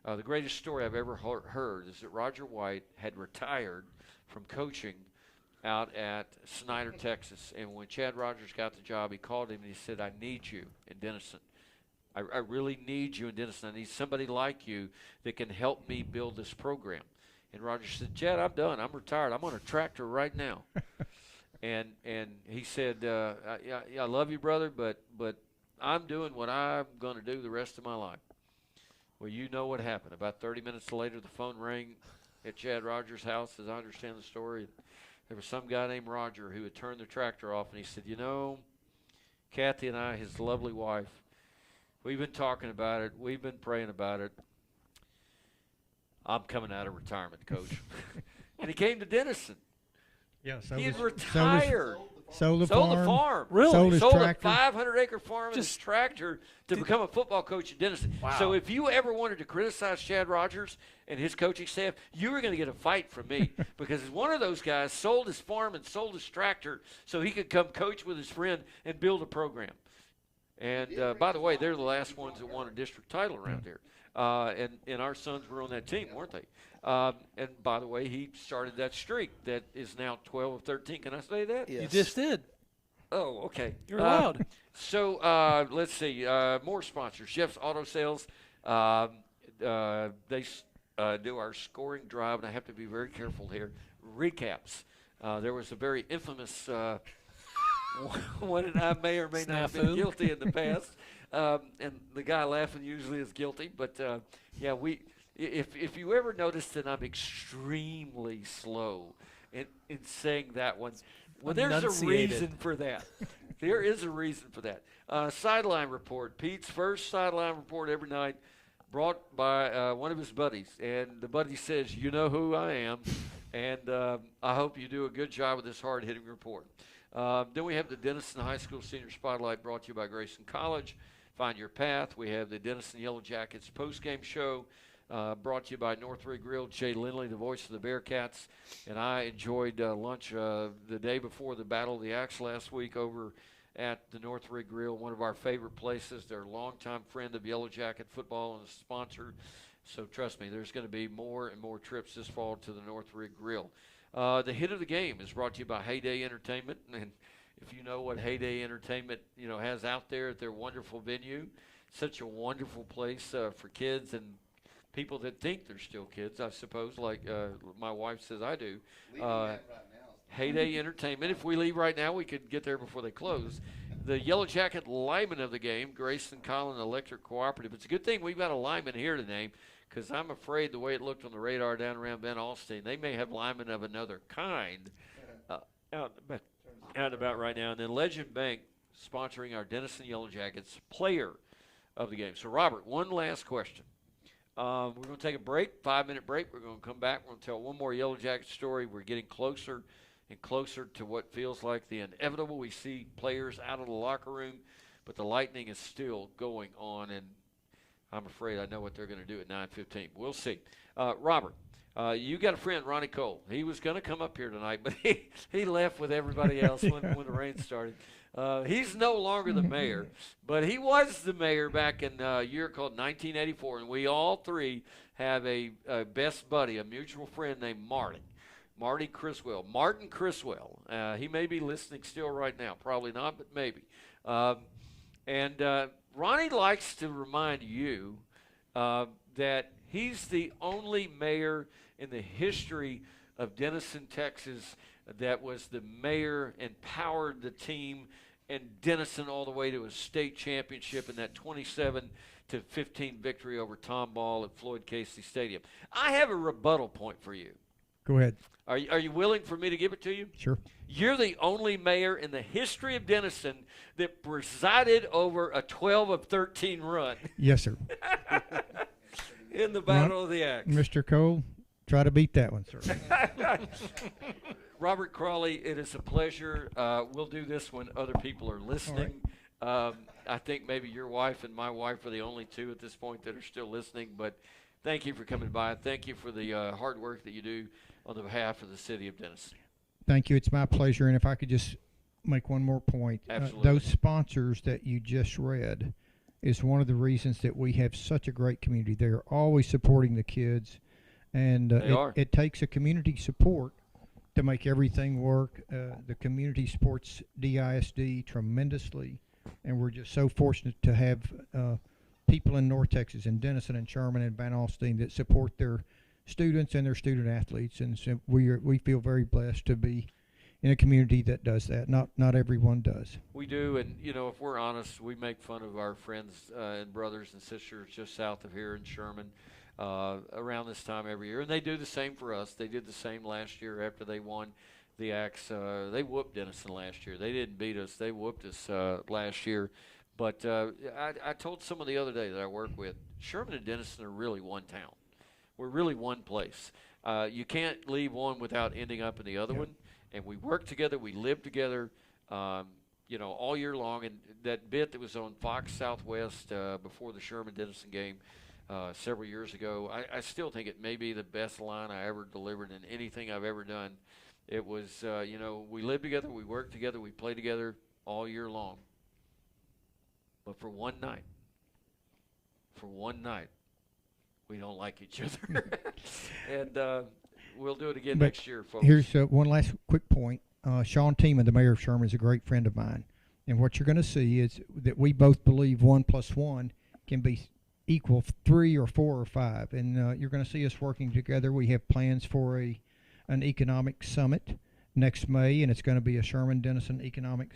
The greatest story I've ever heard is that Roger White had retired from coaching out at Snyder, Texas. And when Chad Rogers got the job, he called him and he said, I need you in Denison. I really need you in Denison. I need somebody like you that can help me build this program. And Roger said, Chad, I'm done. I'm retired. I'm on a tractor right now. and he said, I love you, brother, but I'm doing what I'm going to do the rest of my life. Well, you know what happened. About 30 minutes later, the phone rang at Chad Rogers' house, as I understand the story. There was some guy named Roger who had turned the tractor off, and he said, you know, Kathy and I, his lovely wife, we've been talking about it. We've been praying about it. I'm coming out of retirement, Coach. And he came to Denison. Yeah, so he had retired. Sold the farm. Really? Sold a tractor. 500-acre farm and his tractor to become a football coach at Denison. Wow. So if you ever wanted to criticize Chad Rogers and his coaching staff, you were going to get a fight from me because one of those guys sold his farm and sold his tractor so he could come coach with his friend and build a program. And, by the way, they're the last ones that won a district title around here. And our sons were on that team, weren't they? And, by the way, he started that streak that is now 12 of 13. Can I say that? Yes. You just did. Oh, okay. You're allowed. So let's see. More sponsors. Jeff's Auto Sales. They do our scoring drive, and I have to be very careful here. Recaps. There was a very infamous one that I may or may not have been guilty in the past. And the guy laughing usually is guilty. But, yeah, if you ever notice that I'm extremely slow in saying that one, well, there's a reason for that. There is a reason for that. Sideline report. Pete's first sideline report every night brought by one of his buddies. And the buddy says, you know who I am. And I hope you do a good job with this hard-hitting report. Then we have the Denison High School Senior Spotlight brought to you by Grayson College. Find Your Path. We have the Denison Yellow Jackets postgame show brought to you by Northridge Grill. Jay Lindley, the voice of the Bearcats. And I enjoyed lunch the day before the Battle of the Axe last week over at the Northridge Grill, one of our favorite places. They're a longtime friend of Yellow Jacket football and a sponsor. So trust me, there's going to be more and more trips this fall to the Northridge Grill. The hit of the game is brought to you by Heyday Entertainment. And if you know what Heyday Entertainment, has out there at their wonderful venue, such a wonderful place for kids and people that think they're still kids, I suppose, like my wife says I do. Heyday Entertainment. If we leave right now, we could get there before they close. The Yellow Jacket lineman of the game, Grayson Collin Electric Cooperative. It's a good thing we've got a lineman here today because I'm afraid the way it looked on the radar down around Ben Alstein, they may have linemen of another kind out and about right now. And then Legend Bank sponsoring our Denison Yellow Jackets player of the game. So, Robert, one last question. We're going to take a break, 5-minute break. We're going to come back. We're going to tell one more Yellow Jacket story. We're getting closer and closer to what feels like the inevitable. We see players out of the locker room, but the lightning is still going on. And I'm afraid I know what they're going to do at 9:15. We'll see. Robert, you got a friend, Ronnie Cole. He was going to come up here tonight, but he left with everybody else when the rain started. He's no longer the mayor, but he was the mayor back in a year called 1984, and we all three have a best buddy, a mutual friend named Martin Criswell. He may be listening still right now. Probably not, but maybe. And Ronnie likes to remind you that he's the only mayor in the history of Denison, Texas, that was the mayor and powered the team and Denison all the way to a state championship in that 27-15 victory over Tom Ball at Floyd Casey Stadium. I have a rebuttal point for you. Go ahead. Are you willing for me to give it to you? Sure. You're the only mayor in the history of Denison that presided over a 12-13 run. Yes, sir. In the Battle of the Axe. Mr. Cole, try to beat that one, sir. Robert Crawley, it is a pleasure. We'll do this when other people are listening. I think maybe your wife and my wife are the only two at this point that are still listening, but thank you for coming by. Thank you for the hard work that you do on the behalf of the city of Denison. Thank you. It's my pleasure. And if I could just make one more point. Absolutely. Those sponsors that you just read is one of the reasons that we have such a great community. They are always supporting the kids. And it takes a community support to make everything work. The community supports DISD tremendously. And we're just so fortunate to have people in North Texas, in Denison and Sherman and Van Alstyne, that support their students and their student athletes, and so we feel very blessed to be in a community that does that. Not everyone does. We do, and if we're honest, we make fun of our friends and brothers and sisters just south of here in Sherman around this time every year, and they do the same for us. They did the same last year after they won the Axe. They whooped Denison last year. They didn't beat us. They whooped us last year. But I told someone the other day that I work with, Sherman and Denison are really one town. We're really one place. You can't leave one without ending up in the other one. And we work together. We live together, all year long. And that bit that was on Fox Southwest before the Sherman-Denison game several years ago, I still think it may be the best line I ever delivered in anything I've ever done. It was, we live together, we work together, we play together all year long. But for one night, we don't like each other. And we'll do it again next year, folks. Here's one last quick point. Sean Tiemann, the mayor of Sherman, is a great friend of mine. And what you're going to see is that we both believe 1 + 1 can be equal 3 or 4 or 5. And you're going to see us working together. We have plans for an economic summit next May, and it's going to be a Sherman-Denison Economic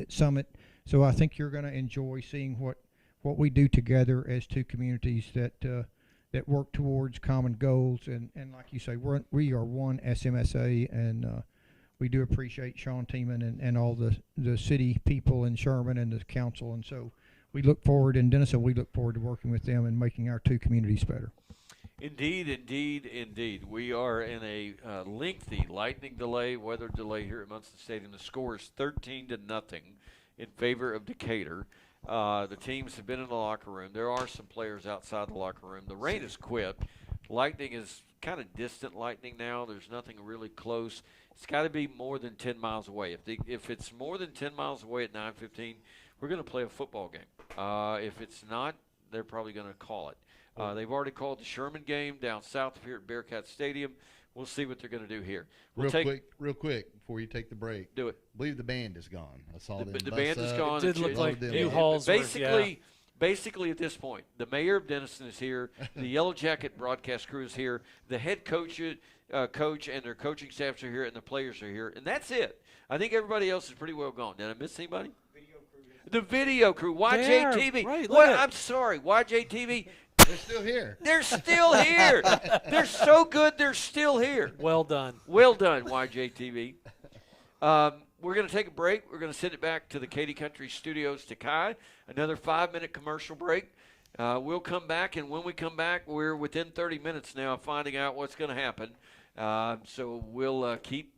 Summit. So I think you're going to enjoy seeing what we do together as two communities that work towards common goals. And like you say, we are one SMSA, and we do appreciate Sean Tiemann and all the city people in Sherman and the council. And so we look forward, in Denison, we look forward to working with them and making our two communities better. Indeed. We are in a lengthy lightning delay, weather delay here at Munson Stadium. The score is 13-0 in favor of Decatur. The teams have been in the locker room. There are some players outside the locker room. The rain has quit. Lightning is kind of distant lightning now. There's nothing really close. It's got to be more than 10 miles away. If it's more than 10 miles away at 9:15, we're going to play a football game. If it's not, they're probably going to call it. They've already called the Sherman game down south of here at Bearcat Stadium. We'll see what they're going to do here. Real quick, before you take the break. Do it. I believe the band is gone. I saw them. The band is gone. It did look like U-Hauls. Basically, at this point, the mayor of Denison is here. The Yellow Jacket broadcast crew is here. The head coach and their coaching staffs are here, and the players are here. And that's it. I think everybody else is pretty well gone. Did I miss anybody? The video crew. YJTV. Right, I'm sorry. YJTV. They're still here. They're still here. They're so good, they're still here. Well done. Well done, YJTV. We're going to take a break. We're going to send it back to the Katy Country Studios to Kai. Another 5-minute commercial break. We'll come back, and when we come back, we're within 30 minutes now of finding out what's going to happen. So we'll keep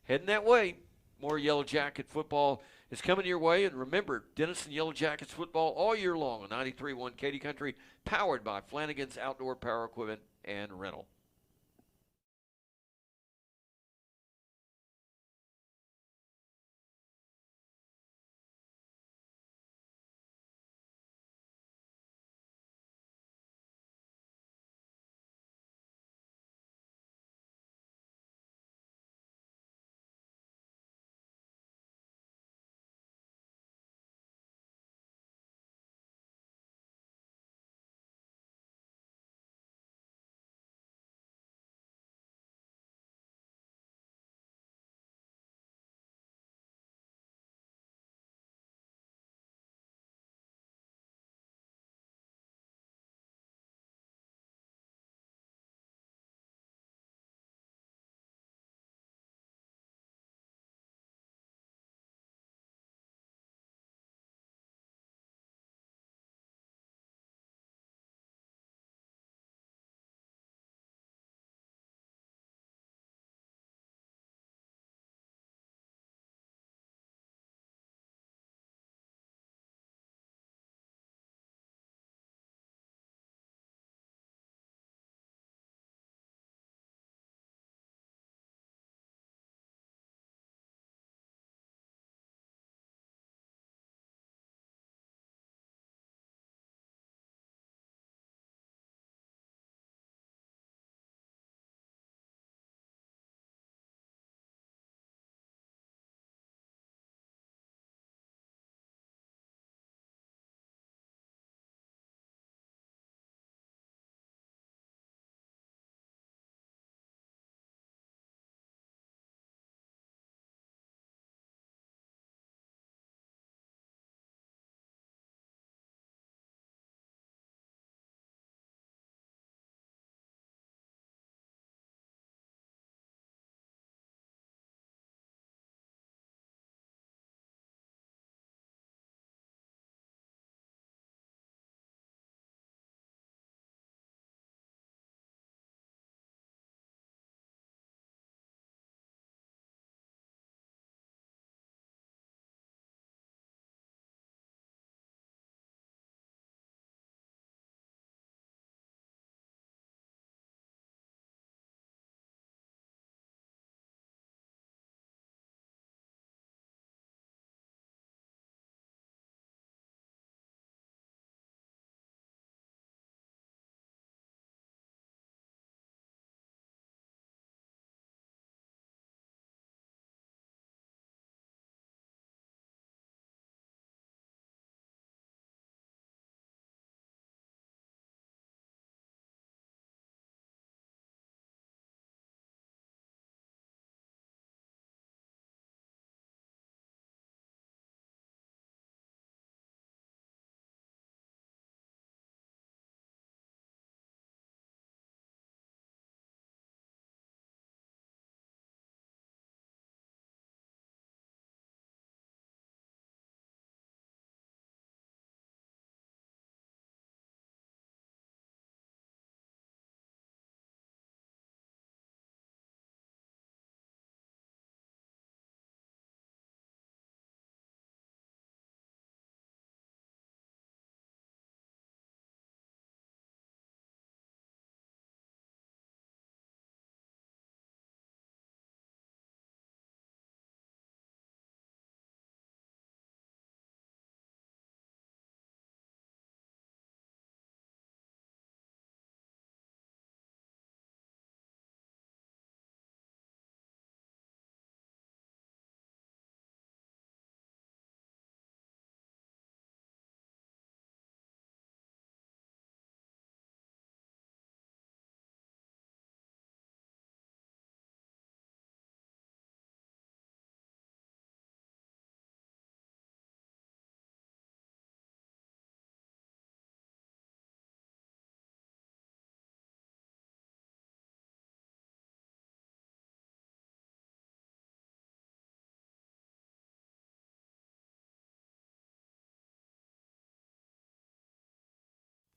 heading that way. more Yellow Jacket football is coming your way. And remember, Denison Yellow Jackets football all year long on 93.1 Katy Country, powered by Flanagan's Outdoor Power Equipment and Rental.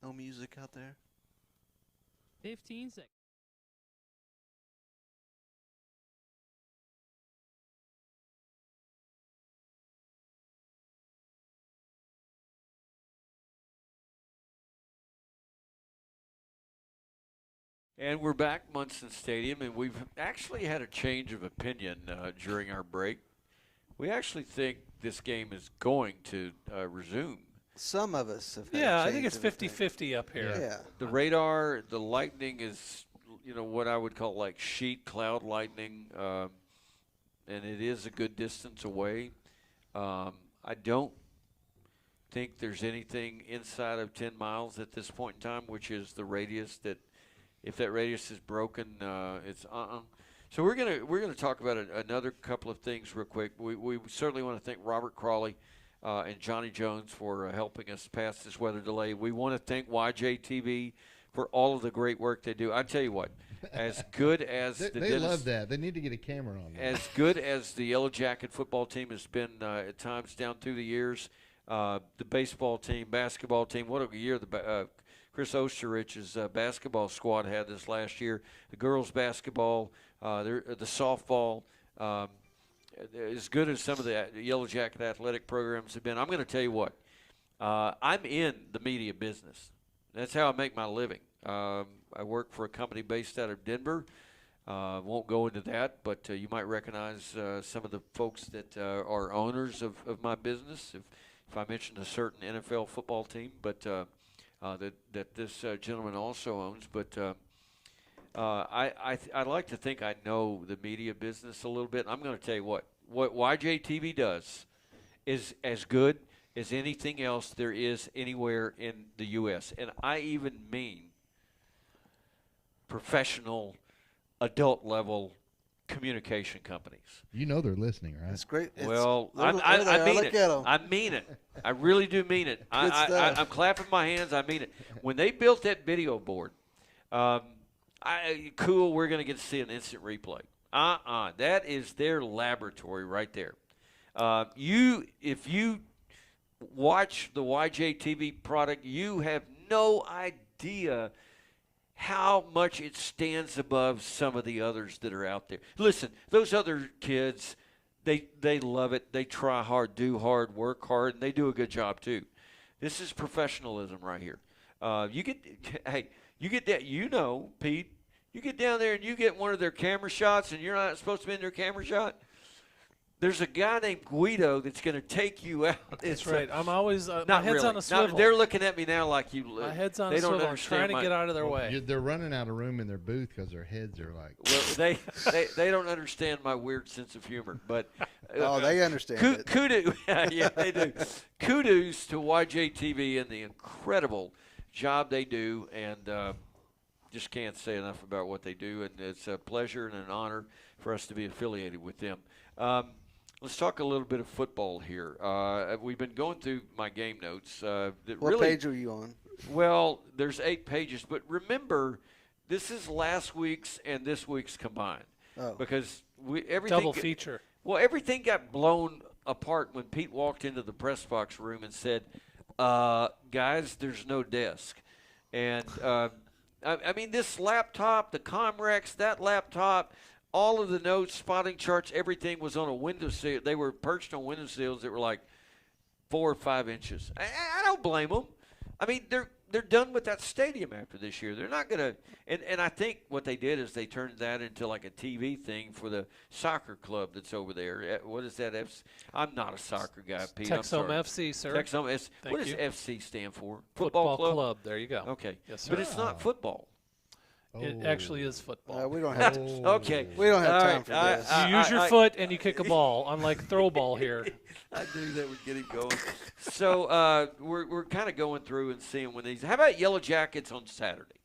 No music out there? 15 seconds. And we're back, Munson Stadium, and we've actually had a change of opinion during our break. We actually think this game is going to resume. Some of us have had Yeah, a I think change it's of opinion. 50-50 up here. Yeah. The radar, the lightning is, what I would call like sheet cloud lightning, and it is a good distance away. I don't think there's anything inside of 10 miles at this point in time, which is the radius that, if that radius is broken, it's So we're gonna talk about another couple of things real quick. We certainly want to thank Robert Crawley and Johnny Jones for helping us pass this weather delay. We want to thank YJTV for all of the great work they do. I tell you what, as good as they love that. They need to get a camera on that. As good as the Yellow Jacket football team has been at times down through the years, the baseball team, basketball team, what a year Chris Osterrich's basketball squad had this last year. The girls basketball, the softball, as good as some of the Yellow Jacket athletic programs have been. I'm going to tell you what, I'm in the media business. That's how I make my living. I work for a company based out of Denver. Won't go into that, but you might recognize some of the folks that are owners of my business. If I mentioned a certain NFL football team, but that this gentleman also owns. But I like to think I know the media business a little bit. I'm going to tell you what YJTV does is as good as anything else there is anywhere in the U.S. And I even mean professional, adult-level communication companies. You know they're listening, right? That's great. Well, I mean it. I mean it. I really do mean it. I'm clapping my hands. I mean it. When they built that video board, cool, we're going to get to see an instant replay. That is their laboratory right there. If you watch the YJTV product, you have no idea how much it stands above some of the others that are out there. Listen, those other kids, they love it. They try hard, do hard, work hard, and they do a good job too. This is professionalism right here. You get that, Pete, you get down there and you get one of their camera shots and you're not supposed to be in their camera shot. There's a guy named Guido that's going to take you out. That's right. I'm always my not head's really. on a swivel. They're looking at me now like you. My head's on they a don't swivel. I'm understand trying to get out of their way. They're running out of room in their booth because their heads are like. Well, they don't understand my weird sense of humor, but they understand it. Kudos, yeah, they do. Kudos to YJTV and the incredible job they do, and just can't say enough about what they do. And it's a pleasure and an honor for us to be affiliated with them. Let's talk a little bit of football here. We've been going through my game notes. What page are you on? Well, there's 8 pages, but remember, this is last week's and this week's combined. Oh. Because everything double feature. Well, everything got blown apart when Pete walked into the press box room and said, guys, there's no desk. And, I mean, this laptop, the Comrex, that laptop, all of the notes, spotting charts, everything was on a windowsill. They were perched on windowsills that were like 4 or 5 inches. I don't blame them. I mean, they're done with that stadium after this year. They're not going to – and I think what they did is they turned that into like a TV thing for the soccer club that's over there. What is that? I'm not a soccer guy, Pete. Texhome FC, sir. Texhome FC. What does you. FC stand for? Football club. There you go. Okay. Yes, sir. But it's not football. It actually is football. We don't have Okay. We don't have All time right. for this. You use your foot and you kick a ball, unlike throw ball here. I knew that would get him going. So we're kind of going through and seeing when these. How about Yellow Jackets on Saturday?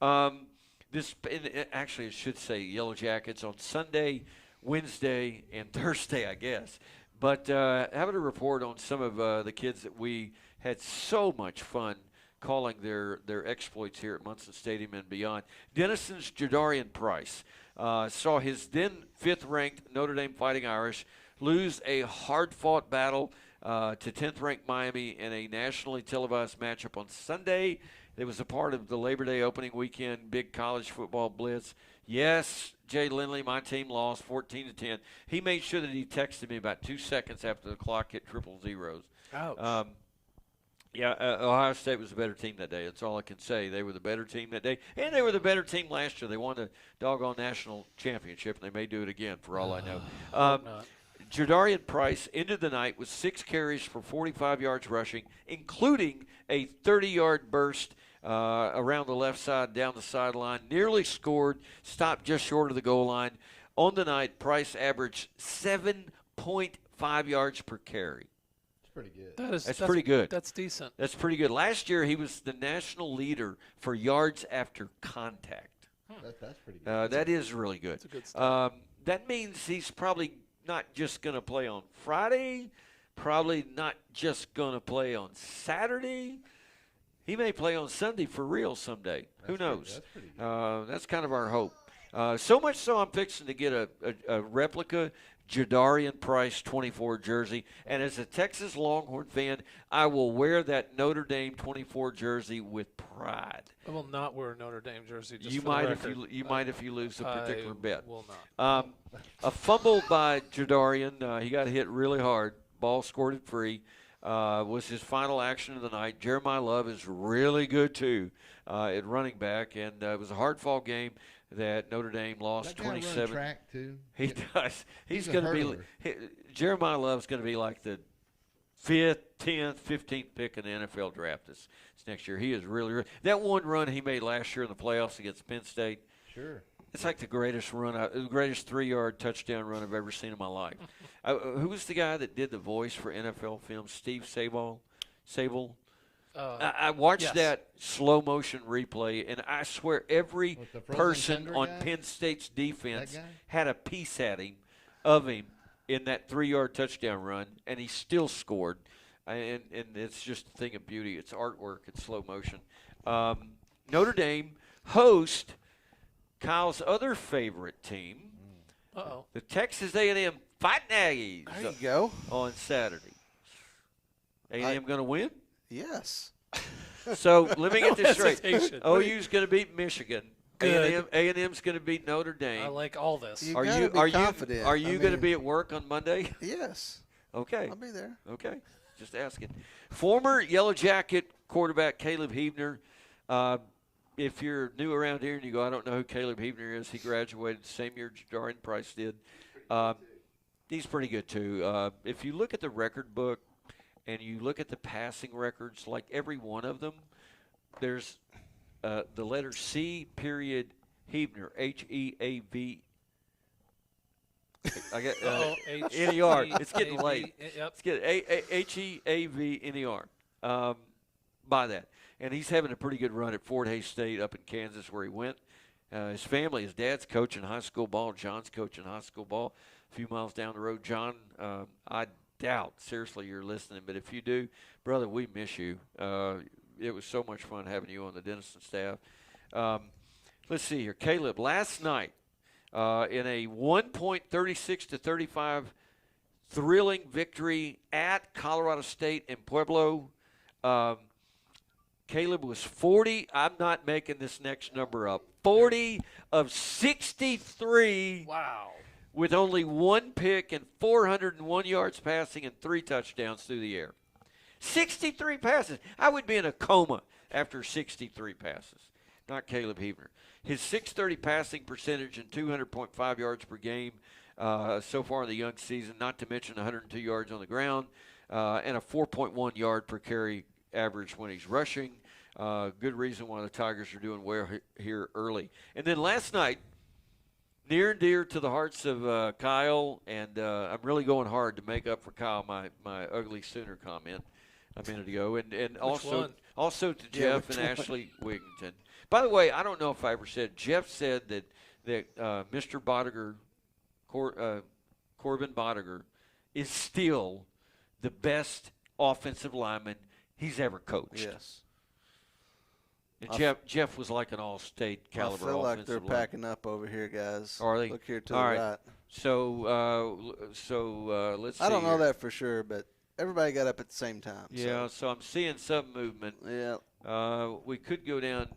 Actually, it should say Yellow Jackets on Sunday, Wednesday, and Thursday, I guess. But having a report on some of the kids that we had so much fun calling their exploits here at Munson Stadium and beyond. Denison's Jadarian Price saw his then 5th-ranked Notre Dame Fighting Irish lose a hard-fought battle to 10th-ranked Miami in a nationally televised matchup on Sunday. It was a part of the Labor Day opening weekend big college football blitz. Yes, Jay Lindley, my team lost 14-10. He made sure that he texted me about 2 seconds after the clock hit triple zeros. Ouch. Yeah, Ohio State was the better team that day. That's all I can say. They were the better team that day, and they were the better team last year. They won the doggone national championship, and they may do it again for all I know. Jadarian Price ended the night with 6 carries for 45 yards rushing, including a 30-yard burst around the left side, down the sideline. Nearly scored, stopped just short of the goal line. On the night, Price averaged 7.5 yards per carry. Pretty good. That's pretty good. That's decent. That's pretty good. Last year, he was the national leader for yards after contact. That's pretty good. That is really good. That's a good start. That means he's probably not just going to play on Friday, probably not just going to play on Saturday. He may play on Sunday for real someday. Who knows? That's pretty good. That's kind of our hope. So much so I'm fixing to get a replica Jadarian Price 24 jersey. And as a Texas Longhorn fan, I will wear that Notre Dame 24 jersey with pride. I will not wear a Notre Dame jersey. Just You for might the if record. you might if you lose a particular bet. Will not. A fumble by Jadarian. He got hit really hard. Ball squirted free. Was his final action of the night. Jeremiah Love is really good too at running back, and it was a hard-fought game that Notre Dame lost That guy run 27. track too. He does. He's a going to hurdler. be. Jeremiah Love's going to be like the 5th, 10th, 15th pick in the NFL draft this next year. He is really. That one run he made last year in the playoffs against Penn State. Sure. It's like the greatest the greatest 3-yard touchdown run I've ever seen in my life. Who was the guy that did the voice for NFL films? Steve Sable. I watched that slow motion replay, and I swear every With the frozen person tundra on guy? Penn State's defense That guy? had a piece at him of him in that 3-yard touchdown run, and he still scored. And it's just a thing of beauty. It's artwork. It's slow motion. Notre Dame host Kyle's other favorite team, the Texas A&M Fighting Aggies. There you go. On Saturday. A&M going to win? Yes. So let me get this straight. hesitation. OU's going to beat Michigan. Good. A&M's going to beat Notre Dame. I like all this. You Are gotta you be are confident. you are you I going to mean- be at work on Monday? Yes. Okay. I'll be there. Okay. Just asking. Former Yellow Jacket quarterback Caleb Heavner. If you're new around here and you go, I don't know who Caleb Heavner is, he graduated the same year Jadarian Price did. He's pretty good, too. If you look at the record book and you look at the passing records, like every one of them, there's the letter C period Heavner, H-E-A-V. I got N-E-R. It's getting late. Yep. It's getting H-E-A-V-N-E-R. By that. And he's having a pretty good run at Fort Hays State up in Kansas where he went. His family, his dad's coaching high school ball. John's coaching high school ball a few miles down the road. John, I doubt, seriously, you're listening. But if you do, brother, we miss you. It was so much fun having you on the Denison staff. Let's see here. Caleb, last night in a 1.36-35 thrilling victory at Colorado State in Pueblo, Caleb was 40. I'm not making this next number up. 40 of 63. Wow. With only 1 pick and 401 yards passing and 3 touchdowns through the air. 63 passes. I would be in a coma after 63 passes. Not Caleb Heavner. His 630 passing percentage and 200.5 yards per game so far in the young season, not to mention 102 yards on the ground and a 4.1 yard per carry average when he's rushing. Good reason why the Tigers are doing well here early. And then last night, near and dear to the hearts of Kyle, and I'm really going hard to make up for Kyle my ugly Sooner comment a minute ago, and also to Jeff and Ashley Wigington. By the way, I don't know if I ever said, Jeff said that Mr. Bodiger, Corbin Bodiger, is still the best offensive lineman he's ever coached. Yes. And Jeff was like an all-state caliber I feel like offensive they're lineman. packing up over here, guys. Are they? Look here to All the right. right. So let's see. I don't know here. that for sure, but everybody got up at the same time. Yeah, so I'm seeing some movement. Yeah. We could go down.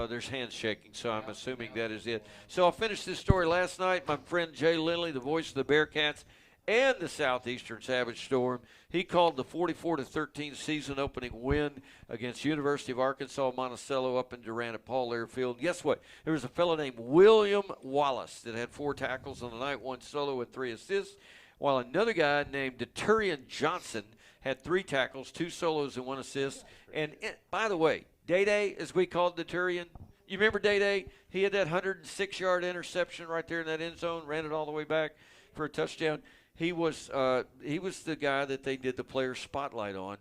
There's hands shaking, so I'm assuming that is it. So I'll finish this story. Last night, my friend Jay Lindley, the voice of the Bearcats, and the Southeastern Savage Storm. He called the 44-13 season-opening win against University of Arkansas Monticello up in Durant at Paul Airfield. Guess what? There was a fellow named William Wallace that had 4 tackles on the night, 1 solo and 3 assists, while another guy named Deturian Johnson had 3 tackles, 2 solos, and 1 assist. And by the way, Day-Day, as we called Deturian, you remember Day-Day? He had that 106-yard interception right there in that end zone, ran it all the way back for a touchdown. He was the guy that they did the player spotlight on